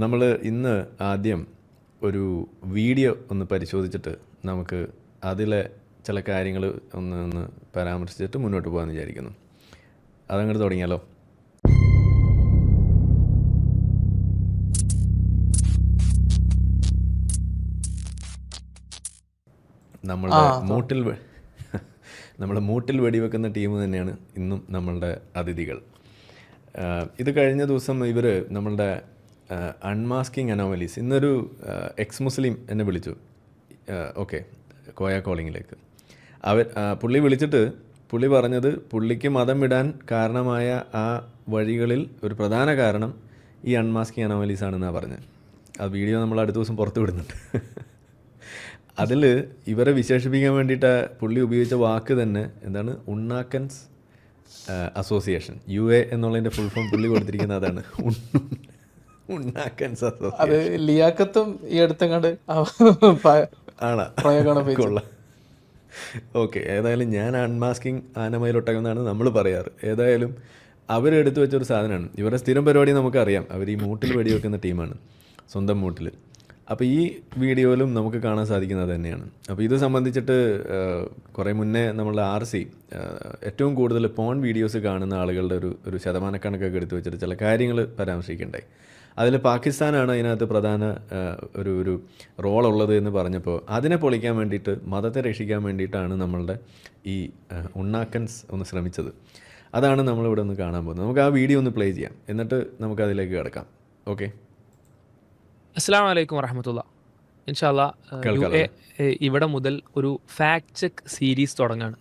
നമ്മൾ ഇന്ന് ആദ്യം ഒരു വീഡിയോ ഒന്ന് പരിശോധിച്ചിട്ട് നമുക്ക് അതിലെ ചില കാര്യങ്ങൾ ഒന്ന് പരാമർശിച്ചിട്ട് മുന്നോട്ട് പോകാമെന്ന് വിചാരിക്കുന്നു. അതങ്ങോട്ട് തുടങ്ങിയാലോ? നമ്മളുടെ മൂട്ടിൽ വെടിവെക്കുന്ന ടീം തന്നെയാണ് ഇന്നും നമ്മളുടെ അതിഥികൾ. ഇത് കഴിഞ്ഞ ദിവസം ഇവർ നമ്മളുടെ അൺമാസ്കിങ് അനോമലീസ്, ഇന്നൊരു എക്സ് മുസ്ലിം എന്നെ വിളിച്ചു. ഓക്കെ, കോയ കോളിങ്ങിലേക്ക് പുള്ളി വിളിച്ചിട്ട് പുള്ളി പറഞ്ഞത് പുള്ളിക്ക് മതം വിടാൻ കാരണമായ ആ വഴികളിൽ ഒരു പ്രധാന കാരണം ഈ അൺമാസ്കിങ് അനോമലീസ് ആണെന്നാണ് പറഞ്ഞത്. ആ വീഡിയോ നമ്മൾ അടുത്ത ദിവസം പുറത്ത് വിടുന്നുണ്ട്. അതിൽ ഇവരെ വിശേഷിപ്പിക്കാൻ വേണ്ടിയിട്ട് പുള്ളി ഉപയോഗിച്ച വാക്ക് തന്നെ എന്താണ്? ഉണ്ണാക്കൻസ് അസോസിയേഷൻ, UA എന്നുള്ളതിൻ്റെ ഫുൾ ഫോം പുള്ളി കൊടുത്തിരിക്കുന്നത് അതാണ്, ഉണ്ണാക്കൻസ് അസോസിയേഷൻ. ലിയാക്കത്തും ഈ അടുത്തങ്ങാണ്ട് കൊള്ളാം. ഓക്കെ, ഏതായാലും ഞാൻ അൺമാസ്കിങ് ആനമയിലൊട്ടകം നമ്മൾ പറയാറ്. ഏതായാലും അവരെടുത്ത് വെച്ചൊരു സാധനമാണ്. ഇവരുടെ സ്ഥിരം പരിപാടി നമുക്കറിയാം, അവർ ഈ മൂട്ടിൽ വെടിവെക്കുന്ന ടീമാണ്, സ്വന്തം മൂട്ടിൽ. അപ്പോൾ ഈ വീഡിയോയിലും നമുക്ക് കാണാൻ സാധിക്കുന്നത് തന്നെയാണ്. അപ്പോൾ ഇത് സംബന്ധിച്ചിട്ട് കുറേ മുന്നേ നമ്മളുടെ RC ഏറ്റവും കൂടുതൽ പോൺ വീഡിയോസ് കാണുന്ന ആളുകളുടെ ഒരു ശതമാനക്കണക്കൊക്കെ എടുത്ത് വെച്ചിട്ട് ചില കാര്യങ്ങൾ പരാമർശിക്കണ്ടായി. അതിൽ പാകിസ്ഥാനാണ് അതിനകത്ത് പ്രധാന ഒരു റോളുള്ളത് എന്ന് പറഞ്ഞപ്പോൾ അതിനെ പൊളിക്കാൻ വേണ്ടിയിട്ട്, മതത്തെ രക്ഷിക്കാൻ വേണ്ടിയിട്ടാണ് നമ്മളുടെ ഈ ഉണ്ണാക്കൻസ് ഒന്ന് ശ്രമിച്ചത്. അതാണ് നമ്മളിവിടെ ഒന്ന് കാണാൻ പോകുന്നത്. നമുക്ക് ആ വീഡിയോ ഒന്ന് പ്ലേ ചെയ്യാം, എന്നിട്ട് നമുക്ക് അതിലേക്ക് കിടക്കാം. ഓക്കെ. അസ്സലാമു അലൈക്കും വറഹ്മത്തുള്ളാ. ഇൻഷാല്ലാ ഇവിടെ മുതൽ ഒരു ഫാക്ട് ചെക്ക് സീരീസ് തുടങ്ങാണ്.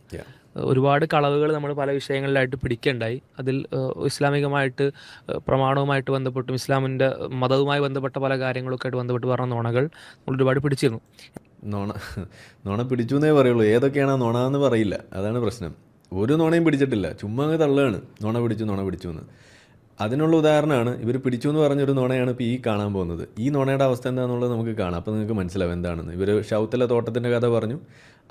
ഒരുപാട് കളവുകൾ നമ്മൾ പല വിഷയങ്ങളിലായിട്ട് പിടിക്കേണ്ടായി. അതിൽ ഇസ്ലാമികമായിട്ട് പ്രമാണവുമായിട്ട് ബന്ധപ്പെട്ടും ഇസ്ലാമിൻ്റെ മതവുമായി ബന്ധപ്പെട്ട പല കാര്യങ്ങളൊക്കെ ആയിട്ട് ബന്ധപ്പെട്ട് പറഞ്ഞ നുണകൾ നമ്മൾ ഒരുപാട് പിടിച്ചിരുന്നു. നുണ പിടിച്ചു എന്നേ പറയുള്ളൂ, ഏതൊക്കെയാണ് നുണ എന്ന് പറയില്ല. അതാണ് പ്രശ്നം. ഒരു നുണയും പിടിച്ചിട്ടില്ല, ചുമ്മാ അങ്ങ് തള്ളുകയാണ് നുണ പിടിച്ചു എന്ന്. അതിനുള്ള ഉദാഹരണമാണ് ഇവർ പിടിച്ചു എന്ന് പറഞ്ഞൊരു നുണയാണ് ഇപ്പോൾ ഈ കാണാൻ പോകുന്നത്. ഈ നുണയുടെ അവസ്ഥ എന്താണെന്നുള്ളത് നമുക്ക് കാണാം, അപ്പോൾ നിങ്ങൾക്ക് മനസ്സിലാവും എന്താണെന്ന്. ഇവർ ഷൗത്തിലെ തോട്ടത്തിൻ്റെ കഥ പറഞ്ഞു,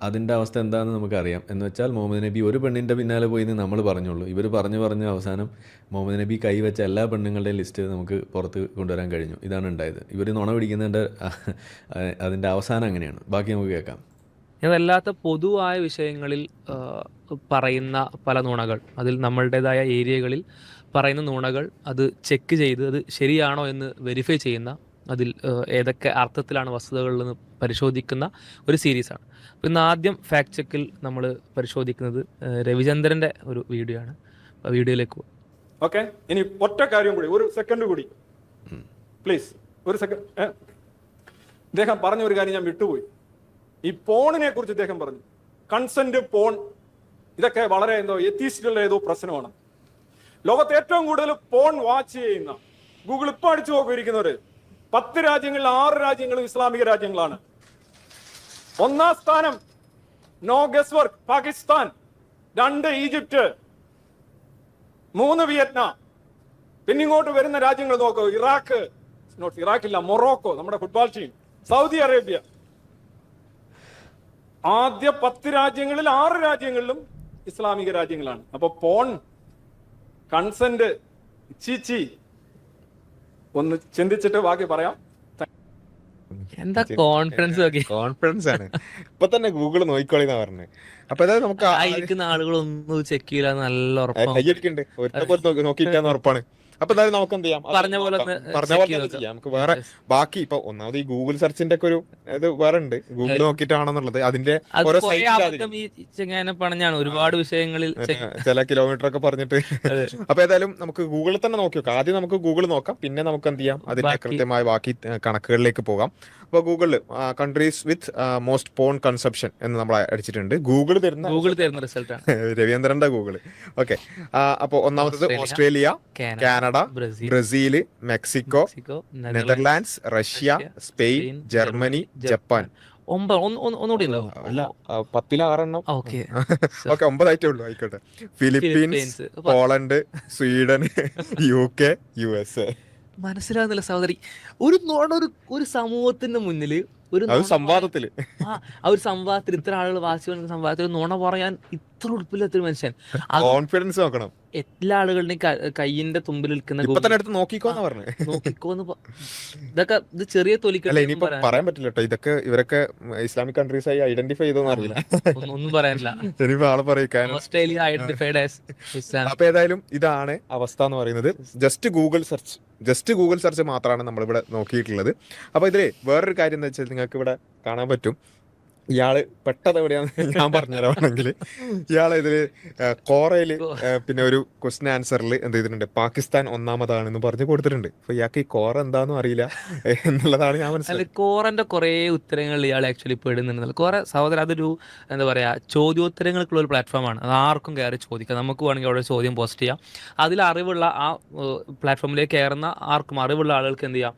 അതിൻ്റെ അവസ്ഥ എന്താണെന്ന് നമുക്കറിയാം. എന്ന് വെച്ചാൽ മുഹമ്മദ് നബി ഒരു പെണ്ണിൻ്റെ പിന്നാലെ പോയി എന്ന് നമ്മൾ പറഞ്ഞുള്ളൂ. ഇവർ പറഞ്ഞ് അവസാനം മുഹമ്മദ് നബി കൈവച്ച എല്ലാ പെണ്ണുങ്ങളുടെയും ലിസ്റ്റ് നമുക്ക് പുറത്ത് കൊണ്ടുവരാൻ കഴിഞ്ഞു. ഇതാണ് ഉണ്ടായത്. ഇവർ നുണ പിടിക്കുന്നതിൻ്റെ അതിൻ്റെ അവസാനം അങ്ങനെയാണ്. ബാക്കി നമുക്ക് കേൾക്കാം. അതല്ലാത്ത പൊതുവായ വിഷയങ്ങളിൽ പറയുന്ന പല നുണകൾ, അതിൽ നമ്മളുടേതായ ഏരിയകളിൽ പറയുന്ന നുണകൾ അത് ചെക്ക് ചെയ്ത് അത് ശരിയാണോ എന്ന് വെരിഫൈ ചെയ്യുന്ന, അതിൽ ഏതൊക്കെ അർത്ഥത്തിലാണ് വസ്തുതകളെന്ന് പരിശോധിക്കുന്ന ഒരു സീരീസാണ്. അപ്പോൾ ഇന്ന് ആദ്യം ഫാക്ട് ചെക്കിൽ നമ്മൾ പരിശോധിക്കുന്നത് രവിചന്ദ്രൻ്റെ ഒരു വീഡിയോ ആണ്. അപ്പോൾ വീഡിയോയിലേക്ക് പോകും. ഓക്കെ, ഇനി ഒറ്റ കാര്യം കൂടി, ഒരു സെക്കൻഡ് കൂടി പ്ലീസ്, ഒരു സെക്കൻഡ്. ഇദ്ദേഹം പറഞ്ഞ ഒരു കാര്യം ഞാൻ വിട്ടുപോയി. ഈ പോണിനെ കുറിച്ച് ഇദ്ദേഹം പറഞ്ഞു, കൺസെന്റ്, പോൺ, ഇതൊക്കെ വളരെ എത്തീസ്റ്റുള്ള ഏതോ പ്രശ്നമാണ്. ലോകത്ത് ഏറ്റവും കൂടുതൽ പോൺ വാച്ച് ചെയ്യുന്ന, ഗൂഗിൾ ഇപ്പൊ അടിച്ചു നോക്കിയിരിക്കുന്നവര് 10 രാജ്യങ്ങളിൽ 6 രാജ്യങ്ങളും ഇസ്ലാമിക രാജ്യങ്ങളാണ്. 1ാം സ്ഥാനം no guess work Pakistan, 2 Egypt, 3 Vietnam. പിന്നിങ്ങോട്ട് വരുന്ന രാജ്യങ്ങൾ നോക്കൂ, ഇറാഖില്ല, മൊറോക്കോ, നമ്മുടെ ഫുട്ബോൾ ടീം, സൗദി അറേബ്യ. ആദ്യ 10 രാജ്യങ്ങളിൽ 6 രാജ്യങ്ങളിലും ഇസ്ലാമിക രാജ്യങ്ങളാണ്. അപ്പൊ പോൺ, കൺസെന്റ്, ചീച്ചി ഒന്ന് ചിന്തിച്ചിട്ട് ബാക്കി പറയാം. എന്താ കോൺഫിഡൻസ് ആണ്. ഇപ്പൊ തന്നെ ഗൂഗിൾ നോക്കിക്കോളിന്നാ പറഞ്ഞത്. അപ്പൊ അതായത് നമുക്ക് ആളുകളൊന്നും ചെക്ക് ചെയ്യില്ല, നല്ല ഉറപ്പാണ്, നോക്കിയിട്ടാന്ന് ഉറപ്പാണ്. അപ്പൊ എന്തായാലും നമുക്ക് എന്ത് ചെയ്യാം, പറഞ്ഞ പോലെ ചെയ്യാം. നമുക്ക് വേറെ ബാക്കി ഇപ്പൊ ഒന്നാമത് ഈ ഗൂഗിൾ സെർച്ചിന്റെ ഒക്കെ ഒരു ഇത് വേറെ ഉണ്ട്, ഗൂഗിൾ നോക്കിയിട്ടാണെന്നുള്ളത്. അതിന്റെ ഓരോ പറഞ്ഞാണ് ഒരുപാട് വിഷയങ്ങളിൽ ചില കിലോമീറ്റർ ഒക്കെ പറഞ്ഞിട്ട്. അപ്പൊ ഏതായാലും നമുക്ക് ഗൂഗിളിൽ തന്നെ നോക്കി നോക്കാം. ആദ്യം നമുക്ക് ഗൂഗിൾ നോക്കാം, പിന്നെ നമുക്ക് എന്ത് ചെയ്യാം, അതിന്റെ കൃത്യമായ ബാക്കി കണക്കുകളിലേക്ക് പോകാം. അപ്പൊ ഗൂഗിളിൽ countries with most porn consumption എന്ന് നമ്മൾ അടിച്ചിട്ടുണ്ട്. ഗൂഗിൾ തരുന്ന റിസൾട്ട് രവീന്ദ്രന്റെ ഗൂഗിൾ. ഓക്കെ, അപ്പൊ ഒന്നാമത്തത് Australia, Canada, Brazil, Mexico, Netherlands, Russia, Spain, Germany, Japan. 10 okay, 9 ആയിട്ടേ ഉള്ളൂ. ആയിക്കോട്ടെ. Philippines, Poland, Sweden, UK, USA. മനസ്സിലാകുന്നില്ല സഹോദരി. ഒരു സമൂഹത്തിന്റെ മുന്നില് ഒരു സംവാദത്തിൽ ഇത്ര ആളുകൾ വാശി വന്ന സംവാദത്തിൽ നുണ പറയാൻ ഇത്ര ഉടുപ്പില്ലാത്തൊരു മനുഷ്യൻ. കോൺഫിഡൻസ് നോക്കണം. എല്ലാ ആളുകളുടെയും കയ്യിന്റെ തുമ്പിൽ നിൽക്കുന്ന ഇപ്പൊ ഗൂഗിൾ തന്നെ എടുത്ത് നോക്കിക്കോന്നാ പറഞ്ഞത്. നോക്കിക്കോന്ന് ഇതൊക്കെ ഇത് ചെറിയ അല്ല തൊലിക്കെട്ട് ഇനിയിപ്പോ പറയാൻ പറ്റില്ല കേട്ടോ, ഇതൊക്കെ ഇവരൊക്കെ ഇസ്ലാമിക് കൺട്രീസ് ആയി ഐഡന്റിഫൈ ചെയ്തോന്ന് അറിയില്ല. ഒന്നും പറയാനില്ല. ഇനിയിപ്പോ ആളെ പറയിക്കാൻ. ഓസ്ട്രേലിയ ഐഡന്റിഫൈഡ് ആസ് ഇസ്ലാം. അപ്പൊ ഏതായാലും ഇതാണ് അവസ്ഥ എന്ന് പറയുന്നത്. ജസ്റ്റ് ഗൂഗിൾ സെർച്ച് മാത്രമാണ് നമ്മളിവിടെ നോക്കിയിട്ടുള്ളത്. അപ്പൊ ഇതില് വേറൊരു കാര്യം എന്താ വെച്ചാൽ നിങ്ങൾക്ക് ഇവിടെ കാണാൻ പറ്റും, ഇയാള് പെട്ടത് എവിടെയാന്ന് ഞാൻ പറഞ്ഞുതരാണെങ്കിൽ, ഇയാള് ഇതില് കോറയില് പിന്നെ ഒരു ക്വസ്റ്റ്യൻ ആൻസറിൽ എന്ത് ചെയ്തിട്ടുണ്ട്, പാകിസ്ഥാൻ ഒന്നാമതാണെന്ന് പറഞ്ഞ് കൊടുത്തിട്ടുണ്ട്. അപ്പൊ ഇയാൾക്ക് ഈ കോറ എന്താണെന്നും അറിയില്ല എന്നുള്ളതാണ് ഞാൻ അല്ല, മനസ്സിലായത്. കോറന്റെ കുറെ ഉത്തരങ്ങളിൽ ഇയാൾ ആക്ച്വലി പെടുന്നുണ്ട്. കോറ സഹോദരൻ അതൊരു എന്താ പറയാ ചോദ്യോത്തരങ്ങൾക്കുള്ള ഒരു പ്ലാറ്റ്ഫോമാണ്. അത് ആർക്കും കയറി ചോദിക്കാം. നമുക്ക് വേണമെങ്കിൽ അവിടെ ചോദ്യം പോസ്റ്റ് ചെയ്യാം. അതിൽ അറിവുള്ള ആ പ്ലാറ്റ്ഫോമിലേക്ക് കയറുന്ന ആർക്കും, അറിവുള്ള ആളുകൾക്ക് എന്ത് ചെയ്യാം,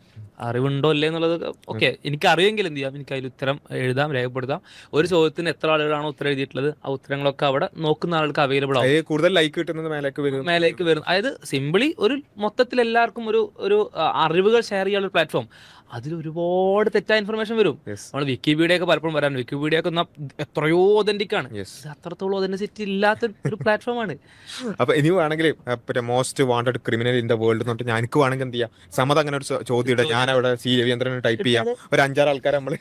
അറിവുണ്ടോ അല്ലേ എന്നുള്ളത് ഓക്കെ, എനിക്ക് അറിയുമെങ്കിൽ എന്ത് ചെയ്യാം, എനിക്ക് അതിൽ ഉത്തരം എഴുതാം, രേഖപ്പെടുത്താം. ഒരു ചോദ്യത്തിന് എത്ര ആളുകളാണോ ഉത്തരം എഴുതിയിട്ടുള്ളത് ആ ഉത്തരങ്ങളൊക്കെ അവിടെ നോക്കുന്ന ആൾക്ക് അവൈലബിൾ ആവും. കൂടുതൽ ലൈക്ക് കിട്ടുന്നത് മേലേക്ക് വരും. അതായത് സിമ്പിളി ഒരു മൊത്തത്തിൽ എല്ലാവർക്കും ഒരു ഒരു അറിവുകൾ ഷെയർ ചെയ്യാനുള്ള പ്ലാറ്റ്ഫോം. അതിൽ ഒരുപാട് തെറ്റായ ഇൻഫർമേഷൻ വരും. നമ്മൾ വിക്കിപീഡിയ ഒക്കെ പലപ്പോഴും വരാൻ, വിക്കിപീഡിയ ഒക്കെ എത്രയോ ഒതന്റിക് ആണ്, ഇത് അത്രത്തോളം ഒതന്റിസിറ്റി ഇല്ലാത്ത ഒരു പ്ലാറ്റ്ഫോമാണ്. അപ്പൊ ഇനി വേണമെങ്കിൽ most wanted criminal in the world എന്ന് പറഞ്ഞിട്ട് എനിക്ക് വേണമെങ്കിൽ എന്ത് ചെയ്യാം, സമത് അങ്ങനെ ഒരു ചോദ്യം ഇടാം, ഞാൻ അവിടെ സി രവീന്ദ്രൻ ടൈപ്പ് ചെയ്യാം, ഒരു 5-6 ആൾക്കാർ നമ്മൾ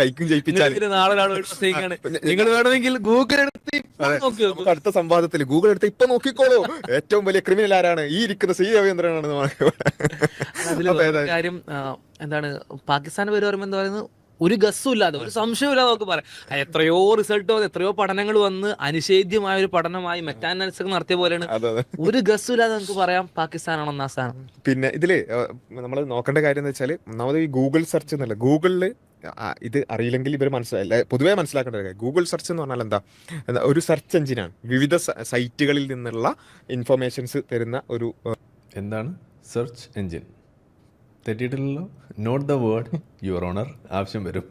ലൈക്കും ചെയ്യിപ്പിച്ചാൽ നാളെ നിങ്ങൾ വേണമെങ്കിൽ ഗൂഗിൾ എടുത്ത് നമുക്ക് അടുത്ത സംവാദത്തിൽ ഗൂഗിൾ എടുത്ത് ഇപ്പൊ നോക്കിക്കോളൂ ഏറ്റവും വലിയ ക്രിമിനൽ ആരാണ്, ഈ ഇരിക്കുന്ന സി രവീന്ദ്രനാണെന്ന്. കാര്യം എന്താണ്, പാകിസ്ഥാൻ പേര് പറയുമ്പോൾ എന്താ പറയുന്നത്, ഒരു ഗസ്സും ഇല്ലാതെ, ഒരു സംശയവും ഇല്ലാതെ നമുക്ക് പറയാം. എത്രയോ റിസൾട്ടോ എത്രയോ പഠനങ്ങൾ വന്ന് അനിഷേധ്യമായ ഒരു പഠനമായി മെറ്റാനാലിസിസ് നടത്തിയ പോലെയാണ്. ഒരു ഗസ്സും ഇല്ലാതെ നമുക്ക് പറയാം പാകിസ്ഥാനാണ് ഒന്നാം സ്ഥാനം. പിന്നെ ഇതില് നമ്മൾ നോക്കേണ്ട കാര്യം എന്ന് വെച്ചാൽ, ഒന്നാമത് ഈ ഗൂഗിൾ സെർച്ച് എന്നല്ല, ഗൂഗിളില് ഇത് അറിയില്ലെങ്കിൽ ഇവർ പൊതുവേ മനസ്സിലാക്കേണ്ട കാര്യം, ഗൂഗിൾ സെർച്ച് എന്ന് പറഞ്ഞാൽ എന്താ, ഒരു സെർച്ച് എഞ്ചിനാണ്. വിവിധ സൈറ്റുകളിൽ നിന്നുള്ള ഇൻഫർമേഷൻസ് തരുന്ന ഒരു എന്താണ് സെർച്ച് എഞ്ചിൻ. തെറ്റിയിട്ടില്ലല്ലോ. Note the word your honour, ആവശ്യം വരും.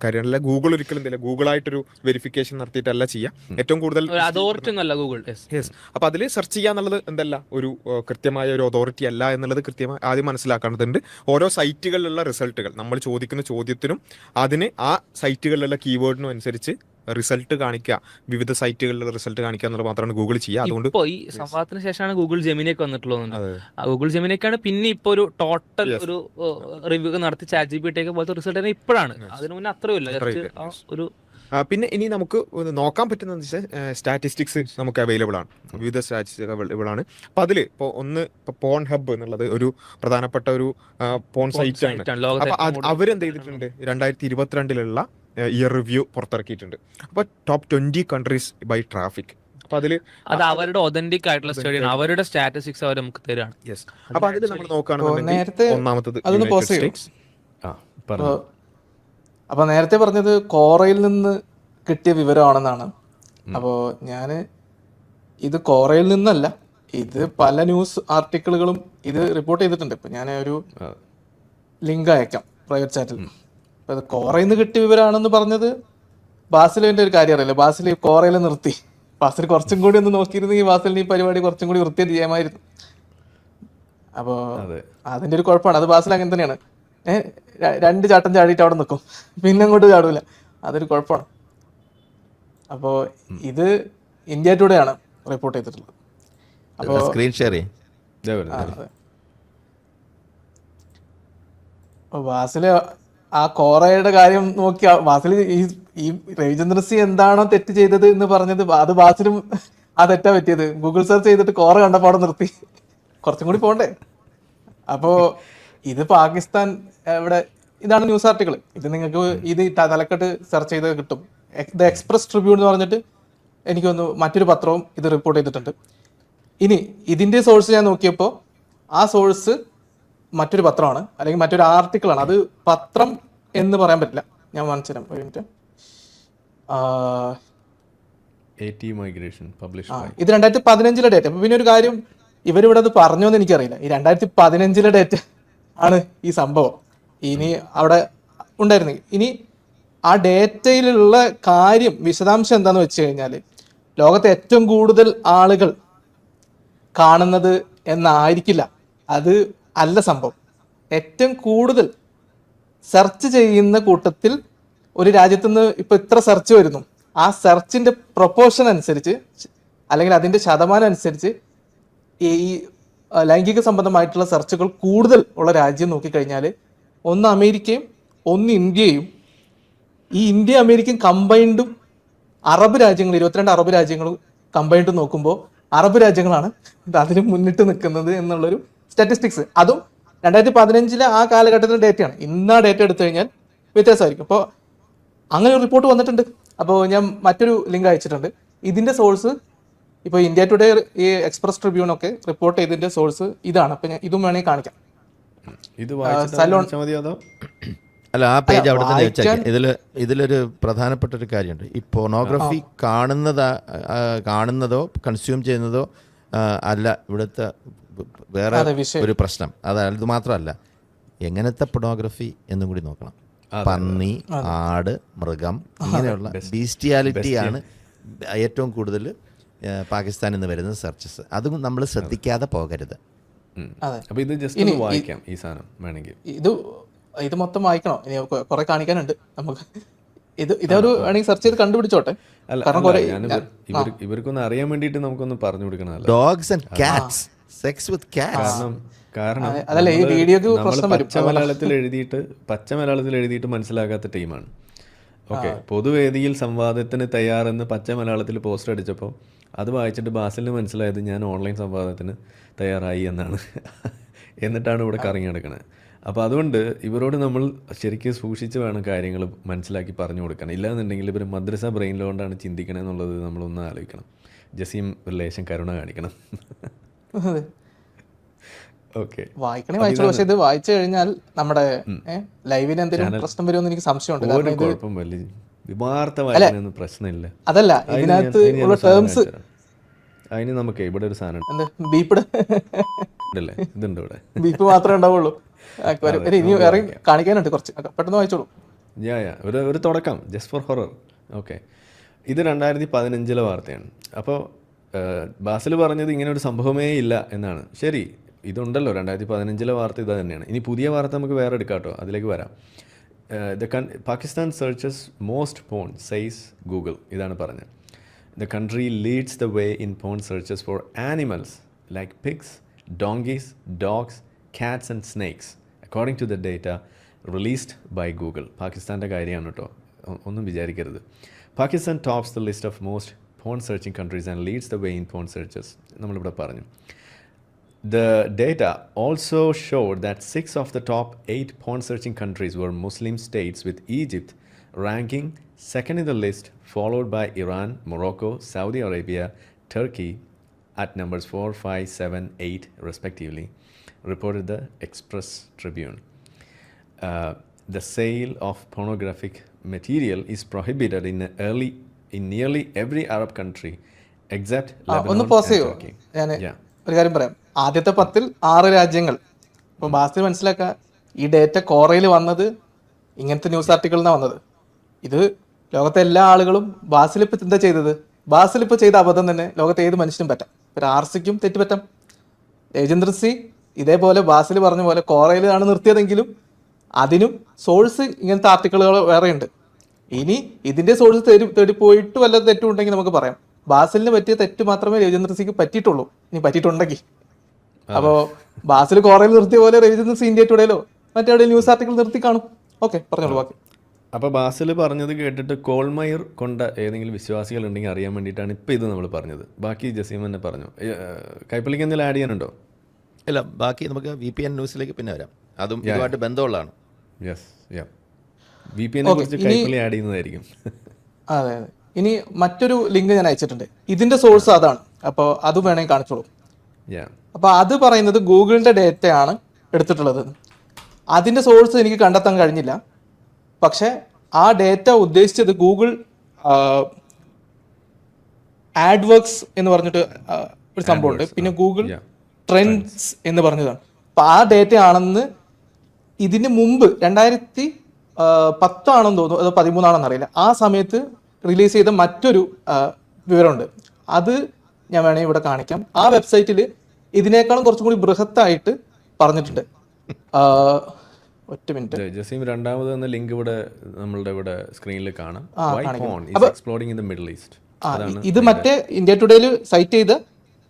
കാര്യമല്ല. ഗൂഗിൾ ഒരിക്കലും എന്തില്ല, ഗൂഗിളായിട്ടൊരു വെരിഫിക്കേഷൻ നടത്തിയിട്ടല്ല ചെയ്യാം. ഏറ്റവും കൂടുതൽ അതോറിറ്റി ഒന്നല്ല ഗൂഗിൾ. അപ്പൊ അതിൽ സെർച്ച് ചെയ്യാന്നുള്ളത് എന്തല്ല, ഒരു കൃത്യമായ ഒരു അതോറിറ്റി അല്ല എന്നുള്ളത് കൃത്യമായി ആദ്യം മനസ്സിലാക്കേണ്ടതുണ്ട്. ഓരോ സൈറ്റുകളിലുള്ള റിസൾട്ടുകൾ, നമ്മൾ ചോദിക്കുന്ന ചോദ്യത്തിനും അതിന് ആ സൈറ്റുകളിലുള്ള കീവേഡിനും അനുസരിച്ച് റിസൾട്ട് കാണിക്കുക, വിവിധ സൈറ്റുകളിലുള്ള റിസൾട്ട് കാണിക്കുക എന്നുള്ളത് മാത്രമാണ് ഗൂഗിൾ ചെയ്യുക. അതുകൊണ്ട് ഈ സംഭവത്തിന് ശേഷമാണ് ഗൂഗിൾ ജെമിനിയൊക്കെ വന്നിട്ടുള്ളത്. ഗൂഗിൾ ജെമിനിയൊക്കെയാണ് പിന്നെ ഇപ്പൊ ഒരു ടോട്ടൽ ഒരു റിവ്യൂ നടത്തി ChatGPT ഒക്കെ പോലത്തെ റിസൾട്ട് തന്നെ ഇപ്പോഴാണ്. അതിന് മുന്നേ അത്രയും ഇല്ല. ഒരു പിന്നെ ഇനി നമുക്ക് നോക്കാൻ പറ്റുന്നത് വെച്ചാൽ സ്റ്റാറ്റിസ്റ്റിക്സ് നമുക്ക് അവൈലബിൾ ആണ്, വിവിധ സ്റ്റാറ്റിസ്റ്റിക്സ് അവൈലബിൾ ആണ്. അപ്പോൾ അതിൽ ഇപ്പോൾ പോൺ ഹബ് എന്നുള്ളത് ഒരു പ്രധാനപ്പെട്ട ഒരു പോൺ സൈറ്റ് ആണ്. അപ്പോൾ അവരെന്ത് ചെയ്തിട്ടുണ്ട്, 2022 ഇയർ റിവ്യൂ പുറത്തിറക്കിയിട്ടുണ്ട്. അപ്പോൾ ടോപ്പ് 20 കൺട്രീസ് ബൈ ട്രാഫിക്. അപ്പൊ അതിൽ അത് അവരുടെ ഒതന്റിക് ആയിട്ടുള്ള സ്റ്റഡിയാണ്, അവരുടെ സ്റ്റാറ്റിസ്റ്റിക്സ് അവർ നമുക്ക് തരാണ്. അപ്പൊ അതിൽ നമ്മൾ നോക്കുകയാണെന്നുണ്ടെങ്കിൽ ഒന്നാമത്തത് അപ്പൊ നേരത്തെ പറഞ്ഞത് കോറയിൽ നിന്ന് കിട്ടിയ വിവരമാണെന്നാണ്. അപ്പോൾ ഞാൻ ഇത് കോറയിൽ നിന്നല്ല, ഇത് പല ന്യൂസ് ആർട്ടിക്കിളുകളും ഇത് റിപ്പോർട്ട് ചെയ്തിട്ടുണ്ട്. ഇപ്പൊ ഞാൻ ഒരു ലിങ്ക് അയക്കാം പ്രൈവറ്റ് ചാറ്റിൽ. അപ്പൊ ഇത് കോറയിൽ നിന്ന് കിട്ടിയ വിവരമാണെന്ന് പറഞ്ഞത് ബാസിലിന്റെ ഒരു കാര്യം അറിയില്ല. ബാസിൽ കോറയിൽ നിർത്തി. ബാസിൽ കുറച്ചും കൂടി ഒന്ന് നോക്കിയിരുന്നെങ്കിൽ ബാസിലിന് ഈ പരിപാടി കുറച്ചും കൂടി വൃത്തിയായി ചെയ്യാമായിരുന്നു. അപ്പോ അതിന്റെ ഒരു കുഴപ്പമാണ്. അത് ബാസിൽ അങ്ങനെ തന്നെയാണ്. 2 ചാട്ടം ചാടിയിട്ട് അവിടെ നിൽക്കും, പിന്നെ അങ്ങോട്ട് ചാടൂല. അതൊരു കുഴപ്പമാണ്. അപ്പോൾ ഇത് ഇന്ത്യ ടുഡേ ആണ് റിപ്പോർട്ട് ചെയ്തിട്ടുള്ളത്. അപ്പോൾ സ്ക്രീൻ ഷെയർ വാസില് ആ കോറയുടെ കാര്യം നോക്കി വാസിൽ ഈ രവിചന്ദ്രൻ സി എന്താണോ തെറ്റ് ചെയ്തത് എന്ന് പറഞ്ഞത്, അത് വാസിലും ആ തെറ്റാ പറ്റിയത്. ഗൂഗിൾ സെർച്ച് ചെയ്തിട്ട് കോറ കണ്ടപ്പോൾ അവിടെ നിർത്തി. കുറച്ചും കൂടി പോണ്ടേ? അപ്പോ ഇത് പാകിസ്ഥാൻ ഇവിടെ ഇതാണ് ന്യൂസ് ആർട്ടിക്കിൾ. ഇത് നിങ്ങൾക്ക് ഇത് തലക്കെട്ട് സെർച്ച് ചെയ്ത് കിട്ടും. ദ എക്സ്പ്രസ് ട്രിബ്യൂൺ എന്ന് പറഞ്ഞിട്ട് എനിക്ക് തോന്നുന്നു മറ്റൊരു പത്രവും ഇത് റിപ്പോർട്ട് ചെയ്തിട്ടുണ്ട്. ഇനി ഇതിന്റെ സോഴ്സ് ഞാൻ നോക്കിയപ്പോൾ ആ സോഴ്സ് മറ്റൊരു പത്രമാണ്, അല്ലെങ്കിൽ മറ്റൊരു ആർട്ടിക്കിളാണ്. അത് പത്രം എന്ന് പറയാൻ പറ്റില്ല. ഞാൻ വാങ്ങിച്ചു തരാം ഒരു മിനിറ്റ്. ഇത് 2015 ഡേറ്റ്. അപ്പൊ പിന്നെ ഒരു കാര്യം, ഇവരിവിടെ അത് പറഞ്ഞോന്ന് എനിക്കറിയില്ല. ഈ 2015 ഡേറ്റ് ആണ് ഈ സംഭവം. ഇനി അവിടെ ഉണ്ടായിരുന്നു. ഇനി ആ ഡേറ്റയിലുള്ള കാര്യം, വിശദാംശം എന്താന്ന് വെച്ച് കഴിഞ്ഞാൽ, ലോകത്തെ ഏറ്റവും കൂടുതൽ ആളുകൾ കാണുന്നത് എന്നായിരിക്കില്ല, അത് അല്ല സംഭവം. ഏറ്റവും കൂടുതൽ സെർച്ച് ചെയ്യുന്ന കൂട്ടത്തിൽ ഒരു രാജ്യത്തുനിന്ന് ഇപ്പൊ ഇത്ര സെർച്ച് വരുന്നു, ആ സെർച്ചിന്റെ പ്രൊപ്പോർഷൻ അനുസരിച്ച് അല്ലെങ്കിൽ അതിന്റെ ശതമാനം അനുസരിച്ച് ഈ ലൈംഗിക സംബന്ധമായിട്ടുള്ള സെർച്ചുകൾ കൂടുതൽ ഉള്ള രാജ്യം നോക്കിക്കഴിഞ്ഞാൽ ഒന്ന് അമേരിക്കയും ഒന്ന് ഇന്ത്യയും, ഈ ഇന്ത്യ അമേരിക്കയും കമ്പൈൻഡും അറബ് രാജ്യങ്ങൾ 22 അറബ് രാജ്യങ്ങളും കമ്പൈൻഡ് നോക്കുമ്പോൾ അറബ് രാജ്യങ്ങളാണ് അതിന് മുന്നിട്ട് നിൽക്കുന്നത് എന്നുള്ളൊരു സ്റ്റാറ്റിസ്റ്റിക്സ്. അതും 2015 ആ കാലഘട്ടത്തിലെ ഡേറ്റയാണ്. ഇന്ന് ആ ഡേറ്റ എടുത്തു കഴിഞ്ഞാൽ വ്യത്യാസമായിരിക്കും. അപ്പോൾ അങ്ങനെ ഒരു റിപ്പോർട്ട് വന്നിട്ടുണ്ട്. അപ്പോൾ ഞാൻ മറ്റൊരു ലിങ്ക് അയച്ചിട്ടുണ്ട്. ഇതിന്റെ സോഴ്സ് ഇപ്പോൾ ഇന്ത്യ ടുഡേ, ഈ എക്സ്പ്രസ് ട്രിബ്യൂൺ ഒക്കെ റിപ്പോർട്ട് ചെയ്തതിന്റെ സോഴ്സ് ഇതാണ്. അപ്പം ഞാൻ ഇതും വേണമെങ്കിൽ കാണിക്കാം. ഇത് വായിച്ചാൽ മതി അതോ? അല്ല, ആ പേജ് അവിടെ തന്നെ വെച്ചേക്കാം. ഇതിലൊരു പ്രധാനപ്പെട്ട ഒരു കാര്യമുണ്ട്. ഈ പോർണോഗ്രഫി കാണുന്നതോ കൺസ്യൂം ചെയ്യുന്നതോ അല്ല ഇവിടുത്തെ വേറെ ഒരു പ്രശ്നം. അത് മാത്രമല്ല, എങ്ങനത്തെ പൊർണോഗ്രഫി എന്നും കൂടി നോക്കണം. പന്നി, ആട്, മൃഗം, ഇങ്ങനെയുള്ള ബീസ്റ്റിയാലിറ്റിയാണ് ഏറ്റവും കൂടുതൽ പാകിസ്ഥാനിൽ നിന്ന് വരുന്ന സെർച്ചസ്. അതും നമ്മൾ ശ്രദ്ധിക്കാതെ പോകരുത്. അപ്പൊ ഇത് ജസ്റ്റ് ഒന്ന് വായിക്കാം ഈ സാധനം വേണമെങ്കിൽ. ഇത് മൊത്തം വായിക്കണോ? ഇനി കുറെ കാണിക്കാനുണ്ട് നമുക്ക്. ഇതൊരു വേണമെങ്കിൽ സെർച്ച് ചെയ്ത് കണ്ടുപിടിച്ചോട്ടെ. ഇവർക്കൊന്ന് അറിയാൻ വേണ്ടിയിട്ട് നമുക്കൊന്ന് പറഞ്ഞു കൊടുക്കണം. Dogs and Katz, sex with Katz. കാരണം അതല്ല, ഈ വീഡിയോക്ക് പ്രശ്നം വരും. പച്ച മലയാളത്തിൽ എഴുതിയിട്ട് മനസ്സിലാകാത്ത ടീമാണ്. ഓക്കെ, പൊതുവേദിയിൽ സംവാദത്തിന് തയ്യാറെന്ന് പച്ച മലയാളത്തിൽ പോസ്റ്റർ അടിച്ചപ്പോൾ അത് വായിച്ചിട്ട് ബാസിലിന് മനസ്സിലായത് ഞാൻ ഓൺലൈൻ സംവാദത്തിന് തയ്യാറായി എന്നാണ്. എന്നിട്ടാണ് ഇവിടെ കറങ്ങി നടക്കുന്നത്. അപ്പോൾ അതുകൊണ്ട് ഇവരോട് നമ്മൾ ശരിക്കും സൂക്ഷിച്ച് വേണം കാര്യങ്ങൾ മനസ്സിലാക്കി പറഞ്ഞു കൊടുക്കണം. ഇല്ലാന്നുണ്ടെങ്കിൽ ഇവർ മദ്രസ ബ്രെയിനിലുകൊണ്ടാണ് ചിന്തിക്കണേ എന്നുള്ളത് നമ്മളൊന്ന് ആലോചിക്കണം. ജസീം റിലേഷൻ കരുണ കാണിക്കണം. ഓക്കെ, വായിക്കണേ വായിച്ചോളൂ. പക്ഷെ ഇത് വായിച്ചു കഴിഞ്ഞാൽ നമ്മുടെ ലൈവിന് എന്തെങ്കിലും പ്രശ്നം വരുമെന്ന് എനിക്ക് സംശയമുണ്ട്. വാർത്ത പ്രശ്നമില്ല. അതല്ല, ഇതിനകത്ത് ഉള്ള ടേംസ് അതിന് നമുക്ക് ഇവിടെ ഒരു സാധനം ബീപ്പ് ഇതുണ്ട്, ഇവിടെ ബീപ്പ് മാത്രമേ ഉണ്ടാവുള്ളൂ. ഇനി ഇറങ്ങി കാണിക്കാനുണ്ട് കുറച്ച്, പെട്ടെന്ന് വായിച്ചോളൂ. ഒരു തുടക്കം, ജസ്റ്റ് ഫോർ ഹൊറർ. ഓക്കെ, ഇത് 2015 വാർത്തയാണ്. അപ്പോൾ ബാസിൽ പറഞ്ഞത് ഇങ്ങനെ ഒരു സംഭവമേ ഇല്ല എന്നാണ്. ശരി, ഇതുണ്ടല്ലോ 2015 വാർത്ത, ഇത് തന്നെയാണ്. ഇനി പുതിയ വാർത്ത നമുക്ക് വേറെ എടുക്കാം കേട്ടോ, അതിലേക്ക് വരാം. Pakistan searches most porn says Google. ഇതാണ് പറഞ്ഞത്. The country leads the way in porn searches for animals like pigs, donkeys, dogs, cats and snakes, according to the data released by Google. പാകിസ്ഥാൻ്റെ കാര്യമാണ് കേട്ടോ, ഒന്നും വിചാരിക്കരുത്. Pakistan tops the list of most porn searching countries and leads the way in porn searches. നമ്മളിവിടെ പറഞ്ഞു. The data also showed that 6 of the top 8 porn searching countries were Muslim states, with Egypt ranking second in the list, followed by Iran, Morocco, Saudi Arabia, Turkey at numbers 4, 5, 7, 8 respectively, reported the Express Tribune. The sale of pornographic material is prohibited in nearly every Arab country except Lebanon and Turkey. ഒരു കാര്യം പറയാം. ആദ്യത്തെ 10ൽ 6 രാജ്യങ്ങൾ. ഇപ്പം ബാസിൽ മനസ്സിലാക്കുക, ഈ data കോറയിൽ വന്നത് ഇങ്ങനത്തെ ന്യൂസ് ആർട്ടിക്കിളിനാണ് വന്നത്. ഇത് ലോകത്തെ എല്ലാ ആളുകളും ബാസിലിപ്പ് എന്താ ചെയ്തത്? ബാസിലിപ്പ് ചെയ്ത അബദ്ധം തന്നെ ലോകത്തെ ഏത് മനുഷ്യനും പറ്റാം. ഒരു ആർസിക്കും തെറ്റുപറ്റാം. രജേന്ദ്ര സി ഇതേപോലെ ബാസിൽ പറഞ്ഞ പോലെ കോറയിലാണ് നിർത്തിയതെങ്കിലും അതിനും സോഴ്സ് ഇങ്ങനത്തെ ആർട്ടിക്കിളുകൾ വേറെയുണ്ട്. ഇനി ഇതിന്റെ സോഴ്സ് തേടി പോയിട്ട് വല്ല തെറ്റുണ്ടെങ്കിൽ നമുക്ക് പറയാം. ബാസിലിന് പറ്റിയ തെറ്റ് മാത്രമേ രജേന്ദ്ര സിക്ക് പറ്റിയിട്ടുള്ളൂ, ഇനി പറ്റിയിട്ടുണ്ടെങ്കിൽ. അപ്പോൾ ബാസിൽ കോറയിൽ നിർത്തിയ പോലെ രജേന്ദ്ര സി ഇന്ത്യ ടുഡേയിലോ മറ്റേവിടെ ന്യൂസ് ആർട്ടിക്കിൾ നിർത്തി കാണും. ഓക്കെ, പറഞ്ഞോളൂ ബാക്കി. അപ്പോൾ ബാസിൽ പറഞ്ഞത് കേട്ടിട്ട് കോൾമയർ കൊണ്ട ഏതെങ്കിലും വിശ്വാസികൾ ഉണ്ടെങ്കിൽ അറിയാൻ വേണ്ടിയിട്ടാണ് ഇപ്പോൾ ഇത് നമ്മൾ പറഞ്ഞത്. ബാക്കി ജസീം തന്നെ പറഞ്ഞു. കൈപ്പള്ളിക്ക് എന്തെങ്കിലും ആഡ് ചെയ്യാനുണ്ടോ? ഇല്ല, ബാക്കി നമുക്ക് VPN ന്യൂസിലേക്ക് പിന്നെ വരാം. അതും ഇതുമായിട്ട് ബന്ധമുള്ളതാണ്. VPN കുറിച്ച് കൈപ്പള്ളി ആഡ് ചെയ്യുന്നതായിരിക്കും. അതെ അതെ. ഇനി മറ്റൊരു ലിങ്ക് ഞാൻ അയച്ചിട്ടുണ്ട്. ഇതിന്റെ സോഴ്സ് അതാണ്. അപ്പോൾ അത് വേണമെങ്കിൽ കാണിച്ചോളൂ. അപ്പോൾ അത് പറയുന്നത് ഗൂഗിളിന്റെ ഡേറ്റയാണ് എടുത്തിട്ടുള്ളത്. അതിന്റെ സോഴ്സ് എനിക്ക് കണ്ടെത്താൻ കഴിഞ്ഞില്ല. പക്ഷെ ആ ഡേറ്റ ഉദ്ദേശിച്ചത് ഗൂഗിൾ ആഡ്വർക്സ് എന്ന് പറഞ്ഞിട്ട് ഒരു സംഭവമുണ്ട്. പിന്നെ ഗൂഗിൾ ട്രെൻഡ്സ് എന്ന് പറഞ്ഞതാണ്. അപ്പൊ ആ ഡേറ്റ ആണെന്ന് ഇതിന് മുമ്പ് 2010 ആണെന്ന് തോന്നുന്നു, അത് 13 ആണെന്ന് അറിയില്ല, ആ സമയത്ത് റിലീസ് ചെയ്ത മറ്റൊരു വിവരമുണ്ട്. അത് ഞാൻ വേണമെങ്കിൽ ഇവിടെ കാണിക്കാം. ആ വെബ്സൈറ്റിൽ ഇതിനേക്കാളും കുറച്ചും കൂടി ബൃഹത്തായിട്ട് പറഞ്ഞിട്ടുണ്ട്. ഒറ്റ മിനിറ്റ്. ജസീം, രണ്ടാമത് എന്ന ലിങ്ക് ഇവിടെ നമ്മളുടെ ഇവിടെ സ്ക്രീനിൽ കാണാം. ആ അതാണ് ഇത് മറ്റേ ഇന്ത്യ ടുഡേയിൽ സൈറ്റ് ചെയ്ത്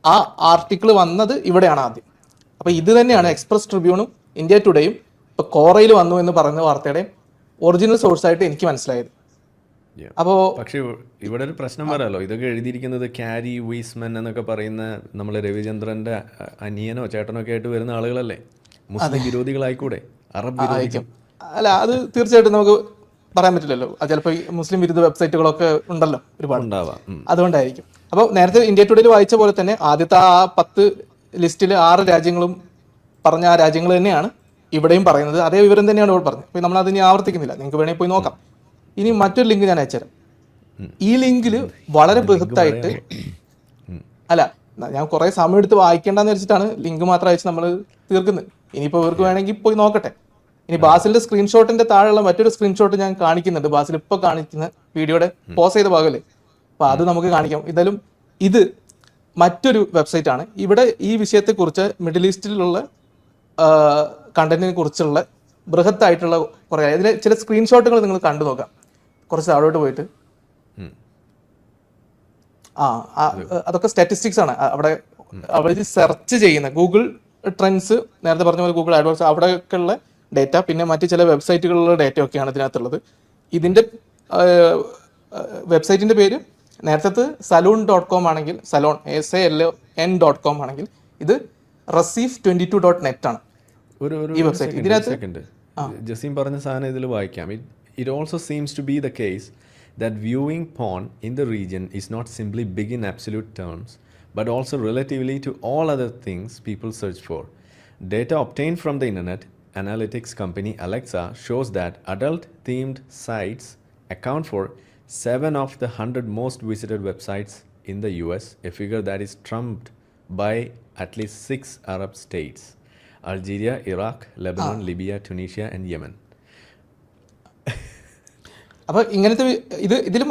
ആ ആർട്ടിക്കിൾ വന്നത് ഇവിടെയാണ് ആദ്യം. അപ്പൊ ഇത് തന്നെയാണ് എക്സ്പ്രസ് ട്രിബ്യൂണും ഇന്ത്യ ടുഡേയും ഇപ്പൊ കോറയിൽ വന്നു എന്ന് പറയുന്ന വാർത്തയുടെ ഒറിജിനൽ സോഴ്സ് ആയിട്ട് എനിക്ക് മനസ്സിലായത്. Yeah. അപ്പോ പക്ഷെ ഇവിടെ ഒരു പ്രശ്നം വരാലോ, ഇതൊക്കെ എഴുതിയിരിക്കുന്നത് ക്യാരി വീസ്മൻ എന്നൊക്കെ പറയുന്ന നമ്മളെ രവിചന്ദ്രന്റെ അനിയനോ ചേട്ടനോ ഒക്കെ ആയിട്ട് വരുന്ന ആളുകളല്ലേ, മുസ്ലിം വിരോധികളായിക്കൂടെ, അറബ് വിരോധികൾ. ആയിരിക്കും. അല്ല, അത് തീർച്ചയായിട്ടും നമുക്ക് പറയാൻ പറ്റില്ലല്ലോ. അത് ചിലപ്പോൾ ഈ മുസ്ലിം വിരുദ്ധ വെബ്സൈറ്റുകളൊക്കെ ഉണ്ടല്ലോ ഒരുപാട്, ഉണ്ടാവാം. അതുകൊണ്ടായിരിക്കും. അപ്പോൾ നേരത്തെ ഇന്ത്യ ടുഡേയിൽ വായിച്ച പോലെ തന്നെ ആദ്യത്തെ ആ 10 ലിസ്റ്റിൽ 6 രാജ്യങ്ങളും പറഞ്ഞ ആ രാജ്യങ്ങൾ തന്നെയാണ് ഇവിടെയും പറയുന്നത്. അതേ വിവരം തന്നെയാണ് ഇവിടെ പറഞ്ഞത്. അപ്പോൾ നമ്മൾ അതിനി ആവർത്തിക്കുന്നില്ല, നിങ്ങൾക്ക് വേണമെങ്കിൽ പോയി നോക്കാം. ഇനി മറ്റൊരു ലിങ്ക് ഞാൻ അയച്ചുതരാം. ഈ ലിങ്കിൽ വളരെ ബൃഹത്തായിട്ട്, അല്ല ഞാൻ കുറെ സമയം എടുത്ത് വായിക്കേണ്ടെന്ന് വെച്ചിട്ടാണ് ലിങ്ക് മാത്രം അയച്ച് നമ്മൾ തീർക്കുന്നത്. ഇനിയിപ്പോൾ ഇവർക്ക് വേണമെങ്കിൽ പോയി നോക്കട്ടെ. ഇനി ബാസിലിന്റെ സ്ക്രീൻഷോട്ടിന്റെ താഴെയുള്ള മറ്റൊരു സ്ക്രീൻഷോട്ട് ഞാൻ കാണിക്കുന്നുണ്ട്. ബാസിൽ ഇപ്പോൾ കാണിക്കുന്ന വീഡിയോയുടെ പോസ് ചെയ്ത ഭാഗമല്ലേ, അപ്പൊ അത് നമുക്ക് കാണിക്കാം. എന്തായാലും ഇത് മറ്റൊരു വെബ്സൈറ്റ് ആണ്. ഇവിടെ ഈ വിഷയത്തെക്കുറിച്ച് മിഡിൽ ഈസ്റ്റിലുള്ള കണ്ടന്റിനെ കുറിച്ചുള്ള ബൃഹത്തായിട്ടുള്ള കുറെ, ഇതിലെ ചില സ്ക്രീൻഷോട്ടുകൾ നിങ്ങൾ കണ്ടു നോക്കാം. കുറച്ച് താഴോട്ട് പോയിട്ട് അതൊക്കെ സ്റ്റാറ്റിസ്റ്റിക്സ് ആണ്. അവർ സെർച്ച് ചെയ്യുന്ന ഗൂഗിൾ ട്രെൻഡ്സ്, നേരത്തെ പറഞ്ഞ പോലെ ഗൂഗിൾ ആഡ്വേർഡ്സ്, അവിടെയൊക്കെയുള്ള ഡേറ്റ, പിന്നെ മറ്റ് ചില വെബ്സൈറ്റുകളിലുള്ള ഡേറ്റ ഒക്കെയാണ് ഇതിനകത്തുള്ളത്. ഇതിന്റെ വെബ്സൈറ്റിന്റെ പേര് നേരത്തെ salon.com ആണെങ്കിൽ, സലോൺ SALON.com ആണെങ്കിൽ ഇത് receive22.net ആണ് ഈ വെബ്സൈറ്റ്. ഇതിനകത്ത് ജസീം പറഞ്ഞ സാധനം ഇതിൽ വായിക്കാം. It also seems to be the case that viewing porn in the region is not simply big in absolute terms, but also relatively to all other things people search for. Data obtained from the internet analytics company Alexa shows that adult-themed sites account for 7 of the 100 most visited websites in the US, a figure that is trumped by at least 6 Arab states: Algeria, Iraq, Lebanon, Libya, Tunisia and Yemen. അപ്പൊ ഇങ്ങനത്തെ ഇതിൽ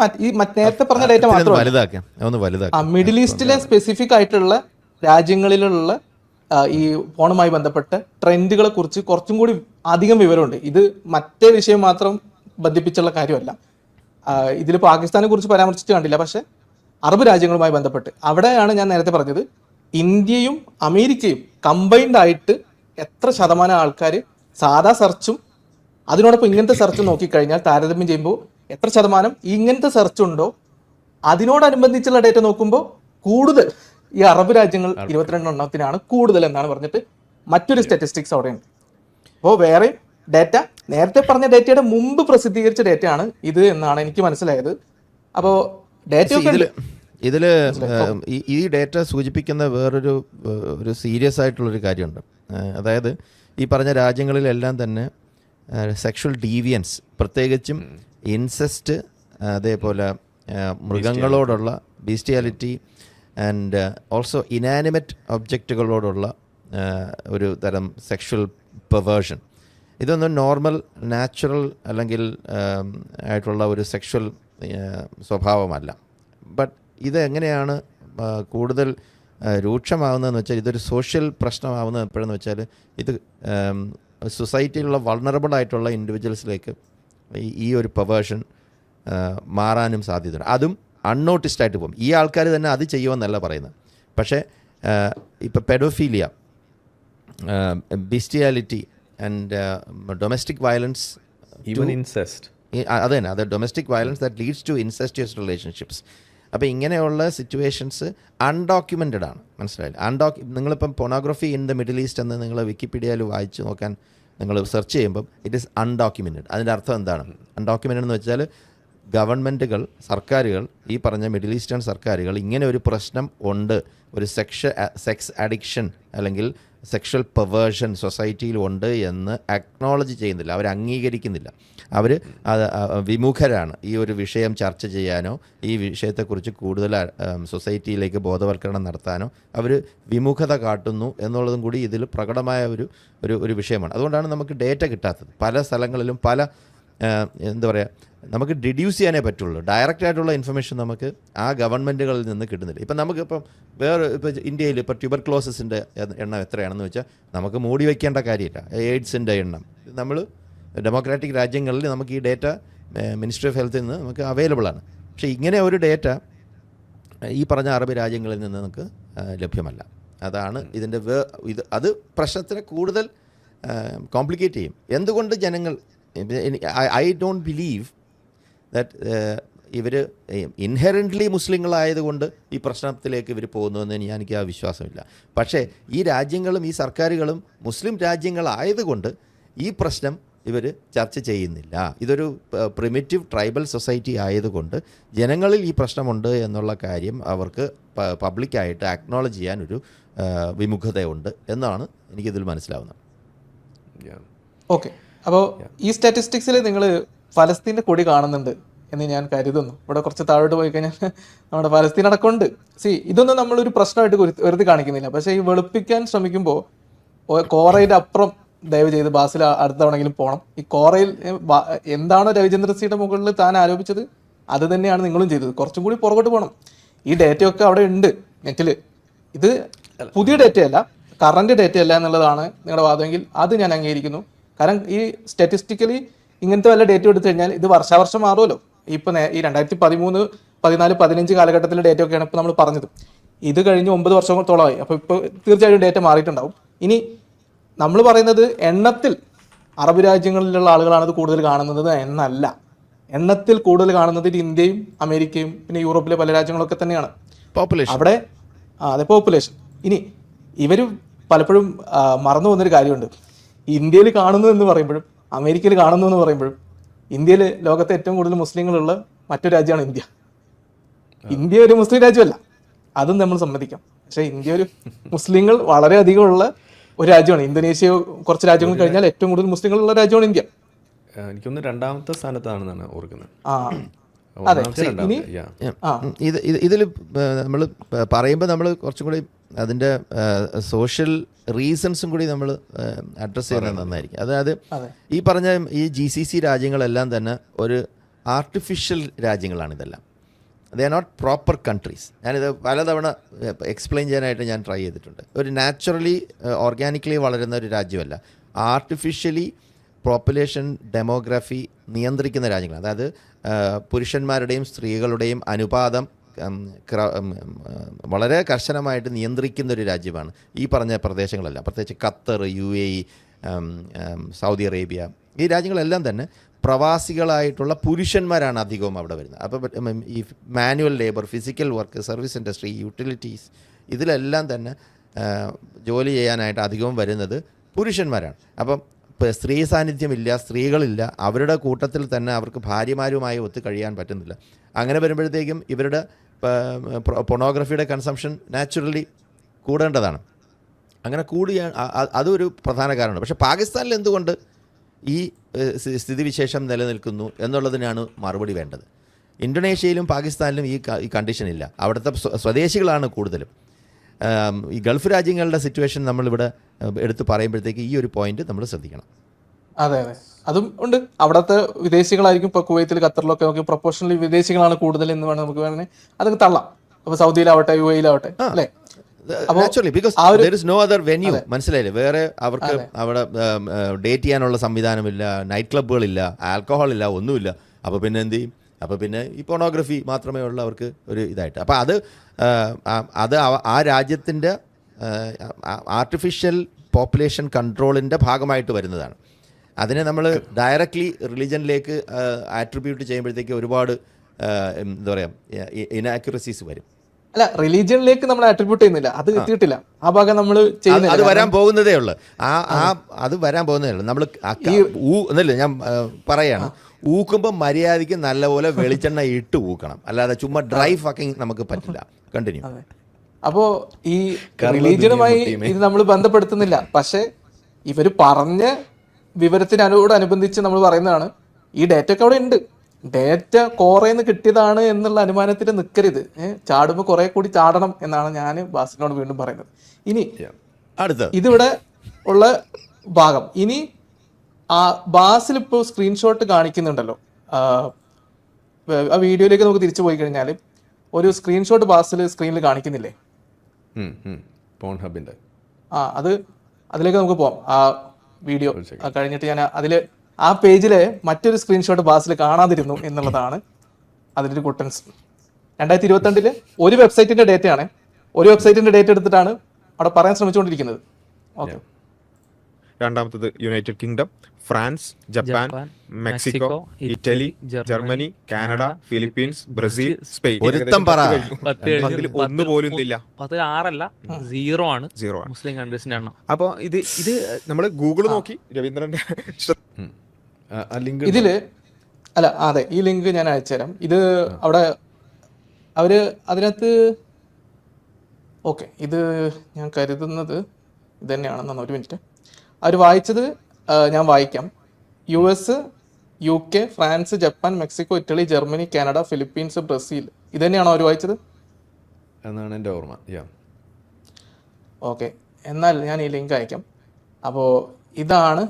നേരത്തെ പറഞ്ഞ data മാത്രമല്ല, middle ഈസ്റ്റിലെ specific ആയിട്ടുള്ള രാജ്യങ്ങളിലുള്ള ഈ ഫോണുമായി ബന്ധപ്പെട്ട ട്രെൻഡുകളെ കുറിച്ച് കുറച്ചും കൂടി അധികം വിവരമുണ്ട്. ഇത് മറ്റേ വിഷയം മാത്രം ബന്ധിപ്പിച്ചുള്ള കാര്യമല്ല. ഇതിൽ പാകിസ്ഥാനെ കുറിച്ച് പരാമർശിച്ച് കണ്ടില്ല, പക്ഷെ അറബ് രാജ്യങ്ങളുമായി ബന്ധപ്പെട്ട് അവിടെയാണ് ഞാൻ നേരത്തെ പറഞ്ഞത്, ഇന്ത്യയും അമേരിക്കയും കമ്പൈൻഡ് ആയിട്ട് എത്ര ശതമാനം ആൾക്കാർ സാധാ സെർച്ചും അതിനോടൊപ്പം ഇങ്ങനത്തെ സെർച്ച് നോക്കിക്കഴിഞ്ഞാൽ താരതമ്യം ചെയ്യുമ്പോൾ എത്ര ശതമാനം ഇങ്ങനത്തെ സെർച്ച് ഉണ്ടോ അതിനോടനുബന്ധിച്ചുള്ള ഡേറ്റ നോക്കുമ്പോൾ കൂടുതൽ ഈ അറബ് രാജ്യങ്ങൾ 22 കൂടുതൽ എന്നാണ് പറഞ്ഞിട്ട് മറ്റൊരു സ്റ്റാറ്റിസ്റ്റിക്സ് അവിടെയുണ്ട്. അപ്പോൾ വേറെ ഡേറ്റ, നേരത്തെ പറഞ്ഞ ഡേറ്റയുടെ മുമ്പ് പ്രസിദ്ധീകരിച്ച ഡേറ്റയാണ് ഇത് എന്നാണ് എനിക്ക് മനസ്സിലായത്. അപ്പോൾ ഡേറ്റ ഇതിൽ ഈ ഡേറ്റ സൂചിപ്പിക്കുന്ന വേറൊരു സീരിയസ് ആയിട്ടുള്ളൊരു കാര്യമുണ്ട്. അതായത് ഈ പറഞ്ഞ രാജ്യങ്ങളിലെല്ലാം തന്നെ സെക്ഷൽ ഡീവിയൻസ്, പ്രത്യേകിച്ചും ഇൻസെസ്റ്റ്, അതേപോലെ മൃഗങ്ങളോടുള്ള ബീസ്റ്റിയാലിറ്റി ആൻഡ് ഓൾസോ ഇനാനിമറ്റ് ഒബ്ജക്റ്റുകളോടുള്ള ഒരു തരം സെക്ഷൽ പെർവേർഷൻ, ഇതൊന്നും നോർമൽ നാച്ചുറൽ അല്ലെങ്കിൽ ആയിട്ടുള്ള ഒരു സെക്ഷൽ സ്വഭാവമല്ല. ബട്ട് ഇത് എങ്ങനെയാണ് കൂടുതൽ രൂക്ഷമാകുന്നതെന്ന് വെച്ചാൽ, ഇതൊരു സോഷ്യൽ പ്രശ്നമാകുന്നത് എപ്പോഴെന്ന് വെച്ചാൽ, ഇത് സൊസൈറ്റിയിലുള്ള വൾണറബിൾ ആയിട്ടുള്ള ഇൻഡിവിജ്വൽസിലേക്ക് ഈ ഒരു പെർവേർഷൻ മാറാനും സാധ്യതയുണ്ട്. അതും അൺനോട്ടിസ്ഡ് ആയിട്ട് പോകും. ഈ ആൾക്കാർ തന്നെ അത് ചെയ്യുമെന്നല്ല പറയുന്നത്. പക്ഷേ ഇപ്പോൾ paedophilia, bestiality and domestic violence, even incest, അത് തന്നെ, അത് domestic violence that leads to incestuous relationships. അപ്പോൾ ഇങ്ങനെയുള്ള സിറ്റുവേഷൻസ് അൺഡോക്യുമെൻറ്റഡ് ആണ്. മനസ്സിലായില്ല? നിങ്ങളിപ്പം pornography in the Middle East എന്ന് നിങ്ങൾ വിക്കിപീഡിയയിൽ വായിച്ച് നോക്കാൻ നിങ്ങൾ സെർച്ച് ചെയ്യുമ്പം ഇറ്റ് ഈസ് അൺഡോക്യുമെൻറ്റഡ്. അതിൻ്റെ അർത്ഥം എന്താണ്? അൺഡോക്യുമെൻറ്റഡ് എന്ന് വെച്ചാൽ ഗവൺമെൻറ്റുകൾ, സർക്കാരുകൾ, ഈ പറഞ്ഞ മിഡിൽ ഈസ്റ്റേൺ സർക്കാരുകൾ ഇങ്ങനെ ഒരു പ്രശ്നം ഉണ്ട്, ഒരു സെക്സ് അഡിക്ഷൻ അല്ലെങ്കിൽ സെക്ഷൽ പെർവേർഷൻ സൊസൈറ്റിയിൽ ഉണ്ട് എന്ന് അക്നോളജ് ചെയ്യുന്നില്ല, അവർ അംഗീകരിക്കുന്നില്ല. അവർ വിമുഖരാണ് ഈ ഒരു വിഷയം ചർച്ച ചെയ്യാനോ ഈ വിഷയത്തെക്കുറിച്ച് കൂടുതൽ സൊസൈറ്റിയിലേക്ക് ബോധവൽക്കരണം നടത്താനോ അവർ വിമുഖത കാട്ടുന്നു എന്നുള്ളതും കൂടി ഇതിൽ പ്രകടമായ ഒരു വിഷയമാണ്. അതുകൊണ്ടാണ് നമുക്ക് ഡേറ്റ കിട്ടാത്തത്. പല സ്ഥലങ്ങളിലും പല എന്താ പറയുക, നമുക്ക് ഡിഡ്യൂസ് ചെയ്യാനേ പറ്റുള്ളൂ. ഡയറക്റ്റായിട്ടുള്ള ഇൻഫർമേഷൻ നമുക്ക് ആ ഗവൺമെൻറ്റുകളിൽ നിന്ന് കിട്ടുന്നില്ല. ഇപ്പം നമുക്കിപ്പം ഇപ്പോൾ ഇന്ത്യയിൽ ഇപ്പോൾ ട്യൂബർക്ലോസിൻ്റെ എണ്ണം എത്രയാണെന്ന് വെച്ചാൽ നമുക്ക് മൂടി വയ്ക്കേണ്ട കാര്യമില്ല. എയ്ഡ്സിൻ്റെ എണ്ണം നമ്മൾ ഡെമോക്രാറ്റിക് രാജ്യങ്ങളിൽ നമുക്ക് ഈ ഡേറ്റ മിനിസ്ട്രി ഓഫ് ഹെൽത്തിൽ നിന്ന് നമുക്ക് അവൈലബിൾ ആണ്. പക്ഷേ ഇങ്ങനെ ഒരു ഡേറ്റ ഈ പറഞ്ഞ അറബ് രാജ്യങ്ങളിൽ നിന്ന് നമുക്ക് ലഭ്യമല്ല. അതാണ് ഇതിൻ്റെ അത് പ്രശ്നത്തിനെ കൂടുതൽ കോംപ്ലിക്കേറ്റ് ചെയ്യും. എന്തുകൊണ്ട് ജനങ്ങൾ ഐ ഡോണ്ട് ബിലീവ് ദാറ്റ് ഇവർ ഇൻഹെറൻ്റ്ലി മുസ്ലിങ്ങളായതുകൊണ്ട് ഈ പ്രശ്നത്തിലേക്ക് ഇവർ പോകുന്നുവെന്ന് എനിക്ക് ആ വിശ്വാസമില്ല. പക്ഷേ ഈ രാജ്യങ്ങളും ഈ സർക്കാരുകളും മുസ്ലിം രാജ്യങ്ങളായതുകൊണ്ട് ഈ പ്രശ്നം ഇവർ ചർച്ച ചെയ്യുന്നില്ല. ഇതൊരു പ്രിമിറ്റീവ് ട്രൈബൽ സൊസൈറ്റി ആയതുകൊണ്ട് ജനങ്ങളിൽ ഈ പ്രശ്നമുണ്ട് എന്നുള്ള കാര്യം അവർക്ക് പബ്ലിക്കായിട്ട് അക്നോളജ് ചെയ്യാനൊരു വിമുഖതയുണ്ട് എന്നാണ് എനിക്കിതിൽ മനസ്സിലാവുന്നത്. ഓക്കെ, അപ്പോൾ ഈ സ്റ്റാറ്റിസ്റ്റിക്സിൽ നിങ്ങൾ ഫലസ്തീൻ്റെ കൊടി കാണുന്നുണ്ട് എന്ന് ഞാൻ കരുതുന്നു. ഇവിടെ കുറച്ച് താഴോട്ട് പോയി കഴിഞ്ഞാൽ നമ്മുടെ ഫലസ്തീൻ അടക്കമുണ്ട്. ഇതൊന്നും നമ്മളൊരു പ്രശ്നമായിട്ട് വെറുതെ കാണിക്കുന്നില്ല. പക്ഷേ ഈ വെളുപ്പിക്കാൻ ശ്രമിക്കുമ്പോൾ കോറയുടെ അപ്പുറം ദയവ് ചെയ്ത് ബാസിൽ അടുത്ത തവണെങ്കിലും പോകണം. ഈ കോറയിൽ എന്താണോ രവിചന്ദ്ര സിയുടെ മുകളിൽ താൻ ആരോപിച്ചത് അത് തന്നെയാണ് നിങ്ങളും ചെയ്തത്. കുറച്ചും കൂടി പുറകോട്ട് പോകണം. ഈ ഡേറ്റയൊക്കെ അവിടെ ഉണ്ട് നെറ്റിൽ. ഇത് പുതിയ ഡേറ്റയല്ല, കറണ്ട് ഡേറ്റയല്ല എന്നുള്ളതാണ് നിങ്ങളുടെ വാദമെങ്കിൽ അത് ഞാൻ അംഗീകരിക്കുന്നു. കാരണം ഈ സ്റ്റാറ്റിസ്റ്റിക്കലി ഇങ്ങനത്തെ വല്ല ഡേറ്റ എടുത്തു കഴിഞ്ഞാൽ ഇത് വർഷാവർഷം മാറുമല്ലോ. ഇപ്പം ഈ 2013, 14, 15 കാലഘട്ടത്തിലെ ഡേറ്റ ഒക്കെയാണ് ഇപ്പോൾ നമ്മൾ പറഞ്ഞത്. ഇത് കഴിഞ്ഞ് 9 വർഷത്തോളമായി. അപ്പോൾ ഇപ്പോൾ തീർച്ചയായും ഡേറ്റ മാറിയിട്ടുണ്ടാവും. ഇനി നമ്മൾ പറയുന്നത് എണ്ണത്തിൽ അറബ് രാജ്യങ്ങളിലുള്ള ആളുകളാണ് ഇത് കൂടുതൽ കാണുന്നത് എന്നല്ല. എണ്ണത്തിൽ കൂടുതൽ കാണുന്നത് ഇന്ത്യയും അമേരിക്കയും പിന്നെ യൂറോപ്പിലെ പല രാജ്യങ്ങളൊക്കെ തന്നെയാണ്. പോപ്പുലേഷൻ അവിടെ അതെ, പോപ്പുലേഷൻ. ഇനി ഇവർ പലപ്പോഴും മറന്നു പോകുന്നൊരു കാര്യമുണ്ട്. ഇന്ത്യയിൽ കാണുന്നു എന്ന് പറയുമ്പോഴും അമേരിക്കയിൽ കാണുന്നു എന്ന് പറയുമ്പോഴും ഇന്ത്യയിൽ ലോകത്തെ ഏറ്റവും കൂടുതൽ മുസ്ലിങ്ങളുള്ള മറ്റൊരു രാജ്യമാണ് ഇന്ത്യ. ഇന്ത്യ ഒരു മുസ്ലിം രാജ്യമല്ല, അതും നമ്മൾ സമ്മതിക്കാം. പക്ഷേ ഇന്ത്യ ഒരു മുസ്ലിങ്ങൾ വളരെ അധികമുള്ള ഒരു രാജ്യമാണ്. ഇന്തോനേഷ്യ കുറച്ച് രാജ്യങ്ങൾ കഴിഞ്ഞാൽ ഏറ്റവും കൂടുതൽ മുസ്ലിങ്ങളുള്ള രാജ്യമാണ് ഇന്ത്യ. എനിക്കൊന്ന് 2ാമത്തെ സ്ഥാനത്താണെന്നാണ് ഓർക്കുന്നത്. അതെ. ഇനി ഇതിൽ നമ്മൾ പറയുമ്പോൾ നമ്മൾ കുറച്ചും കൂടി അതിൻ്റെ സോഷ്യൽ റീസൺസും കൂടി നമ്മൾ അഡ്രസ്സ് ചെയ്യുന്നത് നന്നായിരിക്കും. അതായത് ഈ പറഞ്ഞ ഈ GCC രാജ്യങ്ങളെല്ലാം തന്നെ ഒരു ആർട്ടിഫിഷ്യൽ രാജ്യങ്ങളാണ് ഇതെല്ലാം. They are not proper countries. ഞാനിത് പലതവണ എക്സ്പ്ലെയിൻ ചെയ്യാനായിട്ട് ഞാൻ ട്രൈ ചെയ്തിട്ടുണ്ട്. ഒരു നാച്ചുറലി ഓർഗാനിക്കലി വളരുന്ന ഒരു രാജ്യമല്ല, ആർട്ടിഫിഷ്യലി പോപ്പുലേഷൻ ഡെമോഗ്രഫി നിയന്ത്രിക്കുന്ന രാജ്യങ്ങൾ. അതായത് പുരുഷന്മാരുടെയും സ്ത്രീകളുടെയും അനുപാതം വളരെ കർശനമായിട്ട് നിയന്ത്രിക്കുന്ന ഒരു രാജ്യമാണ് ഈ പറഞ്ഞ പ്രദേശങ്ങളെല്ലാം. പ്രത്യേകിച്ച് ഖത്തർ, UAE, സൗദി അറേബ്യ, ഈ രാജ്യങ്ങളെല്ലാം തന്നെ പ്രവാസികളായിട്ടുള്ള പുരുഷന്മാരാണ് അധികവും അവിടെ വരുന്നത്. അപ്പോൾ ഈ manual labour, physical work, service industry, utilities, ഇതിലെല്ലാം തന്നെ ജോലി ചെയ്യാനായിട്ട് അധികവും വരുന്നത് പുരുഷന്മാരാണ്. അപ്പം സ്ത്രീ സാന്നിധ്യമില്ല, സ്ത്രീകളില്ല, അവരുടെ കൂട്ടത്തിൽ തന്നെ അവർക്ക് ഭാര്യമാരുമായി ഒത്തു കഴിയാൻ പറ്റുന്നില്ല. അങ്ങനെ വരുമ്പോഴത്തേക്കും ഇവരുടെ പൊണോഗ്രഫിയുടെ കൺസംഷൻ നാച്ചുറലി കൂടേണ്ടതാണ്. അങ്ങനെ കൂടിയാണ് അതൊരു പ്രധാന കാരണമാണ്. പക്ഷേ പാകിസ്ഥാനിൽ എന്തുകൊണ്ട് ഈ സ്ഥിതിവിശേഷം നിലനിൽക്കുന്നു എന്നുള്ളതിനാണ് മറുപടി വേണ്ടത്. ഇന്തോനേഷ്യയിലും പാകിസ്ഥാനിലും ഈ കണ്ടീഷൻ ഇല്ല. അവിടുത്തെ സ്വദേശികളാണ് കൂടുതലും. ഈ ഗൾഫ് രാജ്യങ്ങളുടെ സിറ്റുവേഷൻ നമ്മളിവിടെ എടുത്ത് പറയുമ്പോഴത്തേക്ക് ഈ ഒരു പോയിന്റ് നമ്മൾ ശ്രദ്ധിക്കണം. അതെ അതെ, അതും ഉണ്ട്. അവിടുത്തെ വിദേശികളായിരിക്കും. ഇപ്പോൾ കുവൈത്തിൽ, ഖത്തറിലൊക്കെ നോക്കി പ്രൊപ്പോർഷണലി വിദേശികളാണ് കൂടുതൽ എന്ന് വേണം നമുക്ക് വേണമെങ്കിൽ അതൊക്കെ തള്ളാം. അപ്പോൾ സൗദിയിലാവട്ടെ, UAE-ലാവട്ടെ, അല്ലേ? Naturally, because there is no other venue. മനസ്സിലായില്ലേ? വേറെ അവർക്ക് അവിടെ ഡേറ്റ് ചെയ്യാനുള്ള സംവിധാനമില്ല, നൈറ്റ് ക്ലബ്ബുകളില്ല, ആൽക്കഹോൾ ഇല്ല, ഒന്നുമില്ല. അപ്പോൾ പിന്നെ എന്ത് ചെയ്യും? അപ്പോൾ പിന്നെ ഈ പോണോഗ്രഫി മാത്രമേ ഉള്ളൂ അവർക്ക് ഒരു ഇതായിട്ട്. അപ്പോൾ അത് ആ രാജ്യത്തിൻ്റെ ആർട്ടിഫിഷ്യൽ പോപ്പുലേഷൻ കൺട്രോളിൻ്റെ ഭാഗമായിട്ട് വരുന്നതാണ്. അതിനെ നമ്മൾ ഡയറക്റ്റ്ലി റിലീജനിലേക്ക് ആട്രിബ്യൂട്ട് ചെയ്യുമ്പോഴത്തേക്ക് ഒരുപാട് എന്താ പറയുക ഇനാക്യുറസീസ് വരും. അല്ല, റിലീജിയനിലേക്ക് നമ്മൾ ആട്രിബ്യൂട്ട് ചെയ്യുന്നില്ല, അത് എത്തിയിട്ടില്ല. ആ ഭാഗം നമ്മൾ ചെയ്യുന്നില്ല. അത് വരാൻ പോകുന്നതേ ഉള്ളൂ. അത് വരാൻ പോകുന്നതേ ഉള്ളൂ. നമ്മൾ എന്നല്ലേ ഞാൻ പറയാണ്, ഊക്കുമ്പോൾ മര്യാദയ്ക്ക് നല്ലപോലെ വെളിച്ചെണ്ണ ഇട്ട് ഊക്കണം, അല്ലാതെ ചുമ്മാ ഡ്രൈ ഫക്കിങ് നമുക്ക് പറ്റില്ല. കണ്ടിന്യൂ. അപ്പോ ഈ റിലീജിയനുമായി ഇത് നമ്മൾ ബന്ധപ്പെടുത്തുന്നില്ല. പക്ഷെ ഇവര് പറഞ്ഞ വിവരത്തിനോടനുബന്ധിച്ച് നമ്മൾ പറയുന്നതാണ് ഈ ഡേറ്റ ഒക്കെ അവിടെ ഉണ്ട്. ഡേറ്റ കോറയിൽ കിട്ടിയതാണ് എന്നുള്ള അനുമാനത്തിൽ നിൽക്കരുത്. ചാടുമ്പോൾ കുറെ കൂടി ചാടണം എന്നാണ് ഞാൻ ബാസിനോട് വീണ്ടും പറയുന്നത്. ഇനി ഇതിവിടെ ഉള്ള ഭാഗം, ഇനി ബാസിൽ ഇപ്പോൾ സ്ക്രീൻഷോട്ട് കാണിക്കുന്നുണ്ടല്ലോ. ആ വീഡിയോയിലേക്ക് നമുക്ക് തിരിച്ചു പോയി കഴിഞ്ഞാൽ ഒരു സ്ക്രീൻഷോട്ട് ബാസിൽ സ്ക്രീനിൽ കാണിക്കുന്നില്ലേ? പോൺഹബിന്റെ അതിലേക്ക് നമുക്ക് പോവാം. ആ വീഡിയോ കഴിഞ്ഞിട്ട് ഞാൻ ആ പേജിലെ മറ്റൊരു സ്ക്രീൻഷോട്ട് ബാസിൽ കാണാതിരുന്നു എന്നുള്ളതാണ് അതിലൊരു കുട്ടൻസ്. 2022 ഒരു വെബ്സൈറ്റിന്റെ ഡേറ്റയാണ്, ഒരു വെബ്സൈറ്റിന്റെ ഡേറ്റ എടുത്തിട്ടാണ് അവിടെ പറയാൻ ശ്രമിച്ചുകൊണ്ടിരിക്കുന്നത്. ഓക്കെ, രണ്ടാമത്തത് United kingdom, France, Japan, Mexico, Italy, Germany, Canada, Philippines, Brazil, Spain. ഒരുത്തം പറ. ഒന്ന് പോലും ഇല്ല. 6 0 ആണ് സീറോ ആണ്. മുസ്ലിം കൺട്രീസിന്റെ എണ്ണം. അപ്പൊ ഇത് നമ്മൾ ഗൂഗിൾ നോക്കി രവീന്ദ്രന്റെ ആ ലിങ്ക് ഇതില് അല്ല അതെ, ഈ ലിങ്ക് ഞാൻ അയച്ചുതരാം. ഇത് അവിടെ അവര് അതിനകത്ത് ഓക്കെ, ഇത് ഞാൻ കരുതുന്നത് ഇത് തന്നെയാണെന്നാണ്. ഒരു മിനിറ്റ്, അവർ വായിച്ചത് ഞാൻ വായിക്കാം. US, UK, France, Japan, Mexico, Italy, Germany, Canada, Philippines, Brazil, ഇത് തന്നെയാണോ അവർ വായിച്ചത്? എന്നാണ് എൻ്റെ ഓർമ്മ. ഓക്കെ, എന്നാൽ ഞാൻ ഈ ലിങ്ക് അയക്കാം. അപ്പോൾ ഇതാണ്,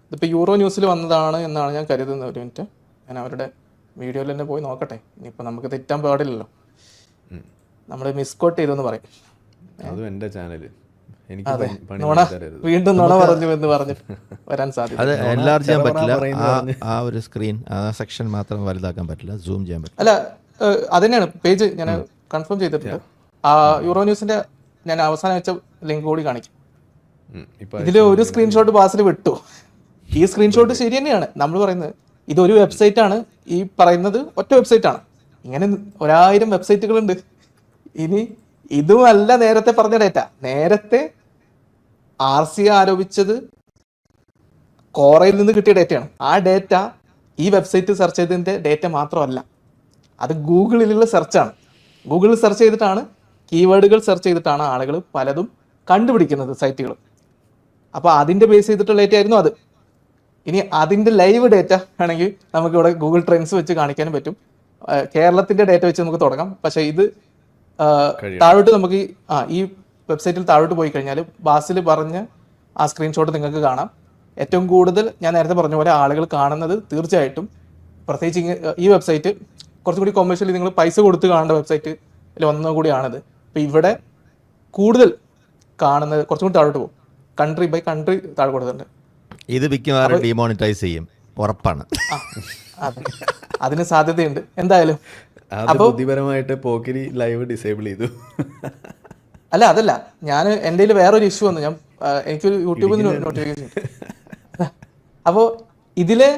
ഇതിപ്പോൾ യൂറോ ന്യൂസിൽ വന്നതാണ് എന്നാണ് ഞാൻ കരുതുന്നത്. ഒരു മിനിറ്റ്, ഞാൻ അവരുടെ വീഡിയോയിൽ തന്നെ പോയി നോക്കട്ടെ. ഇനിയിപ്പോൾ നമുക്ക് തെറ്റാൻ പാടില്ലല്ലോ, നമ്മൾ മിസ്കോട്ട് ചെയ്തെന്ന് പറയും. അതും എൻ്റെ ചാനൽ. എനിക്ക് അതെ, പണി നുണ തരരുത്. വീണ്ടും നുണ പറഞ്ഞു എന്ന് പറഞ്ഞിട്ട് വരാൻ സാധ്യത. അത് എൻലാർജ് ചെയ്യാൻ പറ്റില്ല. പറയുന്നത് ആ ഒരു സ്ക്രീൻ, ആ സെക്ഷൻ മാത്രം വലുതാക്കാൻ പറ്റില്ല, സൂം ചെയ്യാൻ പറ്റില്ല. അല്ല, അതന്നെയാണ് പേജ് ഞാൻ കൺഫേം ചെയ്തിട്ടുണ്ട്. ആ യൂറോ ന്യൂസിന്റെ ഞാൻ അവസാനം വെച്ച ലിങ്ക് കൂടി കാണിക്കും. ഇതിൽ ഒരു സ്ക്രീൻഷോട്ട് ബാസിൽ വിട്ടു. ഈ സ്ക്രീൻഷോട്ട് ശരി തന്നെയാണ്. നമ്മൾ പറയുന്നത് ഇതൊരു വെബ്സൈറ്റ് ആണ്, ഈ പറയുന്നത് ഒറ്റ വെബ്സൈറ്റ് ആണ്. ഇങ്ങനെ 1000 വെബ്സൈറ്റുകളുണ്ട്. ഇനി ഇതുമല്ല നേരത്തെ പറഞ്ഞ ഡേറ്റ. നേരത്തെ RC ആരോപിച്ചത് കോറയിൽ നിന്ന് കിട്ടിയ ഡേറ്റയാണ്. ആ ഡേറ്റ ഈ വെബ്സൈറ്റ് സെർച്ച് ചെയ്തതിന്റെ ഡേറ്റ മാത്രമല്ല, അത് ഗൂഗിളിലുള്ള സെർച്ചാണ്. ഗൂഗിളിൽ സെർച്ച് ചെയ്തിട്ടാണ്, കീവേഡുകൾ സെർച്ച് ചെയ്തിട്ടാണ് ആളുകൾ പലതും കണ്ടുപിടിക്കുന്നത്, സൈറ്റുകൾ. അപ്പോൾ അതിന്റെ ബേസ് ചെയ്തിട്ടുള്ള ഡേറ്റ ആയിരുന്നു അത്. ഇനി അതിന്റെ ലൈവ് ഡേറ്റ ആണെങ്കിൽ നമുക്ക് ഇവിടെ ഗൂഗിൾ ട്രെൻഡ്സ് വെച്ച് കാണിക്കാനും പറ്റും. കേരളത്തിന്റെ ഡേറ്റ വെച്ച് നമുക്ക് തുടങ്ങാം. പക്ഷേ ഇത് താഴോട്ട് നമുക്ക് ഈ വെബ്സൈറ്റിൽ താഴോട്ട് പോയി കഴിഞ്ഞാൽ ബാസിൽ പറഞ്ഞ ആ സ്ക്രീൻഷോട്ട് നിങ്ങൾക്ക് കാണാം. ഏറ്റവും കൂടുതൽ ഞാൻ നേരത്തെ പറഞ്ഞ പോലെ ആളുകൾ കാണുന്നത് തീർച്ചയായിട്ടും, പ്രത്യേകിച്ച് ഈ വെബ്സൈറ്റ് കുറച്ചും കൂടി കൊമേഴ്ഷ്യലി നിങ്ങൾ പൈസ കൊടുത്ത് കാണേണ്ട വെബ്സൈറ്റിൽ ഒന്നും കൂടിയാണിത്. അപ്പോൾ ഇവിടെ കൂടുതൽ കാണുന്നത് കുറച്ചും കൂടി താഴോട്ട് പോകും. കൺട്രി ബൈ കൺട്രി താഴെ കൊടുത്തിട്ടുണ്ട്. ഇത് മിക്കവാറും ഡിമോണിറ്റൈസ് ചെയ്യും, ഉറപ്പാണ്. അതെ, അതിന് സാധ്യതയുണ്ട് എന്തായാലും. അത് ബുദ്ധിപരമായിട്ട് പോക്കിരി ലൈവ് ഡിസേബിൾ ചെയ്തു. അല്ല, അതല്ല, ഞാൻ എൻ്റെ കയ്യിൽ വേറൊരു ഇഷ്യൂ വന്നു. ഞാൻ എനിക്കൊരു യൂട്യൂബിൽ നിന്ന് നോട്ടിഫിക്കേഷൻ. അപ്പോൾ ഇതിലെ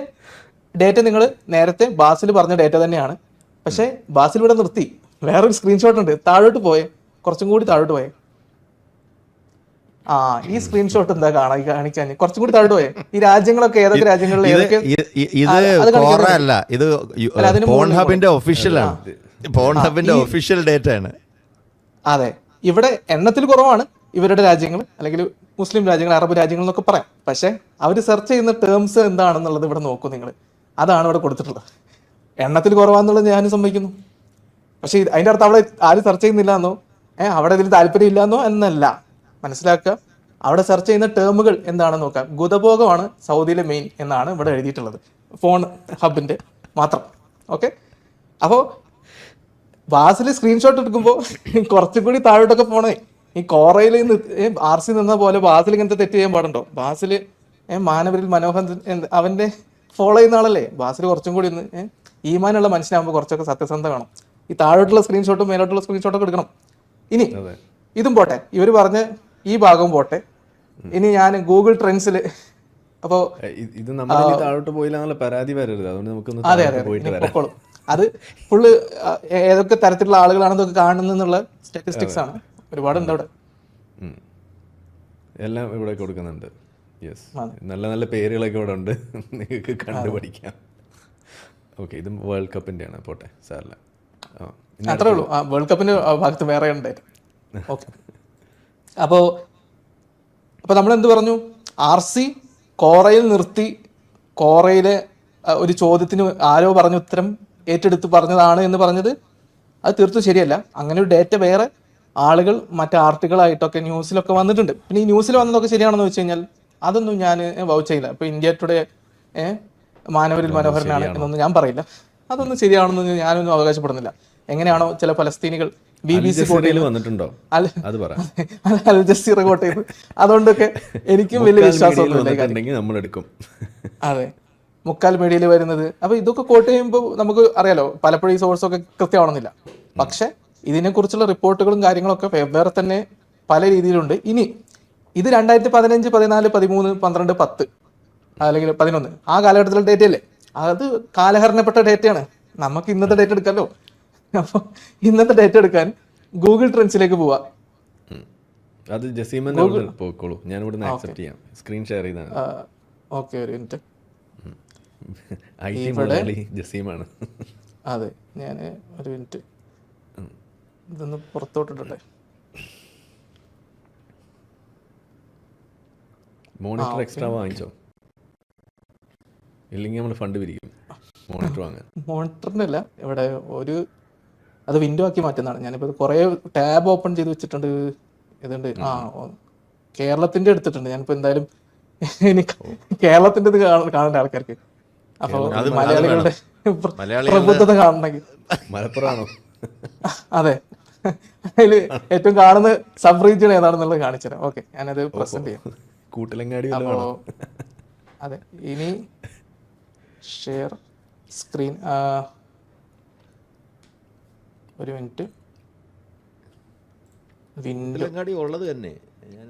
ഡേറ്റ നിങ്ങൾ നേരത്തെ ബാസിൽ പറഞ്ഞ ഡേറ്റ തന്നെയാണ്. പക്ഷേ ബാസിൽ ഇവിടെ നിർത്തി. വേറൊരു സ്ക്രീൻഷോട്ട് ഉണ്ട്, താഴോട്ട് പോയേ, കുറച്ചും കൂടി താഴോട്ട് പോയേ. ഈ സ്ക്രീൻഷോട്ട് എന്താ കാണിക്കാൻ കുറച്ചും കൂടി താഴോട്ട് പോയേ. ഈ രാജ്യങ്ങളൊക്കെ ഏതൊക്കെ രാജ്യങ്ങളിൽ ഏതൊക്കെ ഇത് കോറ അല്ല, ഇത് പോൺഹബിന്റെ ഒഫീഷ്യലാണ്. പോൺഹബിന്റെ ഒഫീഷ്യൽ ഡേറ്റ ആണ്. അതെ, ഇവിടെ എണ്ണത്തിൽ കുറവാണ് ഇവരുടെ രാജ്യങ്ങൾ, അല്ലെങ്കിൽ മുസ്ലിം രാജ്യങ്ങൾ, അറബ് രാജ്യങ്ങൾ എന്നൊക്കെ പറയാം. പക്ഷെ അവർ സെർച്ച് ചെയ്യുന്ന ടേംസ് എന്താണെന്നുള്ളത് ഇവിടെ നോക്കൂ നിങ്ങൾ. അതാണ് ഇവിടെ കൊടുത്തിട്ടുള്ളത്. എണ്ണത്തിൽ കുറവാന്നുള്ളത് ഞാൻ സമ്മതിക്കുന്നു. പക്ഷെ അതിന്റെ അർത്ഥം അവിടെ ആരും സെർച്ച് ചെയ്യുന്നില്ല എന്നോ അവിടെ ഇതിൽ താല്പര്യം ഇല്ലാന്നോ എന്നല്ല. മനസ്സിലാക്കുക, അവിടെ സെർച്ച് ചെയ്യുന്ന ടേമുകൾ എന്താണെന്ന് നോക്കാം. ഗുദഭോഗമാണ് സൗദിയിലെ മെയിൻ എന്നാണ് ഇവിടെ എഴുതിയിട്ടുള്ളത്, ഫോൺ ഹബിന്റെ മാത്രം. ഓക്കെ, അപ്പോൾ ബാസിൽ സ്ക്രീൻഷോട്ട് എടുക്കുമ്പോൾ കുറച്ചും കൂടി താഴോട്ടൊക്കെ പോണേ. ഈ കോറയിൽ RC നിന്ന പോലെ ബാസിൽ ഇങ്ങനത്തെ തെറ്റ് ചെയ്യാൻ പാടുണ്ടോ? ബാസിൽ മാനവരിൽ മനോഹൻ അവന്റെ ഫോളോ ചെയ്യുന്ന ആളല്ലേ. ബാസിൽ കുറച്ചും കൂടി ഒന്ന് ഈമാനുള്ള മനുഷ്യനാകുമ്പോൾ കുറച്ചൊക്കെ സത്യസന്ധത വേണം. ഈ താഴോട്ടുള്ള സ്ക്രീൻഷോട്ടും മേലോട്ടുള്ള സ്ക്രീൻഷോട്ടൊക്കെ എടുക്കണം. ഇനി ഇതും പോട്ടെ, ഇവർ പറഞ്ഞ ഈ ഭാഗവും പോട്ടെ. ഇനി ഞാൻ ഗൂഗിൾ ട്രെൻഡ്സിൽ അപ്പോൾ ഇത് നമ്മൾ താഴോട്ട് പോയില്ല എന്നുള്ള പരാതി വരരുത്. അതുകൊണ്ട് നമുക്കൊന്ന് അതെ പൊക്കോളും. അത് ഫുള്ള് ഏതൊക്കെ തരത്തിലുള്ള ആളുകളാണെന്നൊക്കെ കാണുന്നുള്ള സ്റ്റാറ്റിസ്റ്റിക്സ് ആണ്. ഒരുപാടുണ്ട് അവിടെ. എല്ലാം ഇവിടെ കൊടുക്കുന്നുണ്ട്. യെസ്, നല്ല നല്ല പേരുകളൊക്കെ ഇവിടെ ഉണ്ട്, നിങ്ങൾക്ക് കണ്ടുപഠിക്കാം. ഓക്കെ, ഇത് വേൾഡ് കപ്പിന്റെ ആണ്. പോട്ടെ, സാറില്ല, അത്രേ ഉള്ളൂ. വേൾഡ് കപ്പിന്റെ ഭാഗത്ത് വേറെ ഉണ്ടായിരുന്നു. ഓക്കെ, അപ്പോൾ നമ്മൾ എന്ത് പറഞ്ഞു? RC കോറയിൽ നിർത്തി, കോറയിലെ ഒരു ചോദ്യത്തിന് ആരോ പറഞ്ഞ ഉത്തരം ഏറ്റെടുത്ത് പറഞ്ഞതാണ് എന്ന് പറഞ്ഞത് അത് തീർത്തും ശരിയല്ല. അങ്ങനെ ഒരു ഡേറ്റ വേറെ ആളുകൾ മറ്റു ആർട്ടിക്കിളായിട്ടൊക്കെ ന്യൂസിലൊക്കെ വന്നിട്ടുണ്ട്. പിന്നെ ഈ ന്യൂസിൽ വന്നതൊക്കെ ശരിയാണെന്ന് വെച്ച് കഴിഞ്ഞാൽ അതൊന്നും ഞാൻ വൗച്ച് ചെയ്യില്ല. ഇപ്പൊ ഇന്ത്യ ടുഡേ മാനവരിൽ മനോഹരനാണ് എന്നൊന്നും ഞാൻ പറയില്ല. അതൊന്നും ശരിയാണെന്ന് ഞാനൊന്നും അവകാശപ്പെടുന്നില്ല. എങ്ങനെയാണോ ചില ഫലസ്തീനികൾ BBC വന്നിട്ടുണ്ടോ അൽ ജസീറ കോട്ട് ചെയ്ത്, അതുകൊണ്ടൊക്കെ എനിക്കും വലിയ വിശ്വാസമൊന്നുമില്ല. നമ്മളെടുക്കും. അതെ, മുക്കാൽ മീഡിയയിൽ വരുന്നത്. അപ്പൊ ഇതൊക്കെ കോട്ട് ചെയ്യുമ്പോൾ നമുക്ക് അറിയാലോ, പലപ്പോഴും ഈ സോഴ്സൊക്കെ കൃത്യമാണെന്നില്ല. പക്ഷെ ഇതിനെക്കുറിച്ചുള്ള റിപ്പോർട്ടുകളും കാര്യങ്ങളൊക്കെ വെവ്വേറെ തന്നെ പല രീതിയിലുണ്ട്. ഇനി ഇത് 2015, 14, 13, 12, 10 അല്ലെങ്കിൽ 11 ആ കാലഘട്ടത്തിലെ ഡേറ്റ അല്ലേ, അത് കാലഹരണപ്പെട്ട ഡേറ്റയാണ്. നമുക്ക് ഇന്നത്തെ ഡേറ്റ എടുക്കാമല്ലോ. അപ്പോൾ ഇന്നത്തെ ഡേറ്റ എടുക്കാൻ ഗൂഗിൾ ട്രെൻഡ്സിലേക്ക് പോവാ. അത് ജസീമൻ അവിടെ പോയിക്കോളൂ, ഞാൻ ഇവിടെ നിന്ന് ആക്സെപ്റ്റ് ചെയ്യാം. സ്ക്രീൻ ഷെയർ ചെയ്താണ്. ഓക്കെ, ഒരു മിനിറ്റ്. IT മലയാളി ജസീമാണ്. അതെ, ഞാൻ ഒരു മിനിറ്റ് ഇതൊന്ന് പുറത്തോട്ടിട്ടെ. മോണിറ്റർ എക്സ്ട്രാ വാങ്ങിച്ചോ? ഇല്ലെങ്കിൽ നമ്മൾ ഫണ്ട് പിരിക്കും മോണിറ്റർ വാങ്ങാൻ. മോണിറ്ററിൻ്റെ അല്ല, ഇവിടെ ഒരു അത് വിൻഡോ ആക്കി മാറ്റുന്നതാണ്. ഞാനിപ്പോൾ കുറേ ടാബ് ഓപ്പൺ ചെയ്ത് വെച്ചിട്ടുണ്ട്. ഇതുണ്ട്. കേരളത്തിൻ്റെ എടുത്തിട്ടുണ്ട്. ഞാനിപ്പോൾ എന്തായാലും എനിക്ക് കേരളത്തിൻ്റെ ഇത് കാണേണ്ട ആൾക്കാർക്ക്. അപ്പോൾ മലയാളികളുടെ പ്രബുദ്ധത കാണണമെങ്കിൽ മലപ്പുറമാണോ? അതെ, അതിൽ ഏറ്റവും കാണുന്ന സബ് റീജിയൻ ഏതാണെന്നുള്ളത് കാണിച്ചുതരാം. ഓക്കെ, ഞാനത് പ്രസന്റ് ചെയ്യാം. കൂട്ടിലങ്ങാടി. അപ്പോൾ അതെ, ഇനി ഷെയർ സ്ക്രീൻ ഒരു മിനിറ്റ്. വിൻഡോ ഉള്ളത് തന്നെ ഞാൻ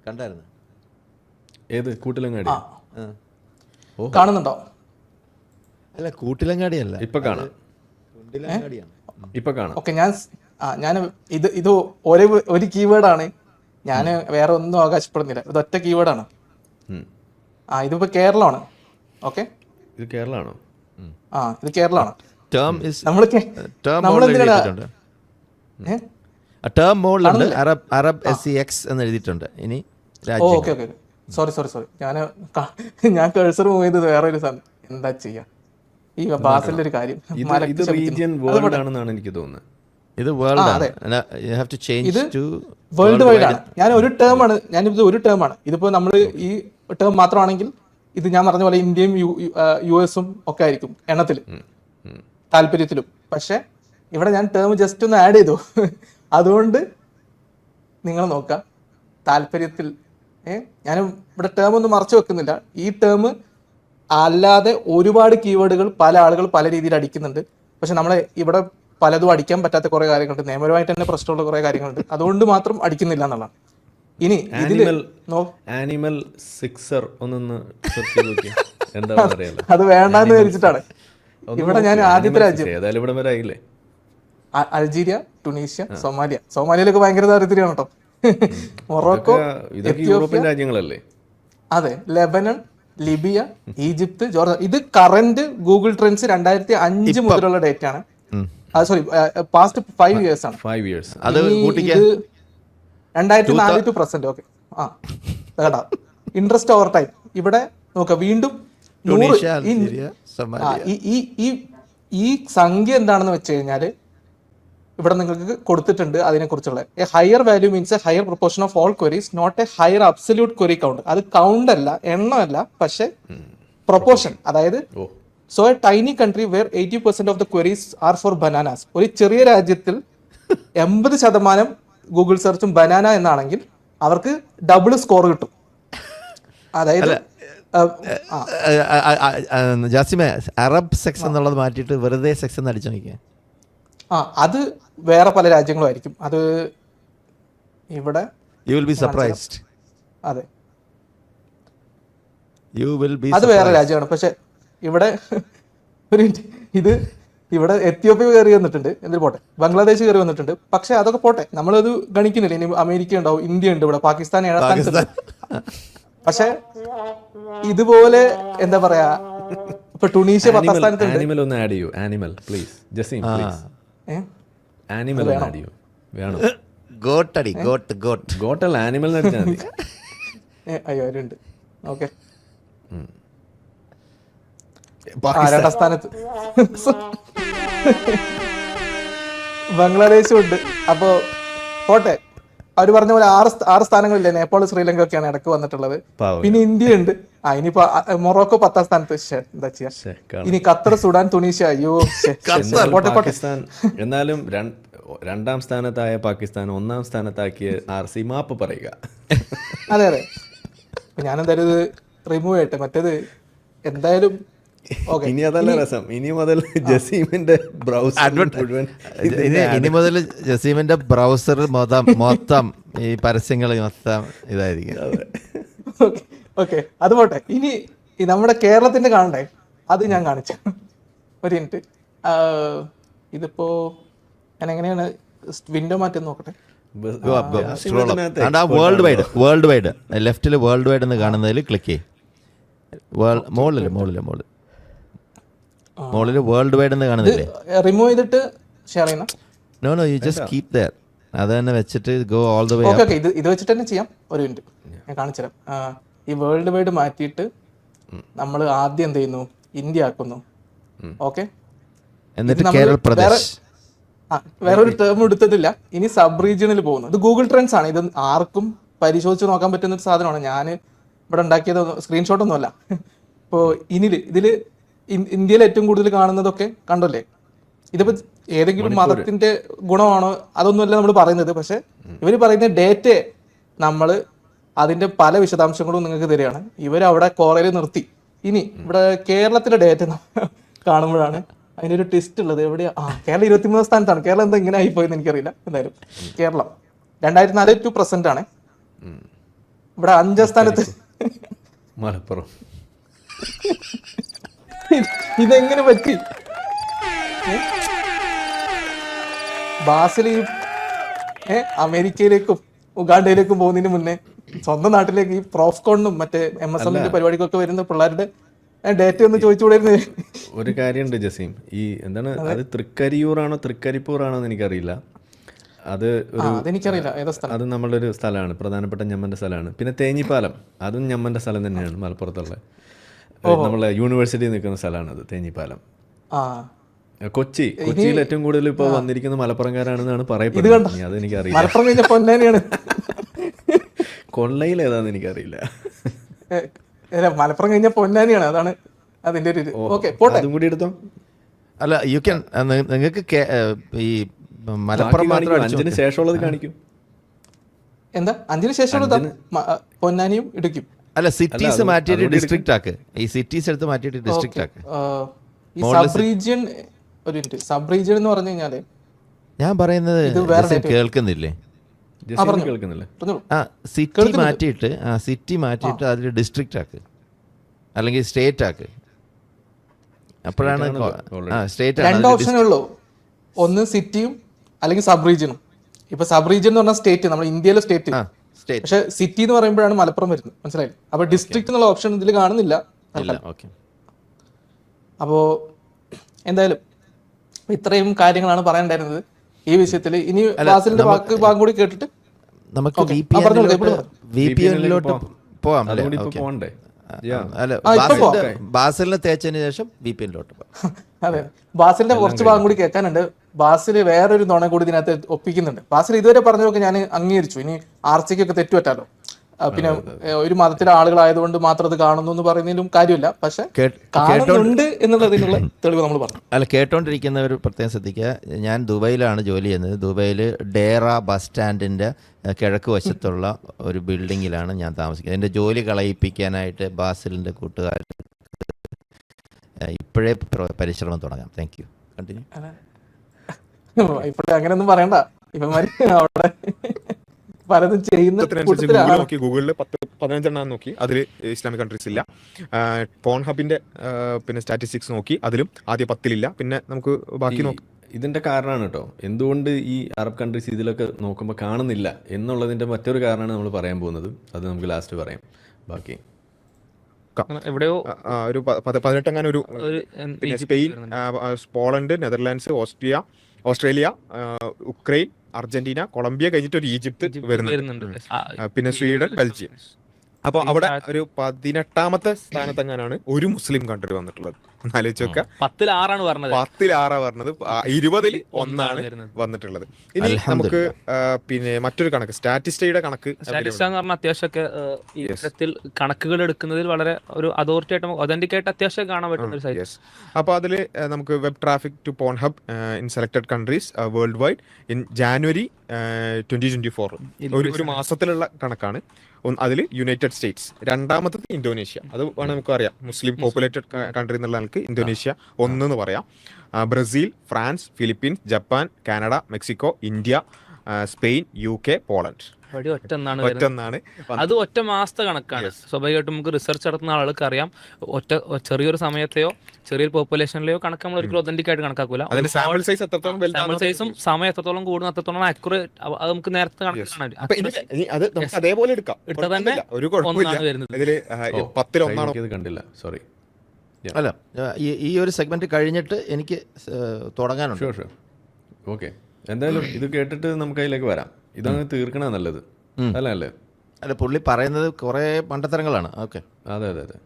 കണ്ടായിരുന്നു. ഏത് കൂട്ടിലങ്ങാടി? കാണുന്നുണ്ടോ? അല്ല, കൂട്ടിലങ്ങാടി അല്ല, ഇപ്പൊ കാണാം. കുണ്ടിലങ്ങാടിയാണ്. ഇപ്പൊ കാണാം. ഓക്കെ, ഞാൻ ഇത് ഒരു കീവേഡാണ്. ഞാൻ വേറെ ഒന്നും അവകാശപ്പെടുന്നില്ല. ഇത് ഒറ്റ കീവേഡാണ്. ഇതിപ്പോ കേരളമാണ്. ഓക്കെ, ഇത് കേരളമാണോ? ഇത് കേരളമാണ്. ടേം മോളിലുണ്ട് അറബ് SEX എന്ന് എഴുതിയിട്ടുണ്ട്. ഇനി ഓക്കെ, സോറി, ഞാൻ കഴ്സർ മൂവ് ചെയ്തത് വേറെ ഒരു സാധനം. എന്താ ചെയ്യാ, ഈ ബാസിന്റെ ഒരു കാര്യം. ഇത് റീജിയൻ വേൾഡ് ആണെന്നാണ് എനിക്ക് തോന്നുന്നത്. ഇത് വേൾഡ് വൈഡ് ആണ്. ഞാനിത് ഒരു ടേം ആണ്. ഇതിപ്പോ നമ്മൾ ഈ ടേം മാത്രമാണെങ്കിൽ ഇത് ഞാൻ പറഞ്ഞ പോലെ ഇന്ത്യയും US ഒക്കെ ആയിരിക്കും എണ്ണത്തിൽ, താല്പര്യത്തിലും. പക്ഷെ ഇവിടെ ഞാൻ ടേം ജസ്റ്റ് ഒന്ന് ആഡ് ചെയ്തു. അതുകൊണ്ട് നിങ്ങൾ നോക്കാം, താല്പര്യത്തിൽ ഞാൻ ഇവിടെ ടേം ഒന്നും മറച്ചു വെക്കുന്നില്ല. ഈ ടേം അല്ലാതെ ഒരുപാട് കീവേഡുകൾ പല ആളുകൾ പല രീതിയിൽ അടിക്കുന്നുണ്ട്. പക്ഷെ നമ്മളെ ഇവിടെ പലതും അടിക്കാൻ പറ്റാത്ത കുറെ കാര്യങ്ങളുണ്ട്. നിയമപരമായിട്ട് തന്നെ പ്രശ്നമുള്ള കുറെ കാര്യങ്ങളുണ്ട്. അതുകൊണ്ട് മാത്രം അടിക്കുന്നില്ല എന്നുള്ളതാണ്. ഇനി ആനിമൽ സിക്സർ ഒന്നൊന്ന് എന്താ അറിയാലോ, അത് വേണ്ടെന്ന് വിചാരിച്ചിട്ടാണ്. ഇവിടെ ഞാൻ ആദ്യത്തെ രാജ്യം ഏതായാലും ഇവിടെ വരെ ആയില്ലേ. അൾജീരിയ, ടുണീഷ്യ, സൊമാലിയയിലൊക്കെ ഭയങ്കര ദാരിദ്ര്യമാണ് കേട്ടോ. മൊറോക്കോ, യൂറോപ്യൻ രാജ്യങ്ങളല്ലേ? അതെ, ലെബനൺ, ലിബിയ, ഈജിപ്ത്, ജോർദാൻ. ഇത് കറന്റ് ഗൂഗിൾ ട്രെൻഡ്സ് 2005 മുതലുള്ള ഡേറ്റ് ആണ്. സോറി, പാസ്റ്റ് 5 years ആണ്. 5 years. ഇത് 2004 to present. ഓക്കെ, കേട്ടാ, ഇൻട്രസ്റ്റ് ഓവർ ടൈം. ഇവിടെ നോക്കാം, വീണ്ടും ഈ സംഖ്യ എന്താണെന്ന് വെച്ച് കഴിഞ്ഞാല് ഇവിടെ നിങ്ങൾക്ക് കൊടുത്തിട്ടുണ്ട് അതിനെക്കുറിച്ചുള്ള. A higher value means a higher proportion of all queries, not a higher absolute query count. അത് കൗണ്ട് അല്ല, എണ്ണമല്ല, പക്ഷെ പ്രൊപ്പോർഷൻ. അതായത് so a tiny country where 80% of the queries are for bananas. ഒരു ചെറിയ രാജ്യത്തിൽ 80% ഗൂഗിൾ സെർച്ചും ബനാന എന്നാണെങ്കിൽ അവർക്ക് ഡബിൾ സ്കോർ കിട്ടും. അതായത് ജാസിമേ, അറബ് സെക്സ് എന്നുള്ളത് മാറ്റിയിട്ട് വെറുതെ സെക്സ് എന്ന് അടിച്ചു നോക്കിയാൽ അത് വേറെ പല രാജ്യങ്ങളും ആയിരിക്കും. അത് ഇവിടെ യു വിൽ ബി സർപ്രൈസ്ഡ്. അതെ, യു വിൽ ബി. അത് വേറെ രാജ്യമാണ്. പക്ഷെ ഇവിടെ ഒരു ഇത് ഇവിടെ എത്യോപ്യ കയറി വന്നിട്ടുണ്ട്, എന്തിനു പോട്ടെ, ബംഗ്ലാദേശ് കയറി വന്നിട്ടുണ്ട്. പക്ഷെ അതൊക്കെ പോട്ടെ, നമ്മളത് ഗണിക്കുന്നില്ല. ഇനി അമേരിക്ക ഉണ്ടാവും, ഇന്ത്യ ഉണ്ട്, ഇവിടെ പാകിസ്ഥാൻ 7ാം സ്ഥാനത്തുണ്ട്. പക്ഷെ ഇതുപോലെ എന്താ പറയാ, ഇപ്പൊ ടുണീഷ്യ 10ാം സ്ഥാനത്തുണ്ട്. ആനിമൽ ഒന്ന് ആഡ് ചെയ്യൂ. Animal please, Jaseem please. Animal add ചെയ്യൂ. വേണം. ഗോട്ടടി, ഗോട്ടല്ല, ആനിമൽ അടിച്ചാൽ മതി. അയ്യോ, അവരുണ്ട്. ഓക്കെ, 2ാം സ്ഥാനത്ത് ബംഗ്ലാദേശും ഉണ്ട്. അപ്പോ പോട്ടെ, അവര് പറഞ്ഞ പോലെ 6 സ്ഥാനങ്ങളില്ലേ. നേപ്പാൾ, ശ്രീലങ്ക ഒക്കെയാണ് ഇടക്ക് വന്നിട്ടുള്ളത്. പിന്നെ ഇന്ത്യ ഉണ്ട്. ഇനിയിപ്പോ മൊറോക്കോ 10ാം സ്ഥാനത്ത്. എന്താ ചെയ്യാ, ഇനി ഖത്തർ, സുഡാൻ, തുണീഷ്യ. അയ്യോ, പാകിസ്ഥാൻ. എന്നാലും 2ാം സ്ഥാനത്തായ പാകിസ്ഥാൻ 1ാം സ്ഥാനത്താക്കിയ RC മാപ്പ് പറയുക. അതെ, ഞാനെന്തായാലും ഇത് റിമൂവ് ചെയ്യട്ടെ. മറ്റേത് എന്തായാലും Okay. ഇനി അതല്ല രസം, ഇനി മുതൽ ജസീമിന്റെ ബ്രൗസർ മുഴുവൻ ഇനി മുതൽ ജസീമിന്റെ ബ്രൗസർ മൊത്തം ഈ പരസ്യങ്ങൾ മൊത്തം ഇതായിരിക്കും. ഓക്കെ, അത് പോട്ടെ. ഇനി ഈ നമ്മുടെ കേരളത്തിന്റെ കാണണ്ടേ, അത് ഞാൻ കാണിച്ചു. ഒരു മിനിറ്റ്. ഇതിപ്പോ ഞാൻ എങ്ങനെയാണ് വിൻഡോ മാറ്റി നോക്കട്ടെ. വേൾഡ് വൈഡ് ലെഫ്റ്റിൽ വേൾഡ് വൈഡ് എന്ന് കാണുന്നതിൽ ക്ലിക്ക് ചെയ്യും. മുകളിൽ വേൾഡ് വൈഡ് എന്ന് കാണുന്നില്ലേ? റിമൂവ് ചെയ്തിട്ട് ഷെയർ ചെയ്യണം. No you just keep there. അത് തന്നെ വെച്ചിട്ട് go all the way. Okay, ഇത് വെച്ചിട്ട് തന്നെ ചെയ്യാം. ഒരു മിനിറ്റ് ഞാൻ കാണിച്ചു തരാം. ഈ വേൾഡ് വൈഡ് മാറ്റിയിട്ട് നമ്മൾ ആദ്യം എന്ത് ചെയ്യുന്നു, ഇന്ത്യ ആക്കുന്നു. ഓക്കെ, എന്നിട്ട് കേരള പ്രദേശ്. വേറൊരു ടേം എടുത്തിട്ടില്ല. ഇനി സബ് റീജിയണിൽ പോകുന്നു. ഇത് ഗൂഗിൾ ട്രെൻഡ്സ് ആണ്. ഇത് ആർക്കും പരിശോധിച്ച് നോക്കാൻ പറ്റുന്ന ഒരു സാധനമാണ്. ഞാൻ ഇവിടെ ഉണ്ടാക്കിയത് സ്ക്രീൻഷോട്ട് ഒന്നുമല്ല. ഇപ്പോൾ ഇതില് ഇന്ത്യയിൽ ഏറ്റവും കൂടുതൽ കാണുന്നതൊക്കെ കണ്ടല്ലേ. ഇതിപ്പോ ഏതെങ്കിലും മതത്തിന്റെ ഗുണമാണോ അതൊന്നുമല്ല നമ്മൾ പറയുന്നത്. പക്ഷെ ഇവര് പറയുന്ന ഡേറ്റ നമ്മൾ അതിന്റെ പല വിശദാംശങ്ങളും നിങ്ങൾക്ക് തരികയാണ്. ഇവരവിടെ കോറയിൽ നിർത്തി. ഇനി ഇവിടെ കേരളത്തിലെ ഡേറ്റ കാണുമ്പോഴാണ് അതിനൊരു ടെസ്റ്റ് ഉള്ളത്. എവിടെയാ? കേരളം 23 സ്ഥാനത്താണ്. കേരളം എന്താ ഇങ്ങനെ ആയിപ്പോയെന്ന് എനിക്കറിയില്ല. എന്തായാലും കേരളം 2004 to present ആണ്. ഇവിടെ 5ാം സ്ഥാനത്ത് മലപ്പുറം. ഇതെങ്ങനെ പറ്റി? ബാസിൽ അമേരിക്കയിലേക്കും ഉഗാണ്ടയിലേക്കും പോകുന്നതിന് മുന്നേ സ്വന്തം നാട്ടിലേക്ക് ഈ പ്രോഫ്കോണിനും മറ്റേ MSMന്റെ പരിപാടിക്കൊക്കെ വരുന്ന പിള്ളേരുടെ ഡേറ്റ ഒന്ന് ചോദിച്ചുകൂടായിരുന്നു. ഒരു കാര്യമുണ്ട് ജസീം, ഈ എന്താണ് അത് തൃക്കരിയൂറാണോ തൃക്കരിപ്പൂറാണോ എന്ന് എനിക്കറിയില്ല. അതെനിക്കറിയില്ല ഏതാ സ്ഥലം. അത് നമ്മളുടെ ഒരു സ്ഥലമാണ്, പ്രധാനപ്പെട്ട ഞമ്മന്റെ സ്ഥലമാണ്. പിന്നെ തേഞ്ഞിപ്പാലം, അതും ഞമ്മന്റെ സ്ഥലം തന്നെയാണ്, മലപ്പുറത്തുള്ള നമ്മളെ യൂണിവേഴ്സിറ്റി നിൽക്കുന്ന സ്ഥലമാണ് അത്, തേഞ്ഞിപ്പാലം. കൊച്ചിയിൽ ഏറ്റവും കൂടുതൽ ഇപ്പോൾ വന്നിരിക്കുന്ന മലപ്പുറംകാരാണെന്നാണ് പറയപ്പെടുന്നത്. അതെനിക്കറിയില്ല. മലപ്പുറം കഴിഞ്ഞ പൊന്നാനിയാണ്. കൊള്ളയിൽ ഏതാന്ന് എനിക്കറിയില്ല. മലപ്പുറം കഴിഞ്ഞ പൊന്നാനിയാണ്. അതാണ് അതിന്റെ ഒരു ഓക്കെ, പോട്ടെ. അതും കൂടി എടുത്തോ. അല്ല, യു ക്യാൻ. നിങ്ങൾക്ക് ഈ മലപ്പുറം മാത്രം 5ന് ശേഷമുള്ളത് കാണിക്കും. എന്താ 5ന് ശേഷമുള്ളത്? പൊന്നാനിയും ഇടുക്കും. അല്ല, സിറ്റീസ് മാറ്റിയിട്ട് ഡിസ്ട്രിക്ട് ആക്ക്. ഈ സിറ്റീസ് എടുത്ത് മാറ്റിയിട്ട് ഡിസ്ട്രിക്ട് ആക്ക്. ഈ സബ് റീജിയൻ, ഒരു മിനിറ്റ്, സബ് റീജിയൻ എന്ന് പറഞ്ഞു കഴിഞ്ഞാല് ഞാൻ പറയുന്നത് കേൾക്കുന്നില്ലേ? കേൾക്കുന്നില്ല. സിറ്റി മാറ്റിയിട്ട് അതിൽ ഡിസ്ട്രിക്ട് ആക്ക്, അല്ലെങ്കിൽ സ്റ്റേറ്റ് ആക്ക്. അപ്പോഴാണ് സ്റ്റേറ്റ്. 2 ഓപ്ഷനേ ഉള്ളൂ. ഒന്ന് സിറ്റിയും അല്ലെങ്കിൽ സബ് റീജിയനും. ഇപ്പൊ സബ് റീജിയൻ എന്ന് പറഞ്ഞാൽ സ്റ്റേറ്റ്, നമ്മുടെ ഇന്ത്യയിലെ സ്റ്റേറ്റ്. പക്ഷെ സിറ്റി എന്ന് പറയുമ്പോഴാണ് മലപ്പുറം വരുന്നത്. മനസ്സിലായില്ലേ? അപ്പൊ ഡിസ്ട്രിക്ട് എന്നുള്ള ഓപ്ഷൻ ഇതിൽ കാണുന്നില്ല. അപ്പോ എന്തായാലും ഇത്രയും കാര്യങ്ങളാണ് പറയാനുണ്ടായിരുന്നത് ഈ വിഷയത്തിൽ. ഇനി ബാസിലിന്റെ ഭാഗം കൂടി കേട്ടിട്ട് നമുക്ക് VPN-ലോട്ട് പോവാം. ബാസിലിനെ തേച്ചതിന് ശേഷം VPN-ലോട്ട് പോവാം. അതെ, ബാസിലിന്റെ കുറച്ച് ഭാഗം കൂടി കേൾക്കാനുണ്ട്. ബാസിൽ വേറൊരു നുണ കൂടി ഇതിനകത്ത് ഒപ്പിക്കുന്നുണ്ട്. ബാസിൽ ഇതുവരെ പറഞ്ഞതൊക്കെ ഞാൻ അംഗീകരിച്ചു. ഇനി ആർസിക്കൊക്കെ തെറ്റുപറ്റാലോ. പിന്നെ ഒരു മതത്തിലെ ആളുകളായതുകൊണ്ട് മാത്രം അത് കാണുന്നു എന്ന് പറയുന്നതിലും കാര്യമില്ല. പക്ഷെ കാണുന്നുണ്ട് എന്നുള്ളതിനുള്ള തെളിവ് നമ്മൾ പറഞ്ഞു. അല്ല, കേട്ടോണ്ടിരിക്കുന്നവർ പ്രത്യേകം ശ്രദ്ധിക്കുക. ഞാൻ ദുബൈയിലാണ് ജോലി ചെയ്യുന്നത്. ദുബൈയിൽ ഡേറ ബസ് സ്റ്റാൻഡിന്റെ കിഴക്ക് വശത്തുള്ള ഒരു ബിൽഡിങ്ങിലാണ് ഞാൻ താമസിക്കുന്നത്. എൻ്റെ ജോലി കളയിപ്പിക്കാനായിട്ട് ബാസിലിന്റെ കൂട്ടുകാർ ഇപ്പോഴേ പരിശ്രമം തുടങ്ങാം. Thank you. കണ്ടിന്യൂ. ഇപ്പോഴേ അങ്ങനെയൊന്നും പറയണ്ട. ഇവന്മാര് അവിടെ പലതും ചെയ്യുന്ന ഗൂഗിളിൽ 15 നോക്കി, അതിൽ ഇസ്ലാമിക് കൺട്രീസ് ഇല്ല. പോൺ ഹബിന്റെ പിന്നെ സ്റ്റാറ്റിസ്റ്റിക്സ് നോക്കി, അതിലും ആദ്യം 10-ലില്ല. പിന്നെ നമുക്ക് ബാക്കി നോക്കാം. ഇതിന്റെ കാരണമാണ് കേട്ടോ എന്തുകൊണ്ട് ഈ അറബ് കൺട്രീസ് ഇതിലൊക്കെ നോക്കുമ്പോൾ കാണുന്നില്ല എന്നുള്ളതിന്റെ മറ്റൊരു കാരണമാണ് നമ്മൾ പറയാൻ പോകുന്നത്. അത് നമുക്ക് ലാസ്റ്റ് പറയാം. ബാക്കി എവിടെയോ ഒരു 18 അങ്ങനെ ഒരു Spain, Poland, Netherlands, Australia, Ukraine, Argentina, Colombia കഴിഞ്ഞിട്ട് ഒരു ഈജിപ്ത് വരുന്നുണ്ട്. പിന്നെ സ്വീഡൻ, ബെൽജിയം. അപ്പോൾ അവിടെ ഒരു 18ാമത്തെ സ്ഥാനത്തെങ്ങാനാണ് ഒരു മുസ്ലിം കൺട്രി വന്നിട്ടുള്ളത്. ആലോചിച്ച് നോക്കുക. 10-ൽ 6 പറഞ്ഞത്. 10-ൽ 6 പറഞ്ഞത്. 20-ൽ 1 വന്നിട്ടുള്ളത്. ഇനി നമുക്ക് പിന്നെ മറ്റൊരു കണക്ക്, സ്റ്റാറ്റിസ്റ്റയുടെ കണക്ക്. സ്റ്റാറ്റിസ്റ്റ എന്ന് പറഞ്ഞാൽ അത്യാവശ്യമൊക്കെ ഈ ഇത്തരത്തിൽ കണക്കുകൾ എടുക്കുന്നതിൽ വളരെ ഒരു അതോറിറ്റി ആയിട്ട് ഒതന്റിക് ആയിട്ട് അത്യാവശ്യം കാണാൻ പറ്റുന്ന ഒരു സൈറ്റ്. അപ്പോൾ അതിൽ നമുക്ക് web traffic to Pornhub in selected countries worldwide in January 2024 ഒരു മാസത്തിലുള്ള കണക്കാണ്. അതിൽ യുണൈറ്റഡ് സ്റ്റേറ്റ്സ്, രണ്ടാമത്തത് ഇന്തോനേഷ്യ. അത് വേണം നമുക്ക് അറിയാം, മുസ്ലിം പോപ്പുലേറ്റഡ് കൺട്രി എന്നുള്ളതാണ്. രാജ്യങ്ങൾക്ക് ഇന്തോനേഷ്യ 1 എന്ന് പറയാം. Brazil, France, Philippines, Japan, Canada, Mexico, India, Spain, UK, Poland. അവിടെ ഒറ്റന്നാണ്. അത് ഒറ്റ മാസത്തെ കണക്കാണ്. സ്വാഭാവികമായിട്ടും നമുക്ക് റിസർച്ച് നടത്തുന്ന ആളുകൾക്ക് അറിയാം, ചെറിയൊരു സമയത്തെയോ ചെറിയൊരു പോപ്പുലേഷനിലെയോ കണക്ക് നമ്മൾ ഒരിക്കലും ഒതന്റിക് ആയിട്ട് കണക്കാക്കൂല. അതിന്റെ സാമ്പിൾ സൈസ് എത്രത്തോളം സാമ്പിൾ സൈസും സമയം എത്രത്തോളം കൂടുന്ന അത്രത്തോളം അക്യുറേറ്റ് അത് നമുക്ക് നേരത്തെ കണക്കാണ്. അത് നമുക്ക് അതേപോലെ എടുക്കാം, എടുത്താൽ തന്നെ ഒരു കുഴപ്പമില്ല. ഒന്നാണ് വരുന്നത്. ഇതില് 10-ൽ 1 ഇത് കണ്ടില്ല, സോറി. അല്ല, ഈ ഒരു സെഗ്മെന്റ് കഴിഞ്ഞിട്ട് എനിക്ക് തുടങ്ങാനുണ്ട്. Sure sure, okay. എന്തായാലും ഇത് കേട്ടിട്ട് നമുക്ക് അതിലേക്ക് വരാം. ഇതങ്ങ് തീർക്കണ നല്ലത് അല്ലേ? അല്ല, പുള്ളി പറയുന്നത് കുറേ മണ്ടത്തരങ്ങളാണ്. ഓക്കെ, അതെ അതെ അതെ.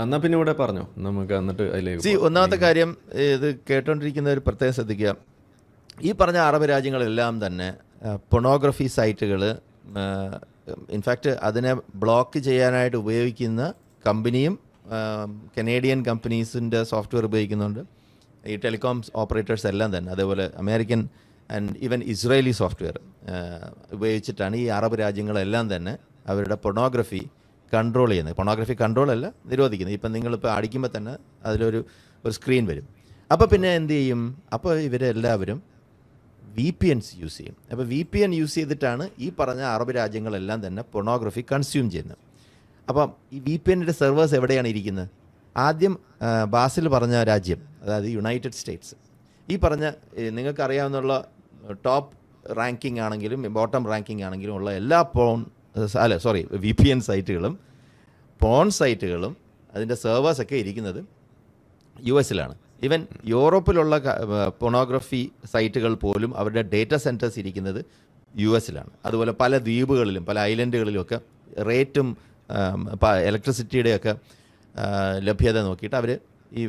എന്നാൽ പിന്നെ ഇവിടെ പറഞ്ഞോ, നമുക്ക് എന്നിട്ട് അതിലേക്ക് ഒന്നാമത്തെ കാര്യം, ഇത് കേട്ടോണ്ടിരിക്കുന്നവർ പ്രത്യേകം ശ്രദ്ധിക്കുക. ഈ പറഞ്ഞ അറബ് രാജ്യങ്ങളെല്ലാം തന്നെ പൊണോഗ്രഫി സൈറ്റുകൾ, ഇൻഫാക്റ്റ് അതിനെ ബ്ലോക്ക് ചെയ്യാനായിട്ട് ഉപയോഗിക്കുന്ന കമ്പനിയും കനേഡിയൻ കമ്പനീസിൻ്റെ സോഫ്റ്റ്വെയർ ഉപയോഗിക്കുന്നുണ്ട്. ഈ ടെലികോം ഓപ്പറേറ്റേഴ്സ് എല്ലാം തന്നെ, അതേപോലെ American and even Israeli software ഉപയോഗിച്ചിട്ടാണ് ഈ അറബ് രാജ്യങ്ങളെല്ലാം തന്നെ അവരുടെ പൊണോഗ്രഫി കൺട്രോൾ ചെയ്യുന്നത്. പൊണോഗ്രഫി കൺട്രോൾ അല്ല, നിരോധിക്കുന്നത്. ഇപ്പം നിങ്ങളിപ്പോൾ അടിക്കുമ്പോൾ തന്നെ അതിലൊരു സ്ക്രീൻ വരും. അപ്പോൾ പിന്നെ എന്ത് ചെയ്യും? അപ്പോൾ ഇവരെല്ലാവരും VPNs യൂസ് ചെയ്യും. അപ്പോൾ VPN യൂസ് ചെയ്തിട്ടാണ് ഈ പറഞ്ഞ അറബ് രാജ്യങ്ങളെല്ലാം തന്നെ പൊണോഗ്രഫി കൺസ്യൂം ചെയ്യുന്നത്. അപ്പം ഈ VPNൻ്റെ സെർവേഴ്സ് എവിടെയാണ് ഇരിക്കുന്നത്? ആദ്യം ബാസിൽ പറഞ്ഞ രാജ്യം, അതായത് യുണൈറ്റഡ് സ്റ്റേറ്റ്സ്. ഈ പറഞ്ഞ നിങ്ങൾക്കറിയാവുന്ന ടോപ്പ് റാങ്കിങ് ആണെങ്കിലും ബോട്ടം റാങ്കിങ് ആണെങ്കിലും ഉള്ള എല്ലാ VPN സൈറ്റുകളും പോൺ സൈറ്റുകളും അതിൻ്റെ സെർവേഴ്സൊക്കെ ഇരിക്കുന്നത് US-ലാണ്. ഈവൻ യൂറോപ്പിലുള്ള പൊണോഗ്രഫി സൈറ്റുകൾ പോലും അവരുടെ ഡേറ്റാ സെൻറ്റേഴ്സ് ഇരിക്കുന്നത് US-ലാണ്. അതുപോലെ പല ദ്വീപുകളിലും പല ഐലൻഡുകളിലുമൊക്കെ റേറ്റും ഇലക്ട്രിസിറ്റിയുടെയൊക്കെ ലഭ്യത നോക്കിയിട്ട് അവർ ഈ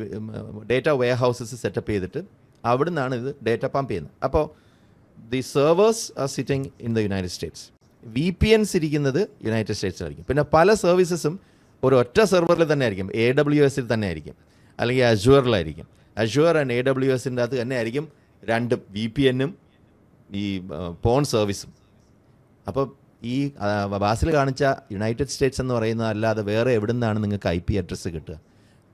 ഡേറ്റ വെയർ ഹൗസസ് സെറ്റപ്പ് ചെയ്തിട്ട് അവിടെ നിന്നാണ് ഇത് ഡേറ്റ പമ്പ് ചെയ്യുന്നത്. അപ്പോൾ the servers are sitting in the United States. VPNs ഇരിക്കുന്നത് യുണൈറ്റഡ് സ്റ്റേറ്റ്സിലായിരിക്കും. പിന്നെ പല സർവീസസും ഒരൊറ്റ സെർവറിൽ തന്നെ ആയിരിക്കും, AWS-ൽ തന്നെ ആയിരിക്കും, അല്ലെങ്കിൽ അഷ്യൂറിലായിരിക്കും. അഷ്യൂർ ആൻഡ് AWS-ൻ്റെ അകത്ത് തന്നെ ആയിരിക്കും രണ്ടും, VPN-ഉം ഈ പോൺ സർവീസും. അപ്പോൾ ഈ ബാസിൽ കാണിച്ച യുണൈറ്റഡ് സ്റ്റേറ്റ്സ് എന്ന് പറയുന്നത് അല്ലാതെ വേറെ എവിടെ നിന്നാണ് നിങ്ങൾക്ക് IP അഡ്രസ്സ് കിട്ടുക?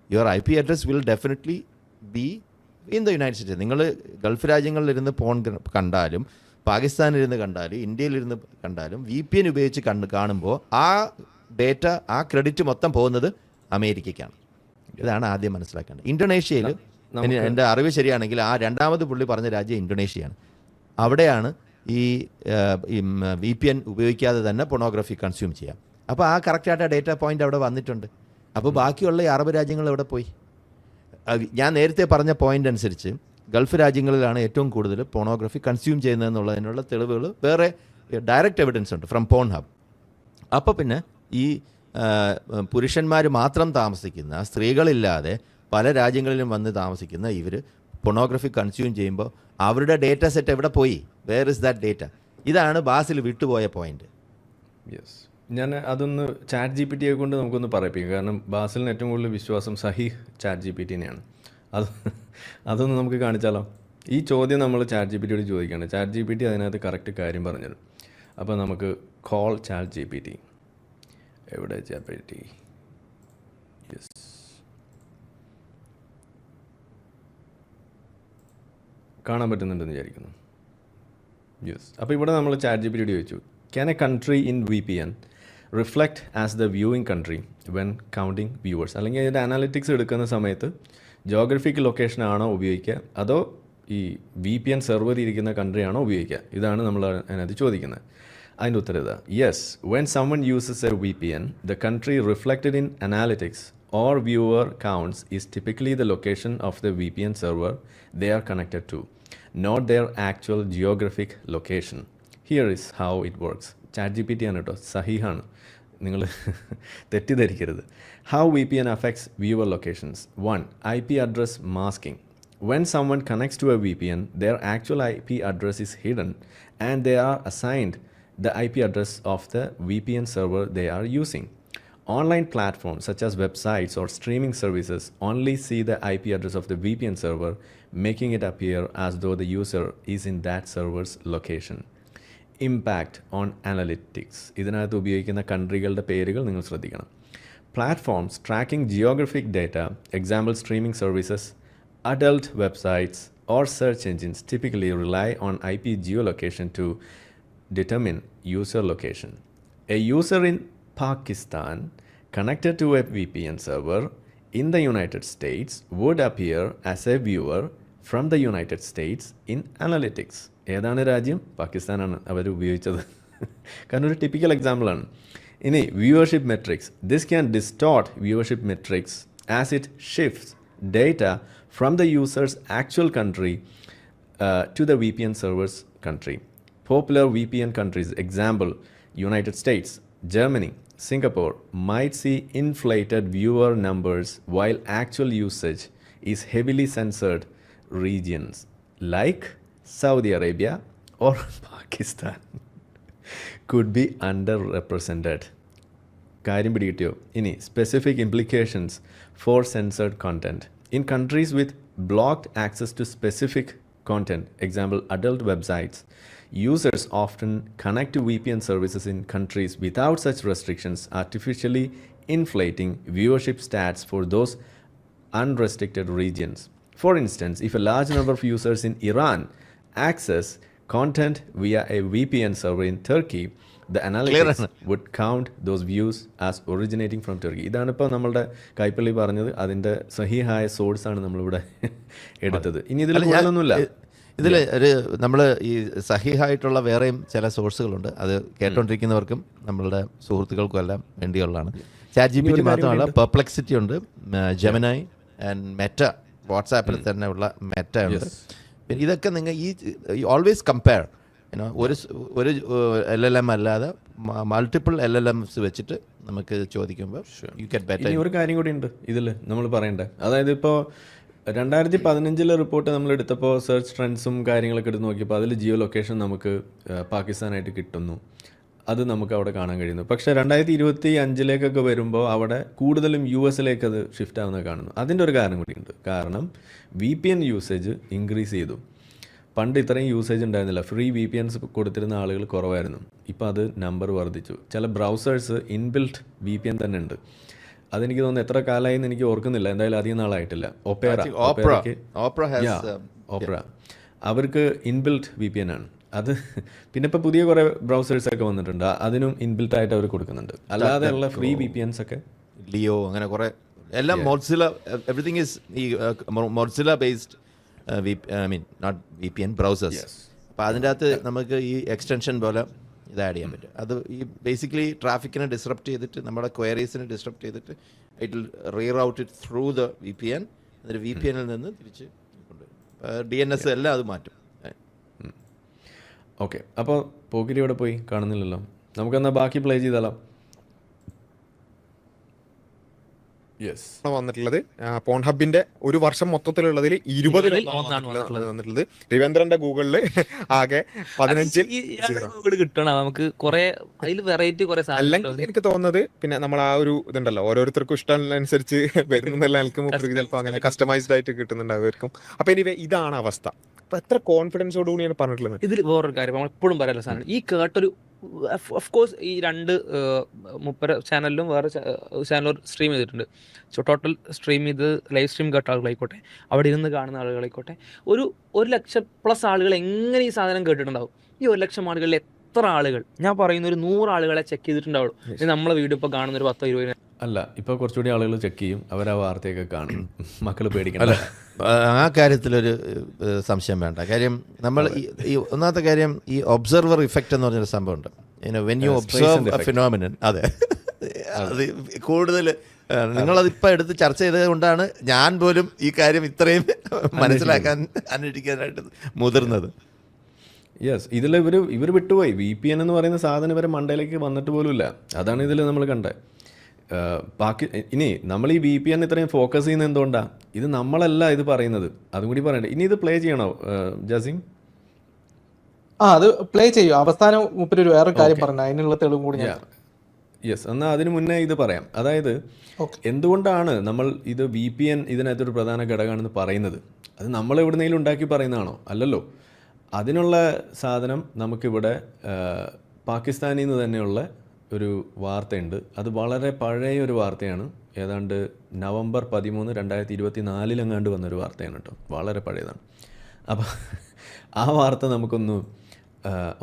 Your IP address will definitely be in the United States. നിങ്ങൾ ഗൾഫ് രാജ്യങ്ങളിലിരുന്ന് പോൺ കണ്ടാലും പാകിസ്ഥാനിലിരുന്ന് കണ്ടാലും ഇന്ത്യയിലിരുന്ന് കണ്ടാലും VPN ഉപയോഗിച്ച് കാണുമ്പോൾ ആ ഡേറ്റ, ആ ക്രെഡിറ്റ് മൊത്തം പോകുന്നത് അമേരിക്കയ്ക്കാണ്. ഇതാണ് ആദ്യം മനസ്സിലാക്കേണ്ടത്. ഇന്തോനേഷ്യയിൽ എൻ്റെ അറിവ് ശരിയാണെങ്കിൽ ആ രണ്ടാമത് പുള്ളി പറഞ്ഞ രാജ്യം ഇന്തോനേഷ്യയാണ്. അവിടെയാണ് ഈ VPN ഉപയോഗിക്കാതെ തന്നെ പൊണോഗ്രഫി കൺസ്യൂം ചെയ്യാം. അപ്പോൾ ആ കറക്റ്റായിട്ട് ആ ഡേറ്റ പോയിൻ്റ് അവിടെ വന്നിട്ടുണ്ട്. അപ്പോൾ ബാക്കിയുള്ള ഈ അറബ് രാജ്യങ്ങൾ എവിടെ പോയി? ഞാൻ നേരത്തെ പറഞ്ഞ പോയിൻ്റ് അനുസരിച്ച് ഗൾഫ് രാജ്യങ്ങളിലാണ് ഏറ്റവും കൂടുതൽ പോണോഗ്രഫി കൺസ്യൂം ചെയ്യുന്നതെന്നുള്ളതിനുള്ള തെളിവുകൾ വേറെ ഡയറക്റ്റ് എവിഡൻസ് ഉണ്ട് ഫ്രം പോൺ ഹബ്. അപ്പോൾ പിന്നെ ഈ പുരുഷന്മാർ മാത്രം താമസിക്കുന്ന, സ്ത്രീകളില്ലാതെ പല രാജ്യങ്ങളിലും വന്ന് താമസിക്കുന്ന ഇവർ പൊണോഗ്രഫി കൺസ്യൂം ചെയ്യുമ്പോൾ അവരുടെ ഡേറ്റ സെറ്റ് എവിടെ പോയി? Where is that data? ഇതാണ് ബാസിൽ വിട്ടുപോയ പോയിന്റ്. യെസ്, ഞാൻ അതൊന്ന് ChatGPT കൊണ്ട് നമുക്കൊന്ന് പറയിപ്പിക്കും. കാരണം ബാസിലിന് ഏറ്റവും കൂടുതൽ വിശ്വാസം സഹീഹ് ChatGPT-നെയാണ്. അതൊന്ന് നമുക്ക് കാണിച്ചാലോ? ഈ ചോദ്യം നമ്മൾ ChatGPT-യോട് ചോദിക്കുകയാണ്. ChatGPT അതിനകത്ത് കറക്റ്റ് കാര്യം പറഞ്ഞുതരും. അപ്പോൾ നമുക്ക് കോൾ ChatGPT. എവിടെ ChatGPT? യെസ്, കാണാൻ പറ്റുന്നുണ്ടെന്ന് വിചാരിക്കുന്നു. യെസ്, അപ്പോൾ ഇവിടെ നമ്മൾ ChatGPT ചോദിച്ചു, can A country in VPN reflect as the viewing country when counting viewers? അല്ലെങ്കിൽ അതിൻ്റെ അനാലിറ്റിക്സ് എടുക്കുന്ന സമയത്ത് ജോഗ്രഫിക്കൽ ലൊക്കേഷൻ ആണോ ഉപയോഗിക്കുക, അതോ ഈ VPN സെർവർ ഇരിക്കുന്ന കൺട്രി ആണോ ഉപയോഗിക്കുക? ഇതാണ് നമ്മൾ അതിനകത്ത് ചോദിക്കുന്നത്. അതിൻ്റെ ഉത്തരം ഇതാ, yes, when someone uses a VPN, the country reflected in analytics or viewer counts is typically the location of the VPN server they are connected to, not their actual geographic location. Here is how it works. ChatGPT ആണ് കേട്ടോ, സഹീഹാണ്, നിങ്ങൾ തെറ്റിദ്ധരിക്കരുത്. How VPN affects viewer locations. 1. IP address masking. When someone connects to a VPN, their actual IP address is hidden and they are assigned the IP address of the VPN server they are using. Online platforms such as websites or streaming services only see the IP address of the VPN server, making it appear as though the user is in that server's location. Impact on analytics. ഇതിനകത്ത് ഉപയോഗിക്കുന്ന കൺട്രികളുടെ പേരുകൾ നിങ്ങൾ ശ്രദ്ധിക്കണം. platforms tracking geographic data, example streaming services, adult websites, or search engines typically rely on IP geolocation to determine user location. A user in Pakistan connected to a VPN server in the United States would appear as a viewer from the United States in analytics. ഏതാണ് രാജ്യം? പാകിസ്ഥാനാണ് അവർ ഉപയോഗിച്ചത്. കാരണം ഒരു typical എക്സാമ്പിളാണ്. ഇനി viewership matrix. This can distort viewership matrix as it shifts data from the users actual country to the VPN server's country. Popular VPN countries, example, United States, Germany, Singapore, might see inflated viewer numbers while actual usage is heavily censored regions like Saudi Arabia or Pakistan could be underrepresented. കാര്യം പിടികിട്ടിയോ? ഇനി specific implications for censored content in countries with blocked access to specific content, example adult websites, users often connect to VPN services in countries without such restrictions, artificially inflating viewership stats for those unrestricted regions. For instance, if a large number of users in Iran access content via a VPN server in Turkey, the analytics would count those views as originating from Turkey. ഇതാണ് ഇപ്പോൾ നമ്മളുടെ കൈപ്പള്ളി പറഞ്ഞത്. അതിൻ്റെ സഹിഹായ സോഴ്സാണ് നമ്മളിവിടെ എടുത്തത്. ഇനി ഇതിൽ കൂടുതലൊന്നുമില്ല. ഇതിൽ ഒരു നമ്മൾ ഈ സഹിഹായിട്ടുള്ള വേറെയും ചില സോഴ്സുകളുണ്ട്. അത് കേട്ടോണ്ടിരിക്കുന്നവർക്കും നമ്മളുടെ സുഹൃത്തുക്കൾക്കും എല്ലാം വേണ്ടിയുള്ളതാണ്. ചാറ്റ് GPT മാത്രമല്ല, പെർപ്ലെക്സിറ്റി ഉണ്ട്, ജെമിനായി ആൻഡ് മെറ്റ, വാട്സാപ്പിൽ തന്നെ ഉള്ള മെറ്റ ഉണ്ട്. പിന്നെ ഇതൊക്കെ നിങ്ങൾ ഈ ഓൾവേസ് കമ്പയർ ഒരു LLM അല്ലാതെ മൾട്ടിപ്പിൾ LLMs വെച്ചിട്ട് നമുക്ക് ചോദിക്കുമ്പോൾ യു ഗെറ്റ് ബെറ്റർ. ഇനി ഒരു കാര്യം കൂടി ഉണ്ട് ഇതിൽ നമ്മൾ പറയേണ്ടത്. അതായത് ഇപ്പോൾ 2015 റിപ്പോർട്ട് നമ്മൾ എടുത്തപ്പോൾ സെർച്ച് ട്രെൻഡ്സും കാര്യങ്ങളൊക്കെ എടുത്ത് നോക്കിയപ്പോൾ അതിൽ ജിയോ ലൊക്കേഷൻ നമുക്ക് പാകിസ്ഥാനായിട്ട് കിട്ടുന്നു. അത് നമുക്ക് അവിടെ കാണാൻ കഴിയുന്നു. പക്ഷേ 2025 വരുമ്പോൾ അവിടെ കൂടുതലും US അത് ഷിഫ്റ്റ് ആവുന്നത് കാണുന്നു. അതിൻ്റെ ഒരു കാരണം കൂടിയുണ്ട്. കാരണം VPN യൂസേജ് ഇൻക്രീസ് ചെയ്തു. പണ്ട് ഇത്രയും യൂസേജ് ഉണ്ടായിരുന്നില്ല. ഫ്രീ VPNs കൊടുത്തിരുന്ന ആളുകൾ കുറവായിരുന്നു. ഇപ്പോൾ അത് നമ്പർ വർദ്ധിച്ചു. ചില ബ്രൗസേഴ്സ് ഇൻബിൽറ്റ് VPN തന്നെ ഉണ്ട്. അതെനിക്ക് തോന്നുന്നു എത്ര കാലമായി എന്ന് എനിക്ക് ഓർക്കുന്നില്ല. എന്തായാലും അധികം നാളായിട്ടില്ല. ഓപ്പറ അവർക്ക് ഇൻബിൽറ്റ് VPN ആണ് അത്. പിന്നെ ഇപ്പോൾ പുതിയ കുറേ ബ്രൗസേഴ്സൊക്കെ വന്നിട്ടുണ്ട്, അതിനും ഇൻബിൽറ്റ് ആയിട്ട് അവർ കൊടുക്കുന്നുണ്ട്. അല്ലാതെയുള്ള ഫ്രീ VPNs ഒക്കെ ലിയോ അങ്ങനെ കുറേ എല്ലാം മോസില, എവറിത്തിങ് ഈസ് ഈ Mozilla based not VPN browsers. അപ്പോൾ അതിൻ്റെ അകത്ത് നമുക്ക് ഈ എക്സ്റ്റൻഷൻ പോലെ ഇത് ആഡ് ചെയ്യാൻ പറ്റും. അത് ഈ ബേസിക്കലി ട്രാഫിക്കിനെ ഡിസ്റപ്റ്റ് ചെയ്തിട്ട് നമ്മുടെ ക്വയറീസിനെ ഡിസ്റപ്റ്റ് ചെയ്തിട്ട് it will reroute it through the VPN. എന്നിട്ട് VPNൽ നിന്ന് തിരിച്ച് കൊണ്ടുവരും. DNS എല്ലാം അത് മാറ്റും. ഓക്കെ, അപ്പോൾ പോക്കിരി ഇവിടെ പോയി കാണുന്നില്ലല്ലോ. നമുക്കെന്നാൽ ബാക്കി പ്ലേ ചെയ്താലോ? വന്നിട്ടുള്ളത് പോൺ ഹബിന്റെ ഒരു വർഷം മൊത്തത്തിലുള്ളതിൽ 20 വന്നിട്ടുള്ളത്. രവീന്ദ്രന്റെ ഗൂഗിളില് ആകെ 15 കിട്ടണം നമുക്ക് കുറെ അതിൽ വെറൈറ്റി കുറെ. അല്ലെങ്കിൽ എനിക്ക് തോന്നുന്നത് പിന്നെ നമ്മൾ ആ ഒരു ഇതുണ്ടല്ലോ, ഓരോരുത്തർക്കും ഇഷ്ടമനുസരിച്ച് വരുന്നുള്ള ആൾക്കും ചിലപ്പോൾ അങ്ങനെ കസ്റ്റമൈസ്ഡ് ആയിട്ട് കിട്ടുന്നുണ്ടാവുമായിരിക്കും. അപ്പൊ എനിവേ ഇതാണ് അവസ്ഥ. അപ്പൊ എത്ര കോൺഫിഡൻസോട് കൂടിയാണ് പറഞ്ഞിട്ടുള്ളത്. ഇതിൽ വേറൊരു കാര്യം നമ്മൾ എപ്പോഴും പറയാനുള്ള സാധനം, ഈ കേട്ടൊരു ഓഫ് കോഴ്സ് ഈ 2 ചാനലിലും വേറെ ചാനൽ സ്ട്രീം ചെയ്തിട്ടുണ്ട്. സോ ടോട്ടൽ സ്ട്രീം ചെയ്ത് ലൈവ് സ്ട്രീം കേട്ട ആളുകളായിക്കോട്ടെ, അവിടെ ഇരുന്ന് കാണുന്ന ആളുകളായിക്കോട്ടെ, 1,00,000+ ആളുകൾ എങ്ങനെ ഈ സാധനം കേട്ടിട്ടുണ്ടാവും. ഈ 1,00,000 ആളുകളിൽ എത്ര ആളുകൾ, ഞാൻ പറയുന്ന ഒരു 100 ആളുകളെ ചെക്ക് ചെയ്തിട്ടുണ്ടാവുള്ളൂ. നമ്മളെ വീഡിയോ ഇപ്പോൾ കാണുന്ന ഒരു 10-20 അല്ല, ഇപ്പോൾ കുറച്ചുകൂടി ആളുകൾ ചെക്ക് ചെയ്യും, അവർ ആ വാർത്തയൊക്കെ കാണും. മക്കൾ പേടിക്കണ്ട. ആ കാര്യത്തിലൊരു സംശയം വേണ്ട. കാര്യം നമ്മൾ ഈ ഒന്നാമത്തെ കാര്യം ഈ ഒബ്സർവർ ഇഫക്റ്റ് എന്ന് പറഞ്ഞൊരു സംഭവമുണ്ട്. When you observe A phenomenon, അതെ, അത് കൂടുതൽ നിങ്ങളതിപ്പോൾ എടുത്ത് ചർച്ച ചെയ്തത് കൊണ്ടാണ് ഞാൻ പോലും ഈ കാര്യം ഇത്രയും മനസ്സിലാക്കാൻ അന്വേഷിക്കാനായിട്ട് മുതിർന്നത്. യെസ്, ഇതിൽ ഇവർ വിട്ടുപോയി. VPN എന്ന് പറയുന്ന സാധനം ഇവരെ മണ്ടയിലേക്ക് വന്നിട്ട് പോലുമില്ല. അതാണ് ഇതിൽ നമ്മൾ കണ്ടത്. ഇനി നമ്മൾ ഈ VPN ഇത്രയും ഫോക്കസ് ചെയ്യുന്നത് എന്തുകൊണ്ടാണ്? ഇത് നമ്മളല്ല ഇത് പറയുന്നത്, അതും കൂടി പറയണ്ടേ. ഇനി ഇത് പ്ലേ ചെയ്യണോ ജസീം? അത് പ്ലേ ചെയ്യും. അവസാനം മുപ്പര് വേറൊരു കാര്യം പറഞ്ഞു, അതിനുള്ള തെളിവും കൂടി. യെസ്, എന്നാൽ അതിന് മുന്നേ ഇത് പറയാം. അതായത് എന്തുകൊണ്ടാണ് നമ്മൾ ഇത് VPN ഇതിനകത്തൊരു പ്രധാന ഘടകമാണെന്ന് പറയുന്നത്? അത് നമ്മൾ എവിടുന്നെങ്കിലും ഉണ്ടാക്കി പറയുന്നതാണോ? അല്ലല്ലോ. അതിനുള്ള സാധനം നമുക്കിവിടെ പാകിസ്ഥാനിൽ നിന്ന് തന്നെയുള്ള ഒരു വാർത്തയുണ്ട്. അത് വളരെ പഴയ ഒരു വാർത്തയാണ്. ഏതാണ്ട് നവംബർ 13, 2024 വന്നൊരു വാർത്തയാണ് കേട്ടോ. വളരെ പഴയതാണ്. അപ്പോൾ ആ വാർത്ത നമുക്കൊന്ന്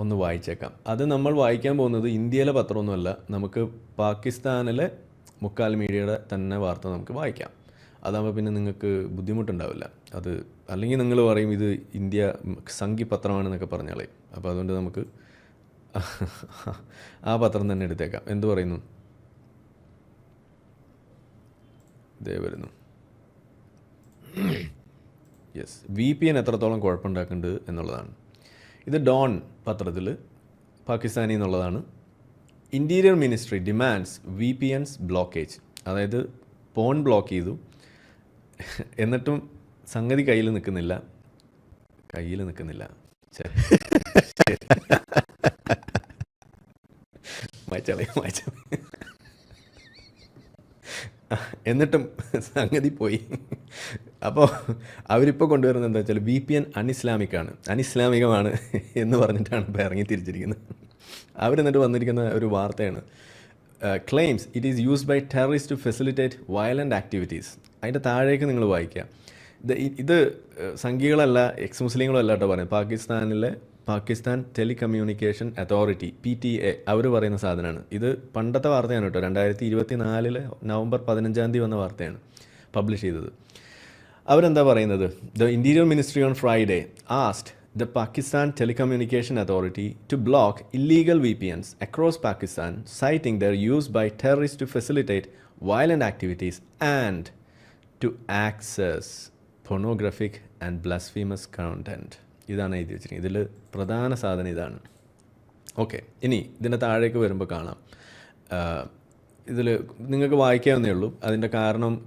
ഒന്ന് വായിച്ചേക്കാം. അത് നമ്മൾ വായിക്കാൻ പോകുന്നത് ഇന്ത്യയിലെ പത്രമൊന്നുമല്ല, നമുക്ക് പാകിസ്ഥാനിലെ മുക്കാൽ മീഡിയയുടെ തന്നെ വാർത്ത നമുക്ക് വായിക്കാം. അതാകുമ്പോൾ പിന്നെ നിങ്ങൾക്ക് ബുദ്ധിമുട്ടുണ്ടാവില്ല. അത് അല്ലെങ്കിൽ നിങ്ങൾ പറയും ഇത് ഇന്ത്യ സംഘി പത്രമാണെന്നൊക്കെ പറഞ്ഞാളേ. അപ്പോൾ അതുകൊണ്ട് നമുക്ക് ആ പത്രം തന്നെ എടുത്തേക്കാം. എന്തു പറയുന്നു? ഇതേ വരുന്നു. യെസ്, VPN എത്രത്തോളം കുഴപ്പമുണ്ടാക്കുന്നുണ്ട് എന്നുള്ളതാണ്. ഇത് ഡോൺ പത്രത്തിൽ പാകിസ്ഥാനി എന്നുള്ളതാണ്. Interior ministry demands VPNs blockage. അതായത് ഫോൺ ബ്ലോക്ക് ചെയ്തു, എന്നിട്ടും സംഗതി കയ്യിൽ നിൽക്കുന്നില്ല. വായിച്ചാളേ. എന്നിട്ടും സംഗതി പോയി. അപ്പോൾ അവരിപ്പോൾ കൊണ്ടുവരുന്നത് എന്താ വെച്ചാൽ VPN അനിസ്ലാമികമാണ് എന്ന് പറഞ്ഞിട്ടാണ് ഇപ്പോൾ ഇറങ്ങി തിരിച്ചിരിക്കുന്നത്. അവരെന്നിട്ട് വന്നിരിക്കുന്ന ഒരു വാർത്തയാണ്. Claims it is used by terrorist to facilitate violent activities. അതിൻ്റെ താഴേക്ക് നിങ്ങൾ വായിക്കുക. ഇത് സംഘികളല്ല, എക്സ് മുസ്ലിങ്ങളല്ല കേട്ടോ പറയുന്നത്. പാകിസ്ഥാൻ ടെലികമ്മ്യൂണിക്കേഷൻ അതോറിറ്റി PTA അവർ പറയുന്ന സാധനമാണ്. ഇത് പണ്ടത്തെ വാർത്തയാണ് കേട്ടോ. 2024 നവംബർ 15 വന്ന വാർത്തയാണ് പബ്ലിഷ് ചെയ്തത്. അവരെന്താ പറയുന്നത്? The interior ministry on Friday asked the Pakistan Telecommunication Authority to block illegal VPNs across Pakistan, citing their use by terrorists to facilitate violent activities and to access pornographic and blasphemous content. ഇതാണ് എഴുതി വെച്ചിരിക്കുന്നത്. ഇതിൽ പ്രധാന സാധനം ഇതാണ്. Okay, ഇനി ഇതിൻ്റെ താഴേക്ക് വരുമ്പോൾ കാണാം. ഇതിൽ നിങ്ങൾക്ക് വായിക്കാവുന്നേ ഉള്ളൂ. അതിൻ്റെ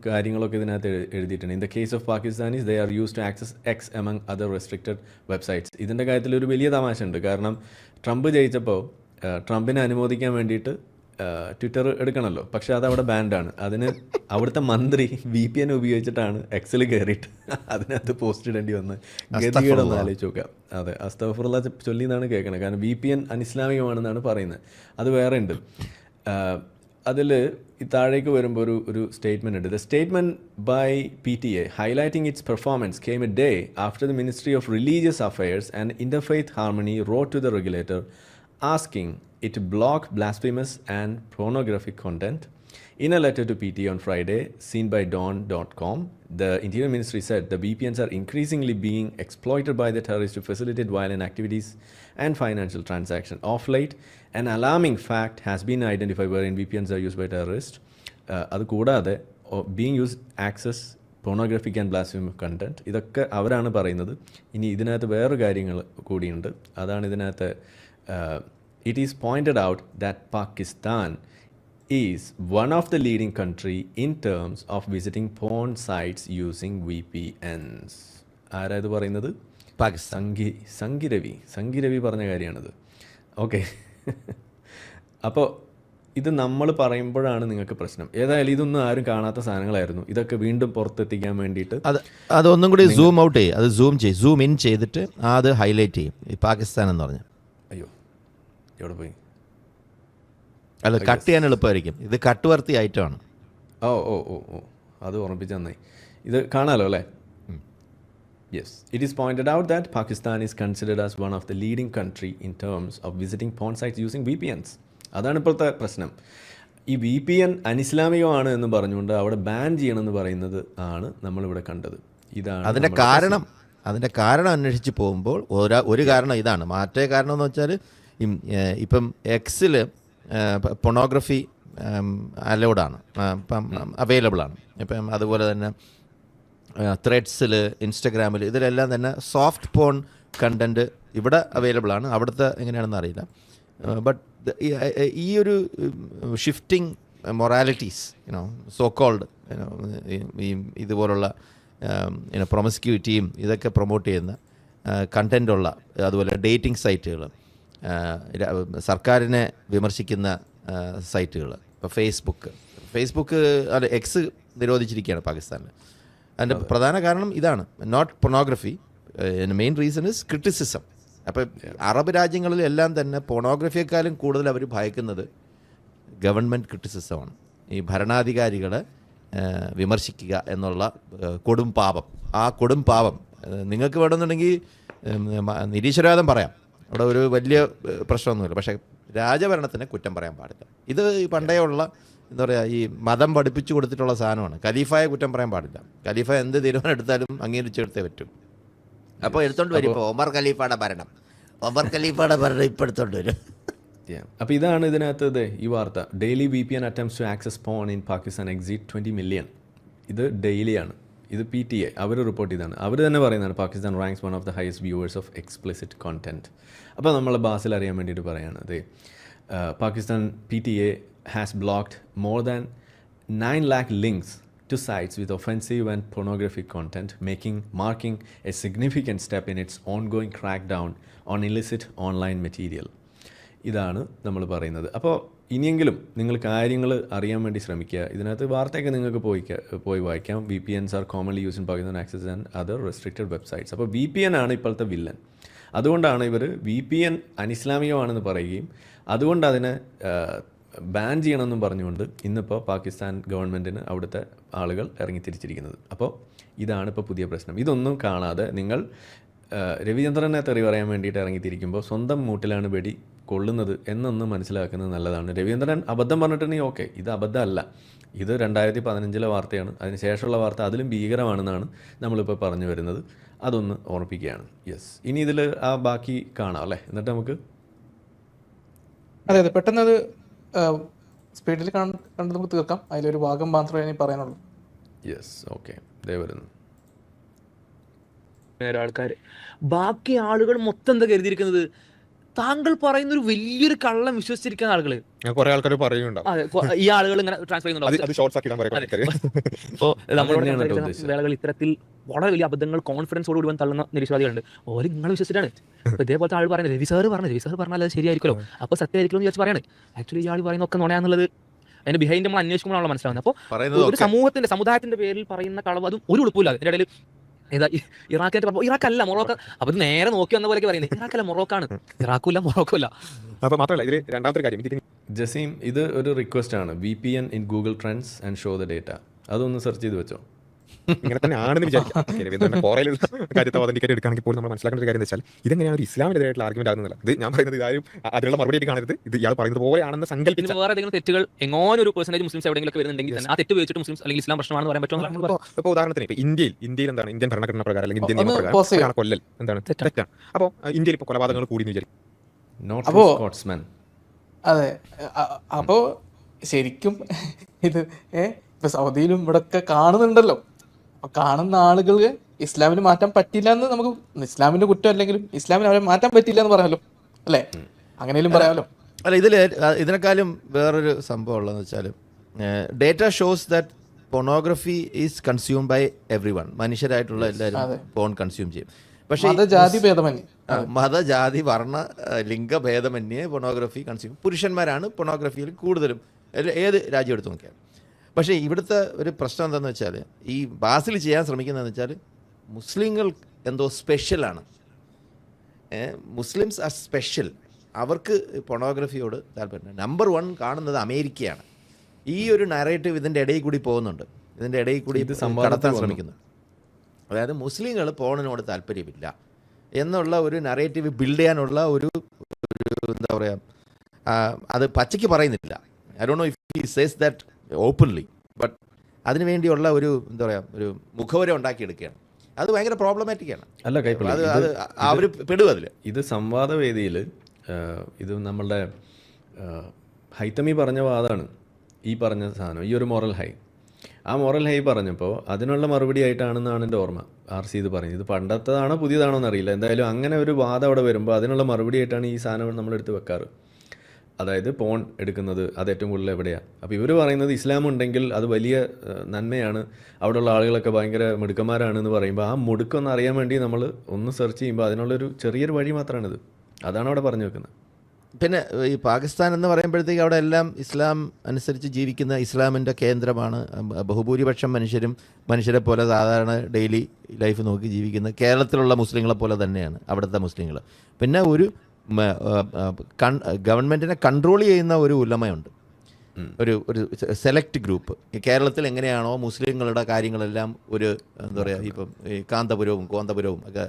കാര്യങ്ങളൊക്കെ ഇതിനകത്ത് എഴുതിയിട്ടുണ്ട്. In the case of Pakistanis they are use to access X among other restricted websites. ഇതിൻ്റെ കാര്യത്തിൽ ഒരു വലിയ തമാശ ഉണ്ട്. കാരണം ട്രംപ് ജയിച്ചപ്പോൾ ട്രംപിനെ അനുമോദിക്കാൻ വേണ്ടിയിട്ട് ട്വിറ്റർ എടുക്കണമല്ലോ, പക്ഷേ അതവിടെ ബാൻഡാണ്. അതിന് അവിടുത്തെ മന്ത്രി VPN ഉപയോഗിച്ചിട്ടാണ് എക്സിൽ കയറിയിട്ട് അതിനകത്ത് പോസ്റ്റ് ഇടേണ്ടി വന്ന്. ഗതികേടൊന്ന് ആലോചിച്ച് നോക്കാം. അതെ, അസ്തഗ്ഫിറുല്ലാ ചൊല്ലി എന്നാണ് കേൾക്കണത്. കാരണം VPN അനിസ്ലാമികമാണെന്നാണ് പറയുന്നത്. അത് വേറെ ഉണ്ട്. അതിൽ താഴേക്ക് വരുമ്പോൾ ഒരു സ്റ്റേറ്റ്മെൻറ്റ് ഉണ്ട്. The statement by PTA highlighting its performance came a day after the ministry of religious affairs and interfaith harmony wrote to the regulator asking it to block blasphemous and pornographic content. In a letter to PTA on Friday, seen by Dawn.com, the Interior Ministry said the VPNs are increasingly being exploited by the terrorists to facilitate violent activities and financial transactions. Of late, an alarming fact has been identified wherein VPNs are used by terrorists. അത് കൂടാതെ being used access pornographic and blasphemous content. ഇതൊക്കെ അവരാണ് പറയുന്നത്. ഇനി ഇതിനകത്ത് വേറെ കാര്യങ്ങൾ കൂടിയുണ്ട്. അതാണ് ഇതിനകത്ത്. It is pointed out that Pakistan is one of the leading country in terms of visiting porn sites using VPNs. ആരാ ഇത് പറയുന്നത്? പാകിസ്ഥാൻ. സംഗി രവി പറഞ്ഞ കാര്യമാണിത്. ഓക്കെ, അപ്പോൾ ഇത് നമ്മൾ പറയുമ്പോഴാണ് നിങ്ങൾക്ക് പ്രശ്നം. ഏതായാലും ഇതൊന്നും ആരും കാണാത്ത സാധനങ്ങളായിരുന്നു. ഇതൊക്കെ വീണ്ടും പുറത്തെത്തിക്കാൻ വേണ്ടിയിട്ട് അതൊന്നും കൂടി സൂം ഔട്ട് ചെയ്യും. അത് സൂം ഇൻ ചെയ്തിട്ട് അത് ഹൈലൈറ്റ് ചെയ്യും. ഈ പാകിസ്ഥാൻ എന്ന് പറഞ്ഞാൽ അയ്യോ എവിടെ പോയി? അല്ല, കട്ട് ചെയ്യാൻ എളുപ്പമായിരിക്കും. ഇത് കട്ട് വർത്തി ഐറ്റമാണ്. ഓ അത് ഓർമ്മിപ്പിച്ച് നന്നായി. ഇത് കാണാമല്ലോ അല്ലേ? Yes, it is pointed out that Pakistan is considered as one of the leading country in terms of visiting porn sites using VPNs. അതാണ് ഇപ്പോഴത്തെ പ്രശ്നം. ഈ VPN അനിസ്ലാമികമാണ് എന്ന് പറഞ്ഞുകൊണ്ട് അവിടെ ബാൻ ചെയ്യണമെന്ന് പറയുന്നത് ആണ് നമ്മളിവിടെ കണ്ടത്. ഇതാണ് അതിൻ്റെ കാരണം അന്വേഷിച്ച് പോകുമ്പോൾ ഒരു കാരണം ഇതാണ്. മറ്റേ കാരണം എന്ന് വെച്ചാൽ ഇപ്പം എക്സിൽ പൊണോഗ്രഫി അലൗഡാണ്, ഇപ്പം അവൈലബിളാണ്. ഇപ്പം അതുപോലെ തന്നെ ത്രെഡ്സിൽ, ഇൻസ്റ്റഗ്രാമിൽ, ഇതിലെല്ലാം തന്നെ സോഫ്റ്റ് പോൺ കണ്ടൻറ്റ് ഇവിടെ അവൈലബിളാണ്. അവിടുത്തെ എങ്ങനെയാണെന്ന് അറിയില്ല. ബട്ട് ഈ ഒരു ഷിഫ്റ്റിംഗ് മൊറാലിറ്റീസ് സോ കോൾഡ് ഈ ഇതുപോലുള്ള പ്രൊമിസ്ക്യൂറ്റിയും ഇതൊക്കെ പ്രൊമോട്ട് ചെയ്യുന്ന കണ്ടൻറ്റുള്ള, അതുപോലെ ഡേറ്റിംഗ് സൈറ്റുകൾ, സർക്കാരിനെ വിമർശിക്കുന്ന സൈറ്റുകൾ, ഇപ്പോൾ ഫേസ്ബുക്ക് അല്ല എക്സ് നിരോധിച്ചിരിക്കുകയാണ് പാകിസ്ഥാനിൽ. അതിൻ്റെ പ്രധാന കാരണം ഇതാണ്, not pornography. Main reason is criticism. അപ്പോൾ അറബ് രാജ്യങ്ങളിലെല്ലാം തന്നെ പൊണോഗ്രഫിയെക്കാളും കൂടുതൽ അവർ ഭയക്കുന്നത് ഗവൺമെൻറ് ക്രിറ്റിസിസമാണ്. ഈ ഭരണാധികാരികളെ വിമർശിക്കുക എന്നുള്ള കൊടും പാപം. ആ കൊടും പാപം നിങ്ങൾക്ക് വേണമെന്നുണ്ടെങ്കിൽ നിരീശ്വരവാദം പറയാം, അവിടെ ഒരു വലിയ പ്രശ്നമൊന്നുമില്ല. പക്ഷേ രാജഭരണത്തിനെ കുറ്റം പറയാൻ പാടില്ല. ഇത് ഈ പണ്ടേ ഉള്ള എന്താ പറയുക, ഈ മതം പഠിപ്പിച്ചു കൊടുത്തിട്ടുള്ള സാധനമാണ്. ഖലീഫയെ കുറ്റം പറയാൻ പാടില്ല. ഖലീഫ എന്ത് തീരുമാനം എടുത്താലും അംഗീകരിച്ചെടുത്തേ പറ്റും. അപ്പോൾ എടുത്തോണ്ട് വരും. ഇപ്പോൾ ഒമർ ഖലീഫയുടെ ഭരണം ഇപ്പോൾ എടുത്തോണ്ട് വരും. അപ്പോൾ ഇതാണ് ഇതിനകത്ത് ഈ വാർത്ത. Daily VPN attempts to access porn in Pakistan exceed 20 million. ഇത് ഡെയിലിയാണ്. ഇത് PTA അവർ റിപ്പോർട്ട് ചെയ്താണ്. അവർ തന്നെ പറയുന്നതാണ് Pakistan ranks one of the highest viewers of explicit content. അപ്പോൾ നമ്മളെ ബാസിൽ അറിയാൻ വേണ്ടിയിട്ട് പറയുകയാണ്. Pakistan PTA has blocked more than 9 lakh links to sites with offensive and pornographic content, marking a significant step in its ongoing crackdown on illicit online material. ഇതാണ് നമ്മൾ പറയുന്നത്. അപ്പോൾ ഇനിയെങ്കിലും നിങ്ങൾ കാര്യങ്ങൾ അറിയാൻ വേണ്ടി ശ്രമിക്കുക. ഇതിനകത്ത് വാർത്തയൊക്കെ നിങ്ങൾക്ക് പോയി വായിക്കാം. VPNs are commonly used in Pakistan access and other restricted websites. അപ്പോൾ VPN ആണ് ഇപ്പോഴത്തെ വില്ലൻ. അതുകൊണ്ടാണ് ഇവർ VPN അനിസ്ലാമികമാണെന്ന് പറയുകയും അതുകൊണ്ട് അതിനെ ബാൻ ചെയ്യണമെന്നും പറഞ്ഞുകൊണ്ട് ഇന്നിപ്പോൾ പാകിസ്ഥാൻ ഗവൺമെൻറ്റിന് അവിടുത്തെ ആളുകൾ ഇറങ്ങിത്തിരിച്ചിരിക്കുന്നത്. അപ്പോൾ ഇതാണ് ഇപ്പോൾ പുതിയ പ്രശ്നം. ഇതൊന്നും കാണാതെ നിങ്ങൾ രവിചന്ദ്രനെ തെറി പറയാൻ വേണ്ടിയിട്ട് ഇറങ്ങിത്തിരിക്കുമ്പോൾ സ്വന്തം മൂട്ടിലാണ് വെടി കൊള്ളുന്നത് എന്നൊന്ന് മനസ്സിലാക്കുന്നത് നല്ലതാണ്. രവീന്ദ്രൻ അബദ്ധം പറഞ്ഞിട്ടുണ്ടെങ്കിൽ ഓക്കെ, ഇത് അബദ്ധമല്ല. ഇത് 2015 വാർത്തയാണ്. അതിന് ശേഷമുള്ള വാർത്ത അതിലും ഭീകരമാണെന്നാണ് നമ്മളിപ്പോൾ പറഞ്ഞു വരുന്നത്. അതൊന്ന് ഓർമ്മിപ്പിക്കുകയാണ്. യെസ്, ഇനി ഇതിൽ ആ ബാക്കി കാണാം അല്ലേ, എന്നിട്ട് നമുക്ക് അതെ അതെ പെട്ടെന്ന് അത് സ്പീഡിൽ കണ്ട് നമുക്ക് തീർക്കാം. അതിലൊരു ഭാഗം മാത്രമേ ഇനി പറയാനുള്ളൂ. യെസ്, ഓക്കെ, ദേ വരുന്നു. ആൾക്കാർ ബാക്കി ആളുകൾ മൊത്തം എന്താ കരുതിയിരിക്കുന്നത്, താങ്കൾ പറയുന്ന ഒരു വലിയൊരു കള്ളം വിശ്വസിച്ചിരിക്കുന്ന ആളുകൾ കുറെ ആൾക്കാർ പറയുന്നുണ്ടാവും. അതെ, ഈ ആളുകൾ ഇങ്ങനെ ട്രാൻസ്ഫർ ചെയ്യുന്നുണ്ടോ. വേളകൾ ഇത്തരത്തിൽ വളരെ വലിയ അബദ്ധങ്ങൾ കോൺഫിഡൻസോട് കൂടി തള്ളുന്ന നിരീശ്വരവാദികളുണ്ട്. ഓര് നിങ്ങൾ വിശ്വസിച്ചിട്ടാണ്. ഇതേപോലത്തെ ആൾ പറയുന്നത് രവി സാർ പറഞ്ഞാൽ അത് ശരിയായിരിക്കുമല്ലോ, അപ്പോൾ സത്യമായിരിക്കുമല്ലോ എന്ന് വിചാരിച്ച് പറയാണ്. ആക്ച്വലി ഇയാൾ പറയുന്നൊക്കെ നുണയാന്നുള്ളത് അതിന്റെ ബിഹൈൻഡ് നമ്മൾ അന്വേഷിക്കുമ്പോഴാണ് മനസ്സിലാവുന്നത്. അപ്പോൾ ഒരു സമുദായത്തിന്റെ പേരിൽ പറയുന്ന കളവ് അതും ഒരു ഉളുപ്പില്ല. ഇതിന്റെ ഇടയിൽ ഏതാ ഇറാഖിന്റെ ഇറാഖല്ല മൊറോക്ക. അപ്പൊ നേരെ നോക്കി വന്ന പോലെയൊക്കെ പറയുന്നത് ഇറാഖല്ല മൊറോക്കാണ്. ഇറാഖുല്ല മൊറോക്കല്ല. അപ്പൊ മാത്രമല്ല ഇതിൽ രണ്ടാമത്തെ കാര്യം ജസീം, ഇത് ഒരു റിക്വസ്റ്റ് ആണ്. VPN in Google Trends and show the data. അതൊന്ന് സെർച്ച് ചെയ്ത് വെച്ചോ. ഇങ്ങനെ തന്നെ ആണെന്ന് വിചാരിക്കാം. കോറയിലുള്ള കാര്യത്തെ ഓതന്റിക്കേറ്റ് എടുക്കുകയാണെങ്കിൽ പോലും നമ്മൾ മനസ്സിലാക്കേണ്ട ഒരു കാര്യം എന്ന് വെച്ചാൽ ഇതെങ്ങനെയാണ് ഒരു ഇസ്ലാമിനെതിരായിട്ടുള്ള ആർഗ്യുമെന്റ് ആകുന്നില്ല. ഇത് ഞാൻ പറയുന്നത് ഇതാരും അതിനുള്ള മറുപടി കാണരുത്. ഇത് ഇയാൾ പറയുന്നത് പോലെയാണെന്ന് സങ്കല്പിച്ച് വേറെ ഏതെങ്കിലും തെറ്റുകൾ എങ്ങോനും ഒരു പെർസെന്റേജ് മുസ്ലിംസ് എവിടെയെങ്കിലും വരുന്നുണ്ടെങ്കിൽ ആ തെറ്റ് വെച്ചിട്ട് മുസ്ലിംസ് അല്ലെങ്കിൽ ഇസ്ലാം പ്രശ്നമാണെന്ന് പറയാൻ പറ്റുമോ? ഇപ്പോൾ ഉദാഹരണത്തിന് ഇപ്പോൾ ഇന്ത്യയിൽ എന്താണ് ഇന്ത്യൻ ഭരണഘടന പ്രകാരം അല്ലെങ്കിൽ ഇന്ത്യൻ നിയമപ്രകാരം കൊല്ലൽ എന്താണ് തെറ്റാണ്. അപ്പോൾ ഇന്ത്യയിൽ ഇപ്പോൾ കൊലപാതകങ്ങൾ കൂടി എന്ന് വിചാരിക്കും. അപ്പോ അതെ, അപ്പോ ശരിക്കും ഇത് ഇപ്പൊ സൗദിയിലും ഇവിടെ ഒക്കെ കാണുന്നുണ്ടല്ലോ. കാണുന്ന ആളുകൾക്ക് ഇസ്ലാമിന് മാറ്റാൻ പറ്റില്ല എന്ന് നമുക്ക് ഇസ്ലാമിന്റെ കുറ്റം അല്ലെങ്കിലും ഇസ്ലാമിന് അവരെ മാറ്റാൻ പറ്റില്ല എന്ന് പറയാമല്ലോ അല്ലേ, അങ്ങനെയും പറയാമല്ലോ. അല്ല, ഇതിനെക്കാളും വേറൊരു സംഭവം ഉള്ളതെന്ന് വെച്ചാൽ data shows that pornography is consumed by everyone. മനുഷ്യരായിട്ടുള്ള എല്ലാവരും പോൺ കൺസ്യൂം ചെയ്യും. പക്ഷേ മതജാതി വർണ്ണ ലിംഗഭേദമന്യേ പൊണോഗ്രഫി കൺസ്യൂം. പുരുഷന്മാരാണ് പൊണോഗ്രഫിയിൽ കൂടുതലും ഏത് രാജ്യം എടുത്ത് നോക്കിയാൽ. പക്ഷേ ഇവിടുത്തെ ഒരു പ്രശ്നം എന്താണെന്ന് വെച്ചാൽ ഈ ബാസിൽ ചെയ്യാൻ ശ്രമിക്കുന്നതെന്ന് വെച്ചാൽ മുസ്ലിങ്ങൾ എന്തോ സ്പെഷ്യലാണ്. Muslims R special. അവർക്ക് പൊണോഗ്രഫിയോട് താല്പര്യം. നമ്പർ 1 കാണുന്നത് അമേരിക്കയാണ്. ഈ ഒരു നറേറ്റീവ് ഇതിൻ്റെ ഇടയിൽ കൂടി പോകുന്നുണ്ട്. ഇതിൻ്റെ ഇടയിൽ കൂടി കടത്താൻ ശ്രമിക്കുന്നു. അതായത് മുസ്ലിങ്ങൾ പോണിനോട് താല്പര്യമില്ല എന്നുള്ള ഒരു നറേറ്റീവ് ബിൽഡ് ചെയ്യാനുള്ള ഒരു എന്താ പറയുക, അത് പച്ചയ്ക്ക് പറയുന്നില്ല. I don't know if he says that openly, but അതിനു വേണ്ടിയുള്ള ഒരു എന്താ പറയുക ഒരു മുഖവര ഉണ്ടാക്കിയെടുക്കുകയാണ്. അത് ഭയങ്കര പ്രോബ്ലമാറ്റിക്കാണ്. അല്ല കൈപ്പള്ളി, അത് അവർ പെടും അതിൽ. ഇത് സംവാദവേദിയിൽ ഇത് നമ്മളുടെ ഹൈത്തമി പറഞ്ഞ വാദമാണ് ഈ പറഞ്ഞ സാധനം, ഈ ഒരു മോറൽ ഹൈ. ആ മോറൽ ഹൈ പറഞ്ഞപ്പോൾ അതിനുള്ള മറുപടി ആയിട്ടാണെന്നാണ് എൻ്റെ ഓർമ്മ. RC ഇത് പറഞ്ഞത്. ഇത് പണ്ടത്തേതാണോ പുതിയതാണോ എന്നറിയില്ല. എന്തായാലും അങ്ങനെ ഒരു വാദം അവിടെ വരുമ്പോൾ അതിനുള്ള മറുപടി ആയിട്ടാണ് ഈ സാധനം നമ്മളെടുത്ത് വെക്കാറ്. അതായത് പോൺ എടുക്കുന്നത് അത് ഏറ്റവും കൂടുതൽ എവിടെയാണ്. അപ്പോൾ ഇവർ പറയുന്നത് ഇസ്ലാം ഉണ്ടെങ്കിൽ അത് വലിയ നന്മയാണ്, അവിടെയുള്ള ആളുകളൊക്കെ ഭയങ്കര മിടുക്കന്മാരാണെന്ന് പറയുമ്പോൾ ആ മുടുക്കൊന്ന് അറിയാൻ വേണ്ടി നമ്മൾ ഒന്ന് സെർച്ച് ചെയ്യുമ്പോൾ അതിനുള്ളൊരു ചെറിയൊരു വഴി മാത്രമാണിത്. അതാണ് അവിടെ പറഞ്ഞു വെക്കുന്നത്. പിന്നെ ഈ പാകിസ്ഥാൻ എന്ന് പറയുമ്പോഴത്തേക്ക് അവിടെ എല്ലാം ഇസ്ലാം അനുസരിച്ച് ജീവിക്കുന്ന ഇസ്ലാമിൻ്റെ കേന്ദ്രമാണ്. ബഹുഭൂരിപക്ഷം മനുഷ്യരെ പോലെ സാധാരണ ഡെയിലി ലൈഫ് നോക്കി ജീവിക്കുന്ന കേരളത്തിലുള്ള മുസ്ലിങ്ങളെ പോലെ തന്നെയാണ് അവിടുത്തെ മുസ്ലിങ്ങൾ. പിന്നെ ഒരു ഗവൺമെൻറ്റിനെ കൺട്രോൾ ചെയ്യുന്ന ഒരു ഉലമയുണ്ട്. ഒരു സെലക്ട് ഗ്രൂപ്പ്. ഈ കേരളത്തിൽ എങ്ങനെയാണോ മുസ്ലിങ്ങളുടെ കാര്യങ്ങളെല്ലാം ഒരു എന്താ പറയുക, ഇപ്പം ഈ കാന്തപുരവും കോന്തപുരവും ഒക്കെ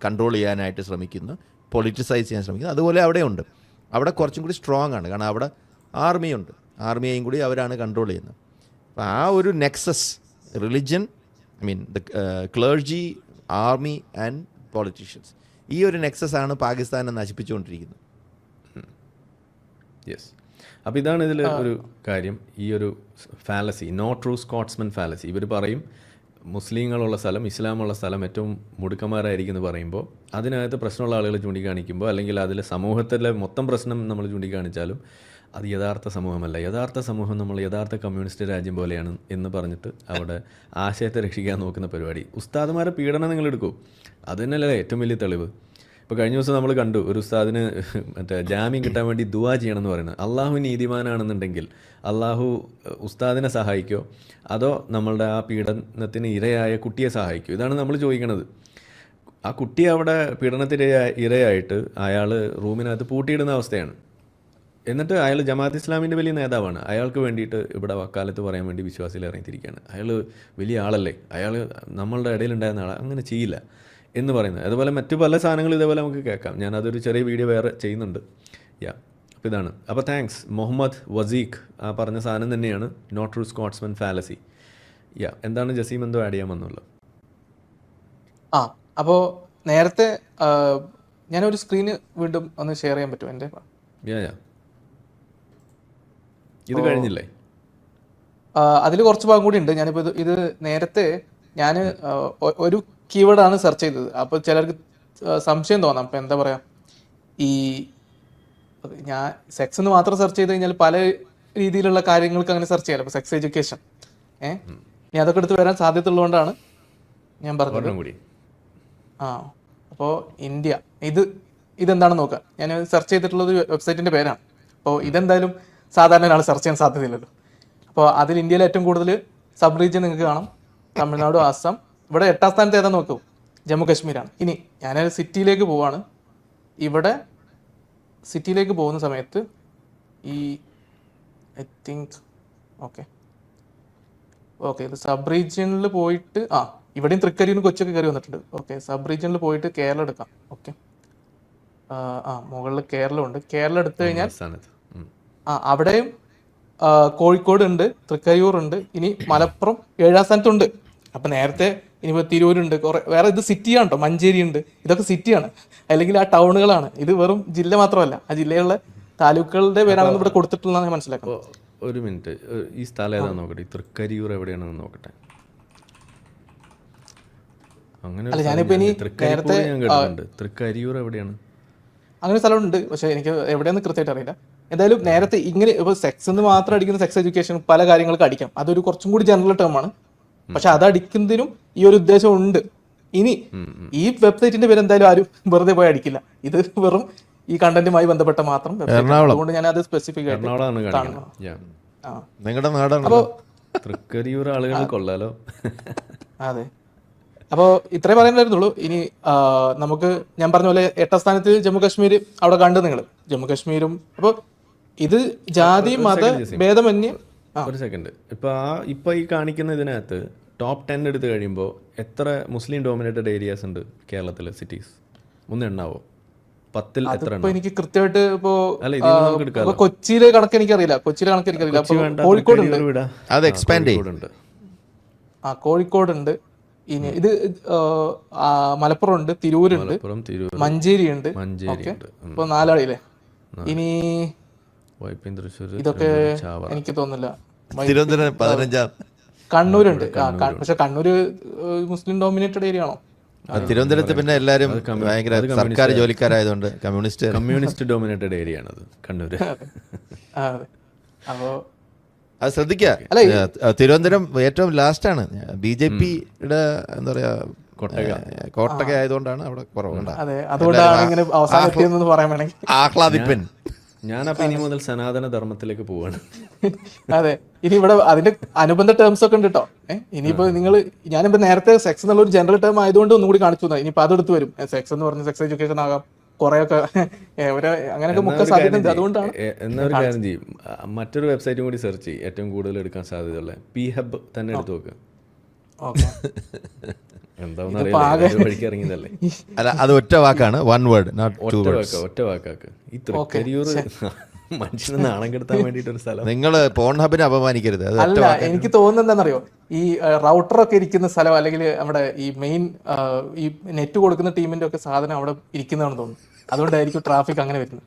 കൺട്രോൾ ചെയ്യാനായിട്ട് ശ്രമിക്കുന്നു, പൊളിറ്റിസൈസ് ചെയ്യാൻ ശ്രമിക്കുന്നു, അതുപോലെ അവിടെയുണ്ട്. അവിടെ കുറച്ചും കൂടി സ്ട്രോങ് ആണ്, കാരണം അവിടെ ആർമിയുണ്ട്, ആർമിയെയും കൂടി അവരാണ് കൺട്രോൾ ചെയ്യുന്നത്. അപ്പോൾ ആ ഒരു Nexus, religion, I mean the clergy, army and politicians, ഈ ഒരു നെക്സസ് ആണ് പാകിസ്ഥാനെ നശിപ്പിച്ചുകൊണ്ടിരിക്കുന്നത്. യെസ്. അപ്പോൾ ഇതാണ് ഇതിൽ ഒരു കാര്യം, ഈ ഒരു ഫാലസി, നോ ട്രൂ സ്കോട്ട്സ്മൻ ഫാലസി. ഇവർ പറയും മുസ്ലിങ്ങളുള്ള സ്ഥലം, ഇസ്ലാമുള്ള സ്ഥലം ഏറ്റവും മുടുക്കന്മാരായിരിക്കും എന്ന് പറയുമ്പോൾ അതിനകത്ത് പ്രശ്നമുള്ള ആളുകൾ ചൂണ്ടിക്കാണിക്കുമ്പോൾ, അല്ലെങ്കിൽ അതിൽ സമൂഹത്തിലെ മൊത്തം പ്രശ്നം നമ്മൾ ചൂണ്ടിക്കാണിച്ചാലും അത് യഥാർത്ഥ സമൂഹമല്ല. യഥാർത്ഥ സമൂഹം നമ്മൾ യഥാർത്ഥ കമ്മ്യൂണിസ്റ്റ് രാജ്യം പോലെയാണ് എന്ന് പറഞ്ഞിട്ട് അവിടെ ആശയത്തെ രക്ഷിക്കാൻ നോക്കുന്ന പരിപാടി. ഉസ്താദുമാരെ പീഡനം നിങ്ങൾ എടുക്കൂ, അത് തന്നെയല്ലേ ഏറ്റവും വലിയ തെളിവ്. ഇപ്പോൾ കഴിഞ്ഞ ദിവസം നമ്മൾ കണ്ടു ഒരു ഉസ്താദിന് മറ്റേ ജാമ്യം കിട്ടാൻ വേണ്ടി ദുആ ചെയ്യണം എന്ന് പറയുന്നത്. അള്ളാഹു നീതിമാനാണെന്നുണ്ടെങ്കിൽ അള്ളാഹു ഉസ്താദിനെ സഹായിക്കോ അതോ നമ്മളുടെ ആ പീഡനത്തിന് ഇരയായ കുട്ടിയെ സഹായിക്കോ? ഇതാണ് നമ്മൾ ചോദിക്കണത്. ആ കുട്ടി അവിടെ പീഡനത്തിന് ഇരയായിട്ട് അയാൾ റൂമിനകത്ത് പൂട്ടിയിടുന്ന അവസ്ഥയാണ്. എന്നിട്ട് അയാൾ ജമാഅത്ത് ഇസ്ലാമിൻ്റെ വലിയ നേതാവാണ്. അയാൾക്ക് വേണ്ടിയിട്ട് ഇവിടെ വക്കാലത്ത് പറയാൻ വേണ്ടി വിശ്വാസികൾ ഇറങ്ങിത്തിരിക്കുകയാണ്. അയാൾ വലിയ ആളല്ലേ, അയാൾ നമ്മളുടെ ഇടയിലുണ്ടായിരുന്ന ആൾ അങ്ങനെ ചെയ്യില്ല എന്ന് പറയുന്നത്. അതുപോലെ മറ്റു പല സാധനങ്ങൾ ഇതേപോലെ നമുക്ക് കേൾക്കാം. ഞാനതൊരു ചെറിയ വീഡിയോ വേറെ ചെയ്യുന്നുണ്ട്. യാ, അപ്പോൾ ഇതാണ്. അപ്പോൾ താങ്ക്സ് മുഹമ്മദ് വസീഖ്. ആ പറഞ്ഞ സാധനം തന്നെയാണ് നോട്ട് ട്രൂ സ്കോട്ട്സ്മൻ ഫാലസി. യാ, എന്താണ് ജസീം എന്തോ ആഡ് ചെയ്യാൻ വന്നുള്ളത്? അപ്പോൾ നേരത്തെ ഞാനൊരു സ്ക്രീന് വീണ്ടും ഒന്ന് ഷെയർ ചെയ്യാൻ പറ്റുമോ എൻ്റെ? യാ, ഇത് കഴിഞ്ഞില്ലേ? അതിൽ കുറച്ച് ഭാഗം കൂടി ഉണ്ട്. ഞാനിപ്പോൾ ഇത് നേരത്തെ ഞാൻ ഒരു കീവേഡാണ് സെർച്ച് ചെയ്തത്. അപ്പോൾ ചിലർക്ക് സംശയം തോന്നാം. അപ്പോൾ എന്താ പറയുക, ഈ ഞാൻ സെക്സ് എന്ന് മാത്രം സെർച്ച് ചെയ്ത് കഴിഞ്ഞാൽ പല രീതിയിലുള്ള കാര്യങ്ങൾക്ക് അങ്ങനെ സെർച്ച് ചെയ്യാം. അപ്പോൾ സെക്സ് എഡ്യൂക്കേഷൻ ഇനി അതൊക്കെ എടുത്ത് വരാൻ സാധ്യതയുള്ളതുകൊണ്ടാണ് ഞാൻ പറഞ്ഞത്. അപ്പോൾ ഇന്ത്യ ഇതെന്താണെന്ന് നോക്കാം. ഞാൻ സെർച്ച് ചെയ്തിട്ടുള്ളത് വെബ്സൈറ്റിൻ്റെ പേരാണ്. അപ്പോൾ ഇതെന്തായാലും സാധാരണ ഒരാൾ സെർച്ച് ചെയ്യാൻ സാധ്യതയില്ലല്ലോ. അപ്പോൾ അതിൽ ഇന്ത്യയിലെ ഏറ്റവും കൂടുതൽ സബ് റീജിയൻ നിങ്ങൾക്ക് കാണാം, തമിഴ്നാട്, ആസാം. ഇവിടെ 8ാം സ്ഥാനത്ത് ഏതാ നോക്കൂ, ജമ്മു കാശ്മീരാണ്. ഇനി ഞാനൊരു സിറ്റിയിലേക്ക് പോവാണ്. ഇവിടെ സിറ്റിയിലേക്ക് പോകുന്ന സമയത്ത് ഈ ഐ തിങ്ക് ഓക്കെ ഇത് സബ് റീജിയനിൽ പോയിട്ട് ഇവിടെയും തൃക്കരിയും കൊച്ചൊക്കെ കയറി വന്നിട്ടുണ്ട്. ഓക്കെ, സബ് റീജിയനിൽ പോയിട്ട് കേരളം എടുക്കാം. ഓക്കെ, മുകളിൽ കേരളം ഉണ്ട്. കേരളം എടുത്തു കഴിഞ്ഞാൽ അവിടെയും കോഴിക്കോട് ഉണ്ട്, തൃക്കരിയൂർ ഉണ്ട്, ഇനി മലപ്പുറം 7ാം സ്ഥാനത്തുണ്ട്. അപ്പൊ നേരത്തെ ഇനിയിപ്പോൾ തിരൂരുണ്ട്, കുറെ വേറെ. ഇത് സിറ്റിയാണ് കേട്ടോ, മഞ്ചേരി ഉണ്ട്, ഇതൊക്കെ സിറ്റിയാണ്, അല്ലെങ്കിൽ ആ ടൗണുകളാണ്. ഇത് വെറും ജില്ല മാത്രമല്ല, ആ ജില്ലയിലുള്ള താലൂക്കുകളുടെ പേരാണെന്ന് ഇവിടെ കൊടുത്തിട്ടുള്ളതാണ് ഞാൻ മനസ്സിലാക്കുന്നത്. ഒരു മിനിറ്റ്, ഈ സ്ഥലം ഏതാണെന്ന് നോക്കട്ടെ. തൃക്കരിയൂർ എവിടെയാണെന്ന് നോക്കട്ടെ. അങ്ങനെ ഞാനിപ്പോ ഇനി നേരത്തെ തൃക്കരിയൂർ എവിടെയാണ്? അങ്ങനെ സ്ഥലമുണ്ട്, പക്ഷെ എനിക്ക് എവിടെയെന്ന് കൃത്യമായിട്ട് അറിയില്ല. എന്തായാലും നേരത്തെ ഇങ്ങനെ ഇപ്പോൾ സെക്സ് എന്ന് മാത്രം അടിക്കുന്ന സെക്സ് എഡ്യൂക്കേഷൻ പല കാര്യങ്ങൾക്ക് അടിക്കാം. അതൊരു കുറച്ചും കൂടി ജനറൽ ടേം ആണ്. പക്ഷെ അത് അടിക്കുന്നതിനും ഈ ഒരു ഉദ്ദേശം ഉണ്ട്. ഇനി ഈ വെബ്സൈറ്റിന്റെ പേര് എന്തായാലും ആരും വെറുതെ പോയി അടിക്കില്ല. ഇത് വെറും ഈ കണ്ടന്റുമായി ബന്ധപ്പെട്ട മാത്രം. അതുകൊണ്ട് ഞാൻ അത് സ്പെസിഫിക് ആയിട്ട് നിങ്ങളുടെ നാടാണ്. അപ്പോ തൃക്കരിയൂർ ആളുകൾ കൊള്ളാലോ. അതെ, അപ്പോൾ ഇത്രേ പറയാനുള്ളൂ. ഇനി നമുക്ക് ഞാൻ പറഞ്ഞ പോലെ 8ാം സ്ഥാനത്ത് ജമ്മു കാശ്മീർ അവിടെ കണ്ടു നിങ്ങൾ. ജമ്മു കാശ്മീരും അപ്പോൾ ഇത് ജാതി മത ഭേദമന്യേ. ഒരു സെക്കൻഡ്, ഇപ്പൊ ഈ കാണിക്കുന്ന ഇതിനകത്ത് ടോപ്പ് 10 എടുത്തു കഴിയുമ്പോൾ എത്ര മുസ്ലിം ഡോമിനേറ്റഡ് ഏരിയാസ് ഉണ്ട് കേരളത്തിലെ സിറ്റീസ്? ഒന്ന് എണ്ണാവോ? 10ൽ എത്ര? എനിക്ക് കൃത്യമായിട്ട് ഇപ്പോ കൊച്ചിയിലെ കണക്ക് എനിക്കറിയില്ല. കോഴിക്കോട് ഉണ്ട്, അത് എക്സ്പാൻഡ് ചെയ്യുന്നുണ്ട്. കോഴിക്കോട് ഉണ്ട്, ഇനി ഇത് മലപ്പുറം ഉണ്ട്, തിരൂരുണ്ട്, മഞ്ചേരി ഉണ്ട്. ഇപ്പൊ 4 ആളില്ലേ? ഇനി ഇതൊക്കെ എനിക്ക് തോന്നുന്നില്ല. തിരുവനന്തപുരം 15. കണ്ണൂരുണ്ട്. പക്ഷെ കണ്ണൂര് മുസ്ലിം ഡോമിനേറ്റഡ് ഏരിയ ആണോ? തിരുവനന്തപുരത്ത് പിന്നെ എല്ലാരും ഭയങ്കര സർക്കാർ ജോലിക്കാരായതുകൊണ്ട് കമ്മ്യൂണിസ്റ്റ് ഡോമിനേറ്റഡ് ഏരിയ ആണ് അത് കണ്ണൂര്. അപ്പോ അത് ശ്രദ്ധിക്കുക. തിരുവനന്തപുരം ഏറ്റവും ലാസ്റ്റാണ്. BJPയുടെ എന്താ പറയാ കോട്ടക ആയതുകൊണ്ടാണ് അവിടെ കുറവുണ്ട്. ആഹ്ലാദിപ്പൻ. ഞാനപ്പോ ഇനി മുതൽ സനാതന ധർമ്മത്തിലേക്ക് പോവാണ്. അതെ, ഇനി ഇവിടെ അതിന്റെ അനുബന്ധ ടേംസ് ഒക്കെ ഉണ്ട് കേട്ടോ. ഇനിയിപ്പോ നിങ്ങൾ ഞാനിപ്പോ നേരത്തെ സെക്സ് എന്നുള്ള ഒരു ജനറൽ ടേം ആയതുകൊണ്ട് ഒന്നും കൂടി കാണിച്ചു തന്നെ. ഇനിയിപ്പോ അതെടുത്ത് വരും. സെക്സ് എന്ന് പറഞ്ഞ സെക്സ് എഡ്യൂക്കേഷൻ ആകാം, കുറെയൊക്കെ അങ്ങനെയൊക്കെ മുക്കാൻ സാധ്യതയുണ്ട്. അതുകൊണ്ടാണ് എന്നാ ഒരു കാര്യം ചെയ്യും, മറ്റൊരു വെബ്സൈറ്റും കൂടി സെർച്ച് ചെയ്യും ഏറ്റവും കൂടുതൽ എടുക്കാൻ സാധ്യതയുള്ള പി ഹബ് തന്നെ എടുത്ത് നോക്കുക. ഓക്കെ. എന്താണെന്ന് അറിയാം, വഴിക്ക് ഇറങ്ങിയതല്ലേ. അല്ല, അത് ഒറ്റ വാക്കാണ്, one word, not two words. ഒറ്റ വാക്കാക്ക്. ഈ തൃക്കരിയൂർ മനുഷ്യനെ നാണം കെടുത്താൻ വേണ്ടിയിട്ടൊരു സ്ഥലം. നിങ്ങൾ പോൺ ഹബിനെ അപമാനിക്കരുത്. അത് അല്ല, എനിക്ക് തോന്നുന്നത് എന്താണെന്നറിയോ, ഈ റൗട്ടറൊക്കെ ഇരിക്കുന്ന സ്ഥലം അല്ലെങ്കിൽ നമ്മുടെ ഈ മെയിൻ ഈ നെറ്റ് കൊടുക്കുന്ന ടീമിന്റെ ഒക്കെ സാധനം അവിടെ ഇരിക്കുന്നതാണെന്ന് തോന്നുന്നു. അതുകൊണ്ടായിരിക്കും ട്രാഫിക് അങ്ങനെ വരുന്നത്.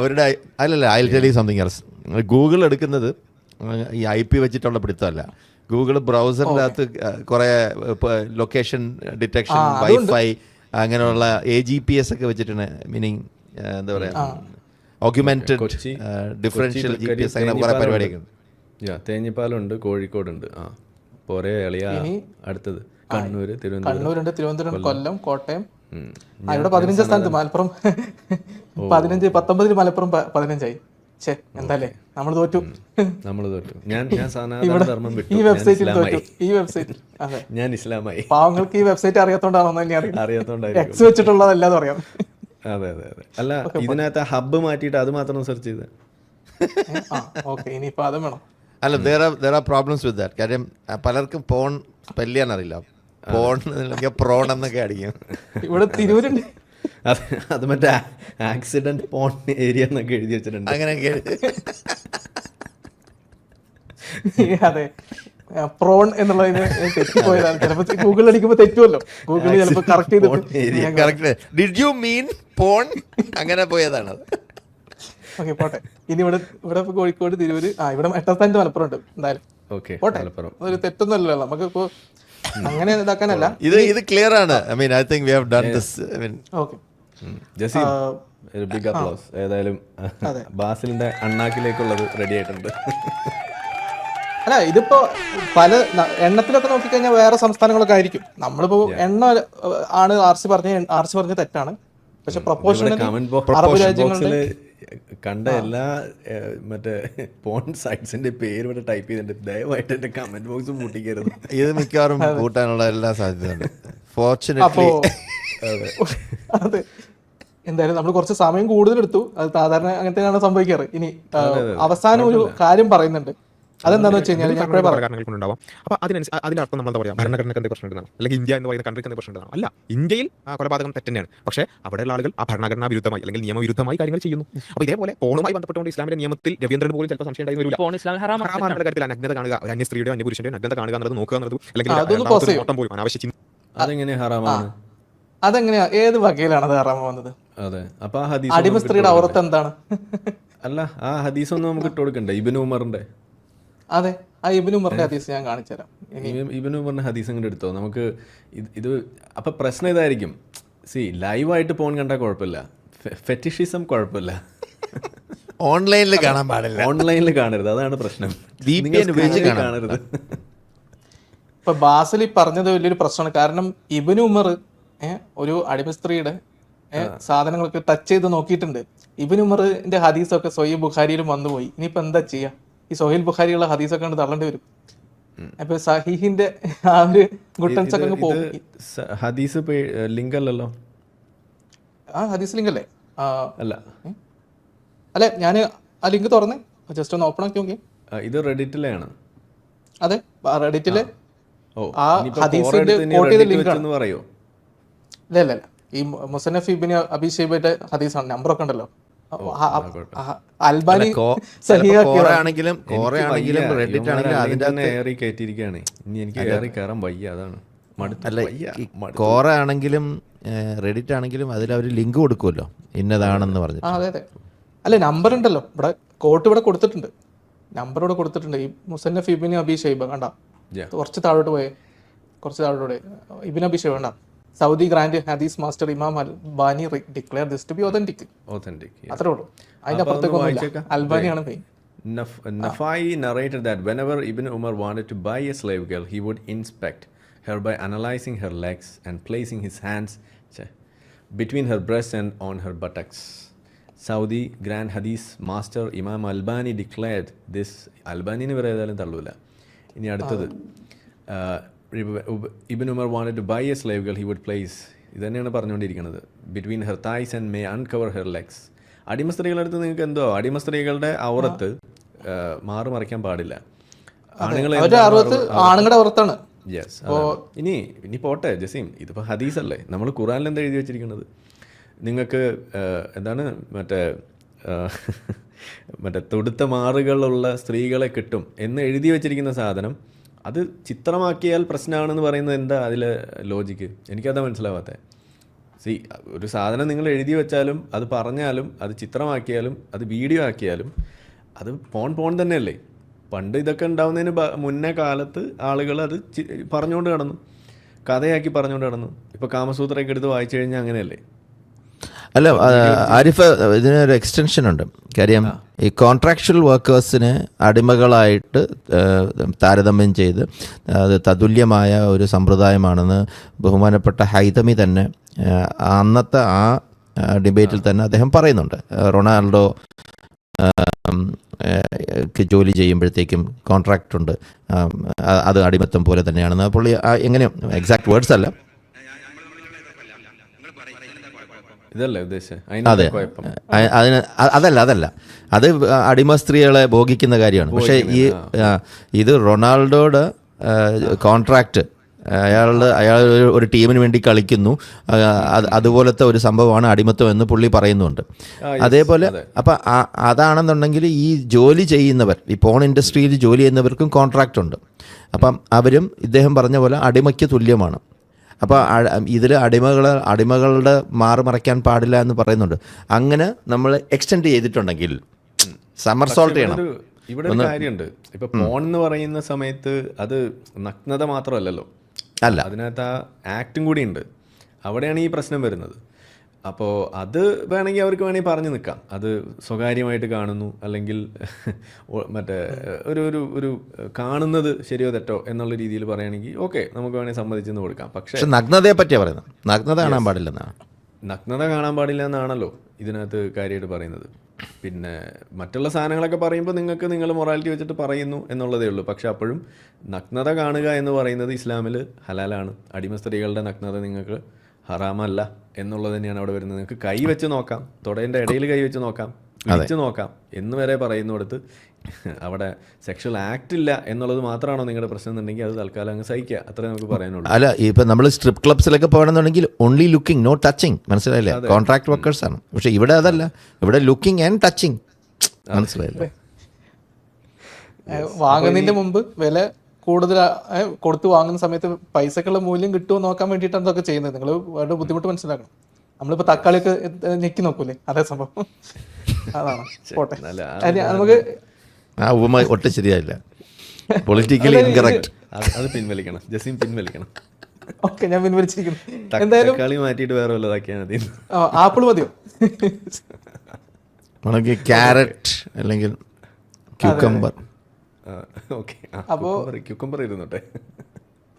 അവരുടെ അല്ലല്ല, I will tell you something else. Google എടുക്കുന്നത് ഈ IP വെച്ചിട്ടുള്ള പിടുത്തമല്ല. ഗൂഗിൾ ബ്രൗസറിൻ്റെ അകത്ത് കുറേ ലൊക്കേഷൻ ഡിറ്റക്ഷൻ, വൈഫൈ, അങ്ങനെയുള്ള AGPS ഒക്കെ വെച്ചിട്ടാണ്. മീനിങ് എന്താ പറയുക, ഓഗ്യുമെന്റഡ് ഡിഫറൻഷ്യൽ GPS, അങ്ങനെ കുറേ പരിപാടിയൊക്കെ ഉണ്ട്. തേഞ്ഞിപ്പാലുണ്ട്, കോഴിക്കോടുണ്ട്, പോരെ എളിയ, അടുത്തത് കണ്ണൂര്, കണ്ണൂരുണ്ട്, തിരുവനന്തപുരം, കൊല്ലം, കോട്ടയം. ഇവിടെ 15 സ്ഥാനത്ത്, മലപ്പുറം 15, 19 മലപ്പുറം 15 എന്തായാലേ നമ്മൾ തോറ്റു. ഞാൻ സനാതന ധർമ്മം വിട്ടു. ഈ വെബ്സൈറ്റിൽ തോറ്റു. ഈ വെബ്സൈറ്റ് അതെ, ഞാൻ ഇസ്ലാമായി. പാവങ്ങൾക്ക് ഈ വെബ്സൈറ്റ് അറിയാത്തോണ്ടാണോ അറിയാത്തോണ്ടായിരിക്കും. എക്സ് വെച്ചിട്ടുള്ളതല്ലാതെ അറിയാം. അതെ. അല്ല, ഇതിനകത്ത് ഹബ്ബ് മാറ്റിയിട്ട് അത് മാത്രം സെർച്ച് ചെയ്ത്. ഓക്കെ, ഇനിയിപ്പോ അതും വേണം. അല്ല, there are problems with that. കാര്യം പലർക്കും പോൺ സ്പെല് ചെയ്യാൻ അറിയില്ല. പോൺ പ്രോൺ എന്നൊക്കെ അടിക്കും. ഇവിടെ തിരൂരുണ്ട്, അത് മറ്റേ ആക്സിഡന്റ് പോൺ ഏരിയ എന്നൊക്കെ എഴുതി വെച്ചിട്ടുണ്ട്. അങ്ങനെയൊക്കെ. അതെ, പ്രോൺ എന്നുള്ളതിന് തെറ്റിപ്പോയതാണ്. ചിലപ്പോ ഗൂഗിൾ അടിക്കുമ്പോ തെറ്റുമല്ലോ, ഗൂഗിൾ ചിലപ്പോ correct did you mean porn, അങ്ങനെ പോയതാണ്. ഓക്കെ, പോട്ടെ. ഇനി ഇവിടെ കോഴിക്കോട്, തിരൂര്, ഇവിടെ 8ാം സ്ഥാനത്ത് മലപ്പുറം ഉണ്ട്. എന്തായാലും പോട്ടെ, ഒരു തെറ്റൊന്നുമല്ലല്ലോ നമുക്കിപ്പോ അങ്ങനെ ഇതാക്കാനല്ല. ഇത് ക്ലിയർ ആണ്. I mean, I think we have done this. I mean, okay. Big applause. ഏതായാലും ബാസിലിന്റെ അണ്ണാക്കിലേക്കുള്ളത് റെഡി ആയിട്ടുണ്ട്. അല്ല, ഇതിപ്പോ പല എണ്ണത്തിലൊക്കെ നോക്കിക്കഴിഞ്ഞാൽ വേറെ സംസ്ഥാനങ്ങളൊക്കെ ആയിരിക്കും. നമ്മളിപ്പോ എണ്ണ ആണ് ആർസി പറഞ്ഞ തെറ്റാണ്. പക്ഷെ പ്രൊപ്പോർഷണൽ അറബ് രാജ്യങ്ങളിലെ കണ്ട എല്ലാ മറ്റേ പോൺ സൈറ്റ്സിന്റെ പേര് ഇവിടെ ടൈപ്പ് ചെയ്തിട്ടുണ്ട്. ദയവായിട്ട് എന്റെ കമന്റ് ബോക്സ് മുട്ടിക്കരുത്. ഇത് മിക്കവാറും കൂട്ടാനുള്ള എല്ലാ സാധ്യതയുണ്ട്. ഫോർച്യുനേറ്റ്ലി. അതെ, എന്തായാലും നമ്മൾ കുറച്ച് സമയം കൂടുതൽ എടുത്തു. അത് സാധാരണ അങ്ങനത്തെയാണ് സംഭവിക്കാറ്. ഇനി അവസാനം ഒരു കാര്യം പറയുന്നുണ്ട്. അതെന്താണെന്ന് വെച്ച് കഴിഞ്ഞാൽ ഞാൻ കാരണങ്ങളുണ്ടാവാം. അപ്പോൾ അതിന്റെ അർത്ഥം നമ്മൾ എന്താ പറയുക, ഭരണഘടനയ്ക്ക് എന്ത് പ്രശ്നം ഉണ്ടെന്നാണ്, അല്ലെങ്കിൽ ഇന്ത്യ എന്ന് പറയുന്ന കൺട്രിക്ക് എന്ത് പ്രശ്നം ഉണ്ടെന്നാണ്. അല്ല, ഇന്ത്യയിൽ കൊലപാതകം തെറ്റ് തന്നെയാണ്. പക്ഷേ അവിടെയുള്ള ആളുകൾ ആ ഭരണഘടനാ വിരുദ്ധമായി അല്ലെങ്കിൽ നിയമവിരുദ്ധമായി കാര്യങ്ങൾ ചെയ്യുന്നു. അപ്പോൾ ഇതേപോലെ പോണുമായി ബന്ധപ്പെട്ടുകൊണ്ട് ഇസ്ലാമിന്റെ നിയമത്തിൽ രവീന്ദ്രൻ പോലും ചിലപ്പോൾ സംശയം ഉണ്ടായിരുന്നില്ല. കാര്യത്തിൽ അനഗ്നത കാണുക, അന്യ സ്ത്രീയുടെ അന്യപുരുഷന്റെ അനഗ്നത കാണുക എന്നുള്ളത് നോക്കുക എന്നുള്ളത്, അല്ലെങ്കിൽ നോട്ടം പോലും അനാവശ്യ. അതെങ്ങനെ ഹറാമാണ്? അതെങ്ങനെയാ, ഏത് വകയിലാണ് അത് ഹറാമ വന്നത്? അതെ, അപ്പൊ ആ ഹദീസ്, അടിമ സ്ത്രീയുടെ ഔറത്ത് എന്താണ്? അല്ല, ആ ഹദീസ് ഒന്നും നമുക്ക് ഇട്ട് കൊടുക്കണ്ടേ? ഇബ്നു ഉമറിന്റെ. അതെ, ആ ഇബ്നു ഉമറിന്റെ ഹദീസ് ഞാൻ കാണിച്ചു തരാം. ഇബ്നു ഉമറിന്റെ ഹദീസ് അങ്ങോട്ട് എടുത്തോ. നമുക്ക് ഇത് അപ്പൊ പ്രശ്നം ഇതായിരിക്കും. ലൈവായിട്ട് പോൺ കണ്ടാൽ കുഴപ്പമില്ല, ഫെറ്റിഷിസം കുഴപ്പമില്ല, ഓൺലൈനിൽ കാണാൻ പാടില്ല. ഓൺലൈനിൽ കാണരുത്, അതാണ് പ്രശ്നം. കാണരുത്. ഇപ്പൊ ബാസിലി പറഞ്ഞത് വലിയൊരു പ്രശ്നമാണ്. കാരണം ഇബ്നു ഉമർ ഒരു അടിമ സ്ത്രീയുടെ സാധനങ്ങളൊക്കെ ടച്ച് ചെയ്ത് നോക്കിയിട്ടുണ്ട്. ഇബ്നു ഉമറിന്റെ ഹദീസൊക്കെ സ്വഹീഹ് ബുഖാരിയിലും വന്നുപോയി. ഇനിയിപ്പോ എന്താ ചെയ്യാ? ഈ സ്വഹീഹ് ബുഖാരിയുള്ള ഹദീസൊക്കെ കണ്ട് തള്ളേണ്ടി വരും. അപ്പൊ സഹീഹിന്റെ ആ ഒരു ഗുട്ടൻസ് ഒക്കെ പോകും. ഹദീസ് ലിങ്ക് അല്ലല്ലോ. ആ ഹദീസ് ലിങ്ക് അല്ലേ? അല്ല അല്ലെ, ഞാൻ ആ ലിങ്ക് തുറന്നേ, ജസ്റ്റ് ഒന്ന് ഓപ്പൺ ആക്കി നോക്കി. ഇത് റെഡിറ്റിലാണ്. അതെ, റെഡിറ്റിലെ ആ ഹദീസിന്റെ കോട്ട് ചെയ്ത ലിങ്ക് ആണ്. പറയോ? ഇല്ല, ഈ മുസന്നഫ് ഇബ്നു അബീ ഷൈബയുടെ ഹദീസാണ്. നമ്പറൊക്കെ ഉണ്ടല്ലോ. അൽബാനി ആണെങ്കിലും റെഡിറ്റ് ആണെങ്കിലും അതിന്റെ ഏറി കയറ്റിയിരിക്കുകയാണ്. ഇനി എനിക്ക് ഏറി കയറാൻ വയ്യ, അതാണ്. കോറ ആണെങ്കിലും റെഡിറ്റ് ആണെങ്കിലും അതിൽ അവർ ലിങ്ക് കൊടുക്കുമല്ലോ, ഇന്നതാണെന്ന് പറഞ്ഞു. അതെ, അല്ലെ, നമ്പർ ഉണ്ടല്ലോ ഇവിടെ, കോട്ട് ഇവിടെ കൊടുത്തിട്ടുണ്ട്, നമ്പർ ഇവിടെ കൊടുത്തിട്ടുണ്ട്. ഈ മുസന്നഫ് ഇബ്നു അബീ ഷൈബ കണ്ട, കുറച്ച് താഴോട്ട് പോയേ, കുറച്ച് താഴോട്ട് ഇബ്നു അബീ ഷൈബ കണ്ട, Saudi grand hadith master imam Albani declare this to be authentic. അത്രേ ഉള്ളൂ, അതിന്റെ അപ്പുറത്തേക്കൊന്നുമില്ല. അൽബാനിയാണ് main. Nafai narrated that whenever Ibn Umar wanted to buy a slave girl, he would inspect her by analyzing her legs and placing his hands between her breasts and on her buttocks. Saudi Grand Hadith Master Imam Albani declared this. Albani ne varayadalum tallula. Ini aduthathu, Ibn Umar wanted to buy a slave girl, he would place ഇത് തന്നെയാണ് പറഞ്ഞുകൊണ്ടിരിക്കുന്നത്. Between her thighs and may uncover her legs. അടിമ സ്ത്രീകളുടെ അടുത്ത് നിങ്ങൾക്ക് എന്തോ അടിമ സ്ത്രീകളുടെ ഔറത്ത് മാറി മറിക്കാൻ പാടില്ല. ആണുങ്ങളുടെ പുറത്താണ്. യെസ്. ഇനി പോട്ടെ ജസീം, ഇതിപ്പോൾ ഹദീസ് അല്ലേ, നമ്മൾ ഖുറാനിൽ എന്താ എഴുതി വെച്ചിരിക്കുന്നത്? നിങ്ങൾക്ക് എന്താണ് മറ്റേ തൊടുത്ത മാറുകളുള്ള സ്ത്രീകളെ കിട്ടും എന്ന് എഴുതി വെച്ചിരിക്കുന്ന സാധനം അത് ചിത്രമാക്കിയാൽ പ്രശ്നമാണെന്ന് പറയുന്നത് എന്താ അതിലെ ലോജിക്ക്? എനിക്കതാ മനസ്സിലാവാത്തത്. ഒരു സാധനം നിങ്ങൾ എഴുതി വെച്ചാലും അത് പറഞ്ഞാലും അത് ചിത്രമാക്കിയാലും അത് വീഡിയോ ആക്കിയാലും അത് പോൺ തന്നെയല്ലേ? പണ്ട് ഇതൊക്കെ ഉണ്ടാവുന്നതിന് മുന്നേ കാലത്ത് ആളുകൾ അത് പറഞ്ഞുകൊണ്ട് കിടന്നു, കഥയാക്കി പറഞ്ഞുകൊണ്ട് കിടന്നു. ഇപ്പോൾ കാമസൂത്രയൊക്കെ എടുത്ത് വായിച്ചു കഴിഞ്ഞാൽ അങ്ങനെയല്ലേ? അല്ല ആരിഫ്, ഇതിനൊരു എക്സ്റ്റൻഷൻ ഉണ്ട്. കാര്യം ഈ കോൺട്രാക്ച്വൽ വർക്കേഴ്സിന് അടിമകളായിട്ട് താരതമ്യം ചെയ്ത് അത് തതുല്യമായ ഒരു സമ്പ്രദായമാണെന്ന് ബഹുമാനപ്പെട്ട ഹൈതമി തന്നെ അന്നത്തെ ആ ഡിബേറ്റിൽ തന്നെ അദ്ദേഹം പറയുന്നുണ്ട്. റൊണാൾഡോ ജോലി ചെയ്യുമ്പോഴത്തേക്കും കോൺട്രാക്റ്റ് ഉണ്ട്, അത് അടിമത്തം പോലെ തന്നെയാണെന്ന് പുള്ളി എങ്ങനെ എക്സാക്ട് വേർഡ്സ് അല്ല, ഇതല്ലേ ഉദ്ദേശിച്ചത്? അതെ, അതിന് അതല്ല അത് അടിമ സ്ത്രീകളെ ഭോഗിക്കുന്ന കാര്യമാണ്. പക്ഷേ ഇത് റൊണാൾഡോയുടെ കോൺട്രാക്റ്റ്, അയാൾ ഒരു ടീമിന് വേണ്ടി കളിക്കുന്നു, അതുപോലത്തെ ഒരു സംഭവമാണ് അടിമത്വം എന്ന് പുള്ളി പറയുന്നുണ്ട്. അതേപോലെ അപ്പം അതാണെന്നുണ്ടെങ്കിൽ ഈ ജോലി ചെയ്യുന്നവർ, ഈ പോൺ ഇൻഡസ്ട്രിയിൽ ജോലി ചെയ്യുന്നവർക്കും കോൺട്രാക്റ്റ് ഉണ്ട്. അപ്പം അവരും ഇദ്ദേഹം പറഞ്ഞ പോലെ അടിമയ്ക്ക് തുല്യമാണ്. അപ്പോൾ ഇതിൽ അടിമകളുടെ മാറിമറയ്ക്കാൻ പാടില്ല എന്ന് പറയുന്നുണ്ട്. അങ്ങനെ നമ്മൾ എക്സ്റ്റെൻഡ് ചെയ്തിട്ടുണ്ടെങ്കിൽ സമ്മർസോൾട്ട് ചെയ്യണം. ഇവിടെ ഒരു കാര്യമുണ്ട്. ഇപ്പൊ പോൺ എന്ന് പറയുന്ന സമയത്ത് അത് നഗ്നത മാത്രമല്ലല്ലോ, അല്ല, അതിനകത്ത് ആ ആക്ടും കൂടി ഉണ്ട്. അവിടെയാണ് ഈ പ്രശ്നം വരുന്നത്. അപ്പോൾ അത് വേണമെങ്കിൽ അവർക്ക് വേണമെങ്കിൽ പറഞ്ഞു നിൽക്കാം, അത് സ്വകാര്യമായിട്ട് കാണുന്നു, അല്ലെങ്കിൽ മറ്റേ ഒരു കാണുന്നത് ശരിയോ തെറ്റോ എന്നുള്ള രീതിയിൽ പറയുകയാണെങ്കിൽ ഓക്കെ, നമുക്ക് വേണമെങ്കിൽ സമ്മതിച്ചെന്ന് കൊടുക്കാം. പക്ഷേ നഗ്നതയെ പറ്റിയാണ് പറയുന്നത്, നഗ്നത കാണാൻ പാടില്ലെന്നാണ്. നഗ്നത കാണാൻ പാടില്ല എന്നാണല്ലോ ഇതിനകത്ത് കാര്യമായിട്ട് പറയുന്നത്. പിന്നെ മറ്റുള്ള സാധനങ്ങളൊക്കെ പറയുമ്പോൾ നിങ്ങൾ മൊറാലിറ്റി വെച്ചിട്ട് പറയുന്നു എന്നുള്ളതേ ഉള്ളൂ. പക്ഷെ അപ്പോഴും നഗ്നത കാണുക എന്ന് പറയുന്നത് ഇസ്ലാമിൽ ഹലാലാണ്. അടിമ സ്ത്രീകളുടെ നഗ്നത നിങ്ങൾക്ക് ഹറാമല്ല എന്നുള്ളത് തന്നെയാണ് അവിടെ വരുന്നത്. നിങ്ങൾക്ക് കൈ വെച്ച് നോക്കാം, തുടേൻ്റെ ഇടയിൽ കൈ വെച്ച് നോക്കാം, പിടിച്ച് നോക്കാം എന്ന് വരെ പറയുന്നിടത്ത് അവിടെ സെക്ഷൽ ആക്ട് ഇല്ല എന്നുള്ളത് മാത്രമാണോ നിങ്ങളുടെ പ്രശ്നം എന്നുണ്ടെങ്കിൽ അത് തൽക്കാലം അങ്ങ് സഹിക്കുക, അത്രേ നമുക്ക് പറയാനുള്ളൂ. അല്ല, ഇപ്പം നമ്മൾ സ്ട്രിപ്പ് ക്ലബ്സിലൊക്കെ പോകണമെന്നുണ്ടെങ്കിൽ ഓൺലി ലുക്കിംഗ്, നോ ടച്ചിങ്, മനസ്സിലായില്ലേ? കോൺട്രാക്ട് വർക്കേഴ്സ് ആണ്. പക്ഷെ ഇവിടെ അതല്ല, ഇവിടെ ലുക്കിംഗ് ആൻഡ് ടച്ചിങ്, മനസ്സിലായില്ലേ? വാങ്ങുന്നതിന്റെ മുമ്പ് വില കൂടുതൽ കൊടുത്ത് വാങ്ങുന്ന സമയത്ത് പൈസക്കുള്ള മൂല്യം കിട്ടുമോ നോക്കാൻ വേണ്ടിയിട്ടാണ് ഇതൊക്കെ ചെയ്യുന്നത്. നിങ്ങൾ വേണ്ട ബുദ്ധിമുട്ട് മനസ്സിലാക്കണം. നമ്മളിപ്പോ തക്കാളിയൊക്കെ ഞെക്കി നോക്കൂലേ, അതേ സംഭവം അതാണ്. പോട്ടെ, നമുക്ക് ആ ഉപമ ഒട്ടും ശരിയായില്ല, പൊളിറ്റിക്കലി ഇൻകറക്റ്റ്. അത് പിൻവലിക്കണം, ജസീം പിൻവലിക്കണം. ഓക്കെ, ഞാൻ പിൻവലിച്ചിരിക്കുന്നു. എന്തായാലും തക്കാളി മാറ്റിയിട്ട് വേറെ വല്ലതാക്കിയാൽ മതി. ആപ്പിൾ മതിയോ? ആണെങ്കിൽ ക്യാരറ്റ് അല്ലെങ്കിൽ ക്യൂക്കമ്പർ. അപ്പോ ക്യൂക്കമ്പർ ഇരുന്നോട്ടെ.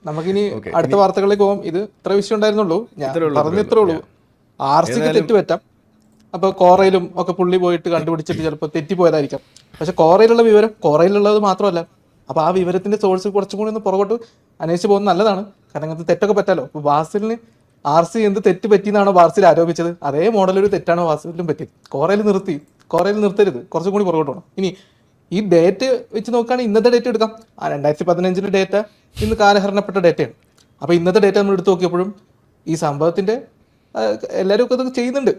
നമുക്കിനി അടുത്ത വാർത്തകളിലേക്ക് പോകും. ഇത് ഇത്ര വിഷയം ഉണ്ടായിരുന്നുള്ളൂ, ഞാൻ പറഞ്ഞു ഇത്രേ ഉള്ളൂ. ആർസിക്ക് തെറ്റ് പറ്റാം. അപ്പൊ കോറയിലും ഒക്കെ പുള്ളി പോയിട്ട് കണ്ടുപിടിച്ചിട്ട് ചിലപ്പോൾ തെറ്റിപ്പോയതായിരിക്കാം. പക്ഷെ കോറയിലുള്ള വിവരം കോറയിലുള്ളത് മാത്രമല്ല. അപ്പൊ ആ വിവരത്തിന്റെ സോഴ്സ് കുറച്ചും കൂടി ഒന്ന് പുറകോട്ട് അന്വേഷിച്ച് പോകുന്നത് നല്ലതാണ്. കാരണം അങ്ങനത്തെ തെറ്റൊക്കെ പറ്റാലോ. ഇപ്പൊ ബാസിലിന് ആർസി എന്ത് തെറ്റ് പറ്റിയെന്നാണോ ബാസിൽ ആരോപിച്ചത്, അതേ മോഡലൊരു തെറ്റാണോ ബാസിലും പറ്റിയത്. കോറയിൽ നിർത്തരുത്, കുറച്ചും കൂടി പുറകോട്ട് പോകണം. ഇനി ഈ ഡേറ്റ് വെച്ച് നോക്കുകയാണെങ്കിൽ ഇന്നത്തെ ഡേറ്റ് എടുക്കാം. 2015 ഡേറ്റ ഇന്ന് കാലഹരണപ്പെട്ട ഡേറ്റയാണ്. അപ്പോൾ ഇന്നത്തെ ഡേറ്റ നമ്മൾ എടുത്തു നോക്കിയപ്പോഴും ഈ സംഭവത്തിന്റെ എല്ലാവരും ഒക്കെ ഇത് ചെയ്യുന്നുണ്ട്.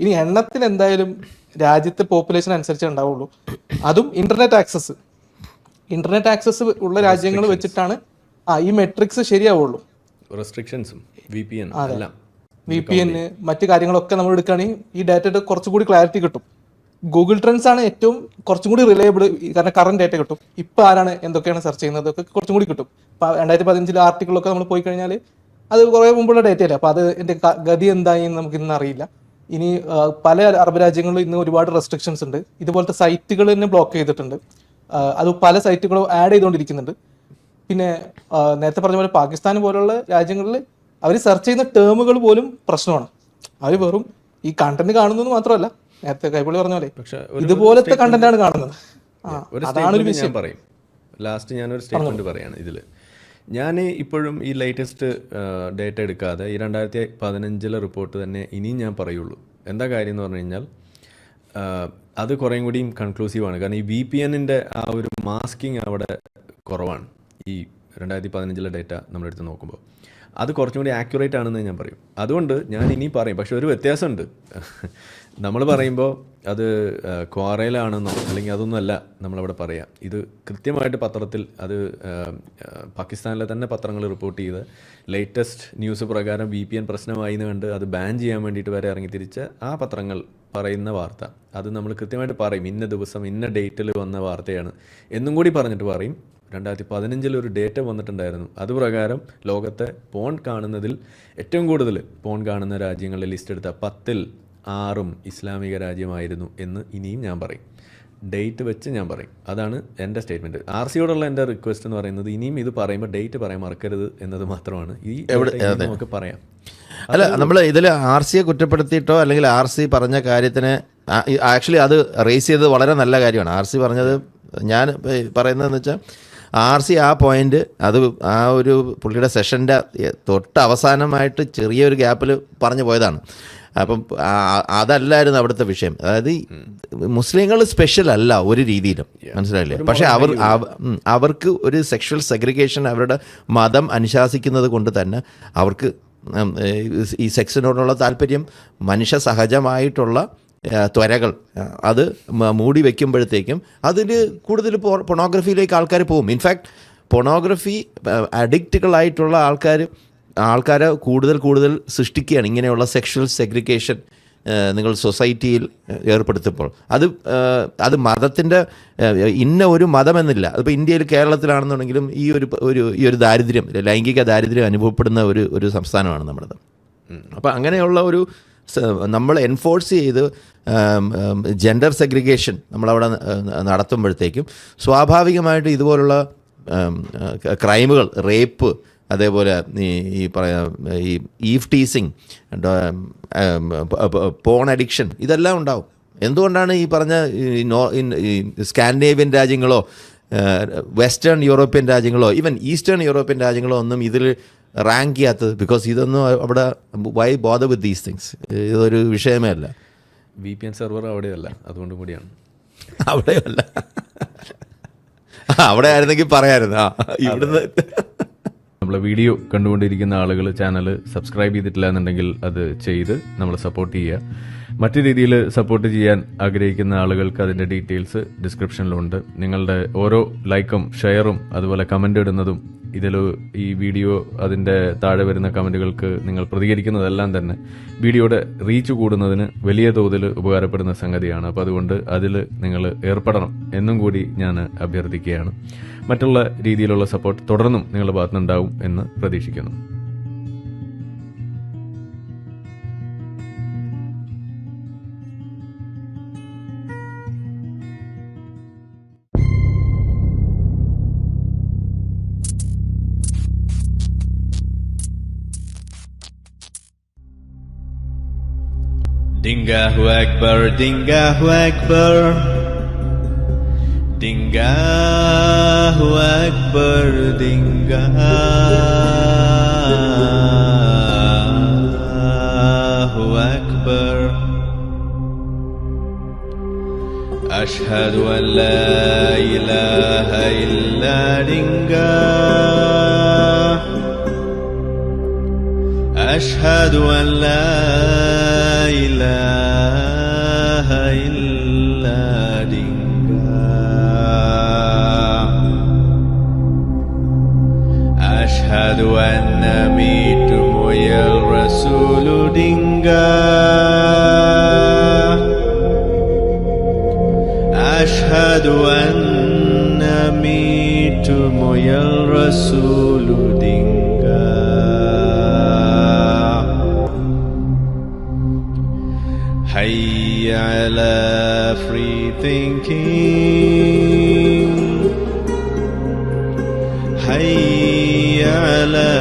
ഇനി എണ്ണത്തിൽ എന്തായാലും രാജ്യത്തെ പോപ്പുലേഷൻ അനുസരിച്ച് ഉണ്ടാവുള്ളൂ. അതും ഇന്റർനെറ്റ് ആക്സസ് ഉള്ള രാജ്യങ്ങൾ വെച്ചിട്ടാണ് ഈ മെട്രിക്സ് ശരിയാവുള്ളൂ. റെസ്ട്രിക്ഷൻസും VPN മറ്റു കാര്യങ്ങളൊക്കെ നമ്മൾ എടുക്കുകയാണെങ്കിൽ ഈ ഡേറ്റയുടെ കുറച്ചുകൂടി ക്ലാരിറ്റി കിട്ടും. ഗൂഗിൾ ട്രെൻഡ്സ് ആണ് ഏറ്റവും കുറച്ചും കൂടി റിലയബിൾ, കാരണം കറന്റ് ഡേറ്റ കിട്ടും. ഇപ്പൊ ആരാണ് എന്തൊക്കെയാണ് സെർച്ച് ചെയ്യുന്നത് ഒക്കെ കുറച്ചും കൂടി കിട്ടും. 2015 ആർട്ടിക്കിളൊക്കെ നമ്മൾ പോയി കഴിഞ്ഞാൽ അത് കുറെ മുമ്പുള്ള ഡേറ്റ അല്ലേ. അപ്പൊ അത് എന്റെ ഗതി എന്തായി എന്ന് നമുക്ക് ഇന്ന് അറിയില്ല. ഇനി പല അറബ് രാജ്യങ്ങളിലും ഇന്ന് ഒരുപാട് റെസ്ട്രിക്ഷൻസ് ഉണ്ട്. ഇതുപോലത്തെ സൈറ്റുകൾ തന്നെ ബ്ലോക്ക് ചെയ്തിട്ടുണ്ട്. അത് പല സൈറ്റുകളും ആഡ് ചെയ്തുകൊണ്ടിരിക്കുന്നുണ്ട്. പിന്നെ നേരത്തെ പറഞ്ഞ പോലെ പാകിസ്ഥാൻ പോലുള്ള രാജ്യങ്ങളിൽ അവർ സെർച്ച് ചെയ്യുന്ന ടേമുകൾ പോലും പ്രശ്നമാണ്. അവർ വെറും ഈ കണ്ടന്റ് കാണുന്നത് മാത്രമല്ല, നേരത്തെ കൈപൊളി പറഞ്ഞ പോലെ ഇതുപോലത്തെ കണ്ടന്റാണ് കാണുന്നത്. അതാണ് ഒരു വിഷയം. പറയും ലാസ്റ്റ് ഞാനൊരു സ്റ്റേറ്റ്മെന്റ് പറയാണ് ഇതിൽ. ഞാൻ ഇപ്പോഴും ഈ ലേറ്റസ്റ്റ് ഡേറ്റ എടുക്കാതെ ഈ 2015 റിപ്പോർട്ട് തന്നെ ഇനിയും ഞാൻ പറയുള്ളൂ. എന്താ കാര്യം എന്ന് പറഞ്ഞു കഴിഞ്ഞാൽ അത് കുറേയും കൂടിയും കൺക്ലൂസീവാണ്. കാരണം ഈ VPNൻ്റെ ആ ഒരു മാസ്കിങ് അവിടെ കുറവാണ്. ഈ 2015 ഡേറ്റ നമ്മളെടുത്ത് നോക്കുമ്പോൾ അത് കുറച്ചും കൂടി ആക്യുറേറ്റ് ആണെന്ന് ഞാൻ പറയും. അതുകൊണ്ട് ഞാൻ ഇനി പറയും. പക്ഷെ ഒരു വ്യത്യാസമുണ്ട്. നമ്മൾ പറയുമ്പോൾ അത് ക്വാറയിലാണെന്നോ അല്ലെങ്കിൽ അതൊന്നുമല്ല നമ്മളവിടെ പറയാം. ഇത് കൃത്യമായിട്ട് പത്രത്തിൽ അത് പാകിസ്ഥാനിലെ തന്നെ പത്രങ്ങൾ റിപ്പോർട്ട് ചെയ്ത് ലേറ്റസ്റ്റ് ന്യൂസ് പ്രകാരം VPN പ്രശ്നമായി എന്ന് കണ്ട് അത് ബാൻ ചെയ്യാൻ വേണ്ടിയിട്ട് വരെ ഇറങ്ങിത്തിരിച്ച ആ പത്രങ്ങൾ പറയുന്ന വാർത്ത അത് നമ്മൾ കൃത്യമായിട്ട് പറയും. ഇന്ന ദിവസം ഇന്ന ഡേറ്റിൽ വന്ന വാർത്തയാണ് എന്നും കൂടി പറഞ്ഞിട്ട് പറയും. 2015 ഒരു ഡേറ്റ വന്നിട്ടുണ്ടായിരുന്നു. അതുപ്രകാരം ലോകത്തെ പോൺ കാണുന്നതിൽ ഏറ്റവും കൂടുതൽ പോൺ കാണുന്ന രാജ്യങ്ങളുടെ ലിസ്റ്റ് എടുത്ത 10ൽ 6 ഇസ്ലാമിക രാജ്യമായിരുന്നു എന്ന് ഇനിയും ഞാൻ പറയും. ഡേറ്റ് വെച്ച് ഞാൻ പറയും. അതാണ് എൻ്റെ സ്റ്റേറ്റ്മെൻറ്റ്. RCയോടുള്ള എൻ്റെ റിക്വസ്റ്റ് എന്ന് പറയുന്നത് ഇനിയും ഇത് പറയുമ്പോൾ ഡേറ്റ് പറയാൻ മറക്കരുത് എന്നത് മാത്രമാണ്. ഈ നമുക്ക് പറയാം. അല്ല, നമ്മൾ ഇതിൽ RCയെ കുറ്റപ്പെടുത്തിയിട്ടോ അല്ലെങ്കിൽ RC പറഞ്ഞ കാര്യത്തിന് ആക്ച്വലി അത് റേസ് ചെയ്തത് വളരെ നല്ല കാര്യമാണ്. RC പറഞ്ഞത് ഞാൻ പറയുന്നതെന്ന് വെച്ചാൽ RC ആ പോയിന്റ് അത് ആ ഒരു പുള്ളിയുടെ സെഷൻ്റെ തൊട്ട് അവസാനമായിട്ട് ചെറിയൊരു ഗ്യാപ്പിൽ പറഞ്ഞു പോയതാണ്. അപ്പം അതല്ലായിരുന്നു അവിടുത്തെ വിഷയം. അതായത് മുസ്ലിങ്ങൾ സ്പെഷ്യൽ അല്ല ഒരു രീതിയിലും, മനസ്സിലായില്ലേ? പക്ഷേ അവർക്ക് ഒരു സെക്ഷൽ സെഗ്രിഗേഷൻ അവരുടെ മതം അനുശാസിക്കുന്നത് കൊണ്ട് തന്നെ അവർക്ക് ഈ സെക്സിനോടുള്ള താല്പര്യം മനുഷ്യ സഹജമായിട്ടുള്ള ത്വരകൾ അത് മൂടി വയ്ക്കുമ്പോഴത്തേക്കും അതിൽ കൂടുതൽ പൊണോഗ്രഫിയിലേക്ക് ആൾക്കാർ പോകും. ഇൻഫാക്ട് പൊണോഗ്രഫി അഡിക്റ്റുകളായിട്ടുള്ള ആൾക്കാരെ കൂടുതൽ സൃഷ്ടിക്കുകയാണ് ഇങ്ങനെയുള്ള സെക്ഷൽ സെഗ്രിഗേഷൻ നിങ്ങൾ സൊസൈറ്റിയിൽ ഏർപ്പെടുത്തുമ്പോൾ. അത് മതത്തിൻ്റെ ഇന്ന ഒരു മതമെന്നില്ല. അതിപ്പോൾ ഇന്ത്യയിൽ കേരളത്തിലാണെന്നുണ്ടെങ്കിലും ഈ ഒരു ദാരിദ്ര്യം, ലൈംഗിക ദാരിദ്ര്യം അനുഭവപ്പെടുന്ന ഒരു സംസ്ഥാനമാണ് നമ്മുടേത്. അപ്പോൾ അങ്ങനെയുള്ള ഒരു നമ്മൾ എൻഫോഴ്സ് ചെയ്ത് ജെൻഡർ സെഗ്രിഗേഷൻ നമ്മളവിടെ നടത്തുമ്പോഴത്തേക്കും സ്വാഭാവികമായിട്ട് ഇതുപോലുള്ള ക്രൈമുകൾ, റേപ്പ്, അതേപോലെ ഈ ഈവ് ടീസിങ്, പോൺ അഡിക്ഷൻ ഇതെല്ലാം ഉണ്ടാവും. എന്തുകൊണ്ടാണ് ഈ പറഞ്ഞ സ്കാൻഡിനേവിയൻ രാജ്യങ്ങളോ വെസ്റ്റേൺ യൂറോപ്യൻ രാജ്യങ്ങളോ ഈവൻ ഈസ്റ്റേൺ യൂറോപ്യൻ രാജ്യങ്ങളോ ഒന്നും ഇതിൽ റാങ്ക് ചെയ്യാത്തത്? ബിക്കോസ് ഇതൊന്നും അവിടെ why bother with these things? ഇതൊരു വിഷയമേ അല്ല. VPN സെർവർ അവിടെയല്ല, അതുകൊണ്ട് കൂടിയാണ്. അവിടെയല്ല, അവിടെ ആയിരുന്നെങ്കിൽ പറയായിരുന്നു. ഇവിടുന്ന് നമ്മളെ വീഡിയോ കണ്ടുകൊണ്ടിരിക്കുന്ന ആളുകൾ ചാനൽ സബ്സ്ക്രൈബ് ചെയ്തിട്ടില്ല എന്നുണ്ടെങ്കിൽ അത് ചെയ്ത് നമ്മളെ സപ്പോർട്ട് ചെയ്യുക. മറ്റു രീതിയിൽ സപ്പോർട്ട് ചെയ്യാൻ ആഗ്രഹിക്കുന്ന ആളുകൾക്ക് അതിൻ്റെ ഡീറ്റെയിൽസ് ഡിസ്ക്രിപ്ഷനിലുണ്ട്. നിങ്ങളുടെ ഓരോ ലൈക്കും ഷെയറും അതുപോലെ കമൻ്റ് ഇടുന്നതും ഇതിൽ ഈ വീഡിയോ അതിൻ്റെ താഴെ വരുന്ന കമൻറ്റുകൾക്ക് നിങ്ങൾ പ്രതികരിക്കുന്നതെല്ലാം തന്നെ വീഡിയോയുടെ റീച്ച് കൂടുന്നതിന് വലിയ തോതിൽ ഉപകാരപ്പെടുന്ന സംഗതിയാണ്. അപ്പോൾ അതുകൊണ്ട് അതിൽ നിങ്ങൾ ഏർപ്പെടണം എന്നും കൂടി ഞാൻ അഭ്യർത്ഥിക്കുകയാണ്. മറ്റുള്ള രീതിയിലുള്ള സപ്പോർട്ട് തുടർന്നും നിങ്ങളുടെ ഭാഗത്തുനിന്നുണ്ടാവും എന്ന് പ്രതീക്ഷിക്കുന്നു. Dingahu Akbar, Dingahu Akbar, Dingahu Akbar, Dingahu Akbar. Ashhadu an la ilaha illa Dingah. Ashhadu an la ilaha illa Dingah. Ashhadu anna mitumu ya Rasulu Dingah. Ashhadu anna mitumu ya Rasulu Dingah. Hayya ala free thinking. Hayya ala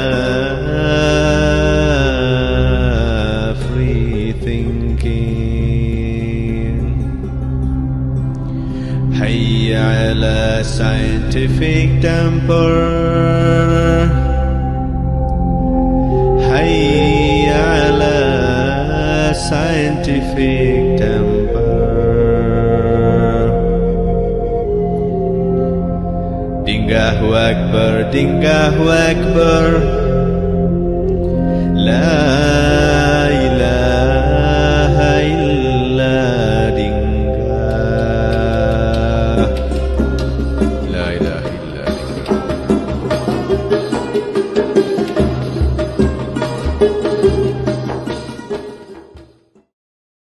free thinking. Hayya ala scientific temper. Allahu Akbar. La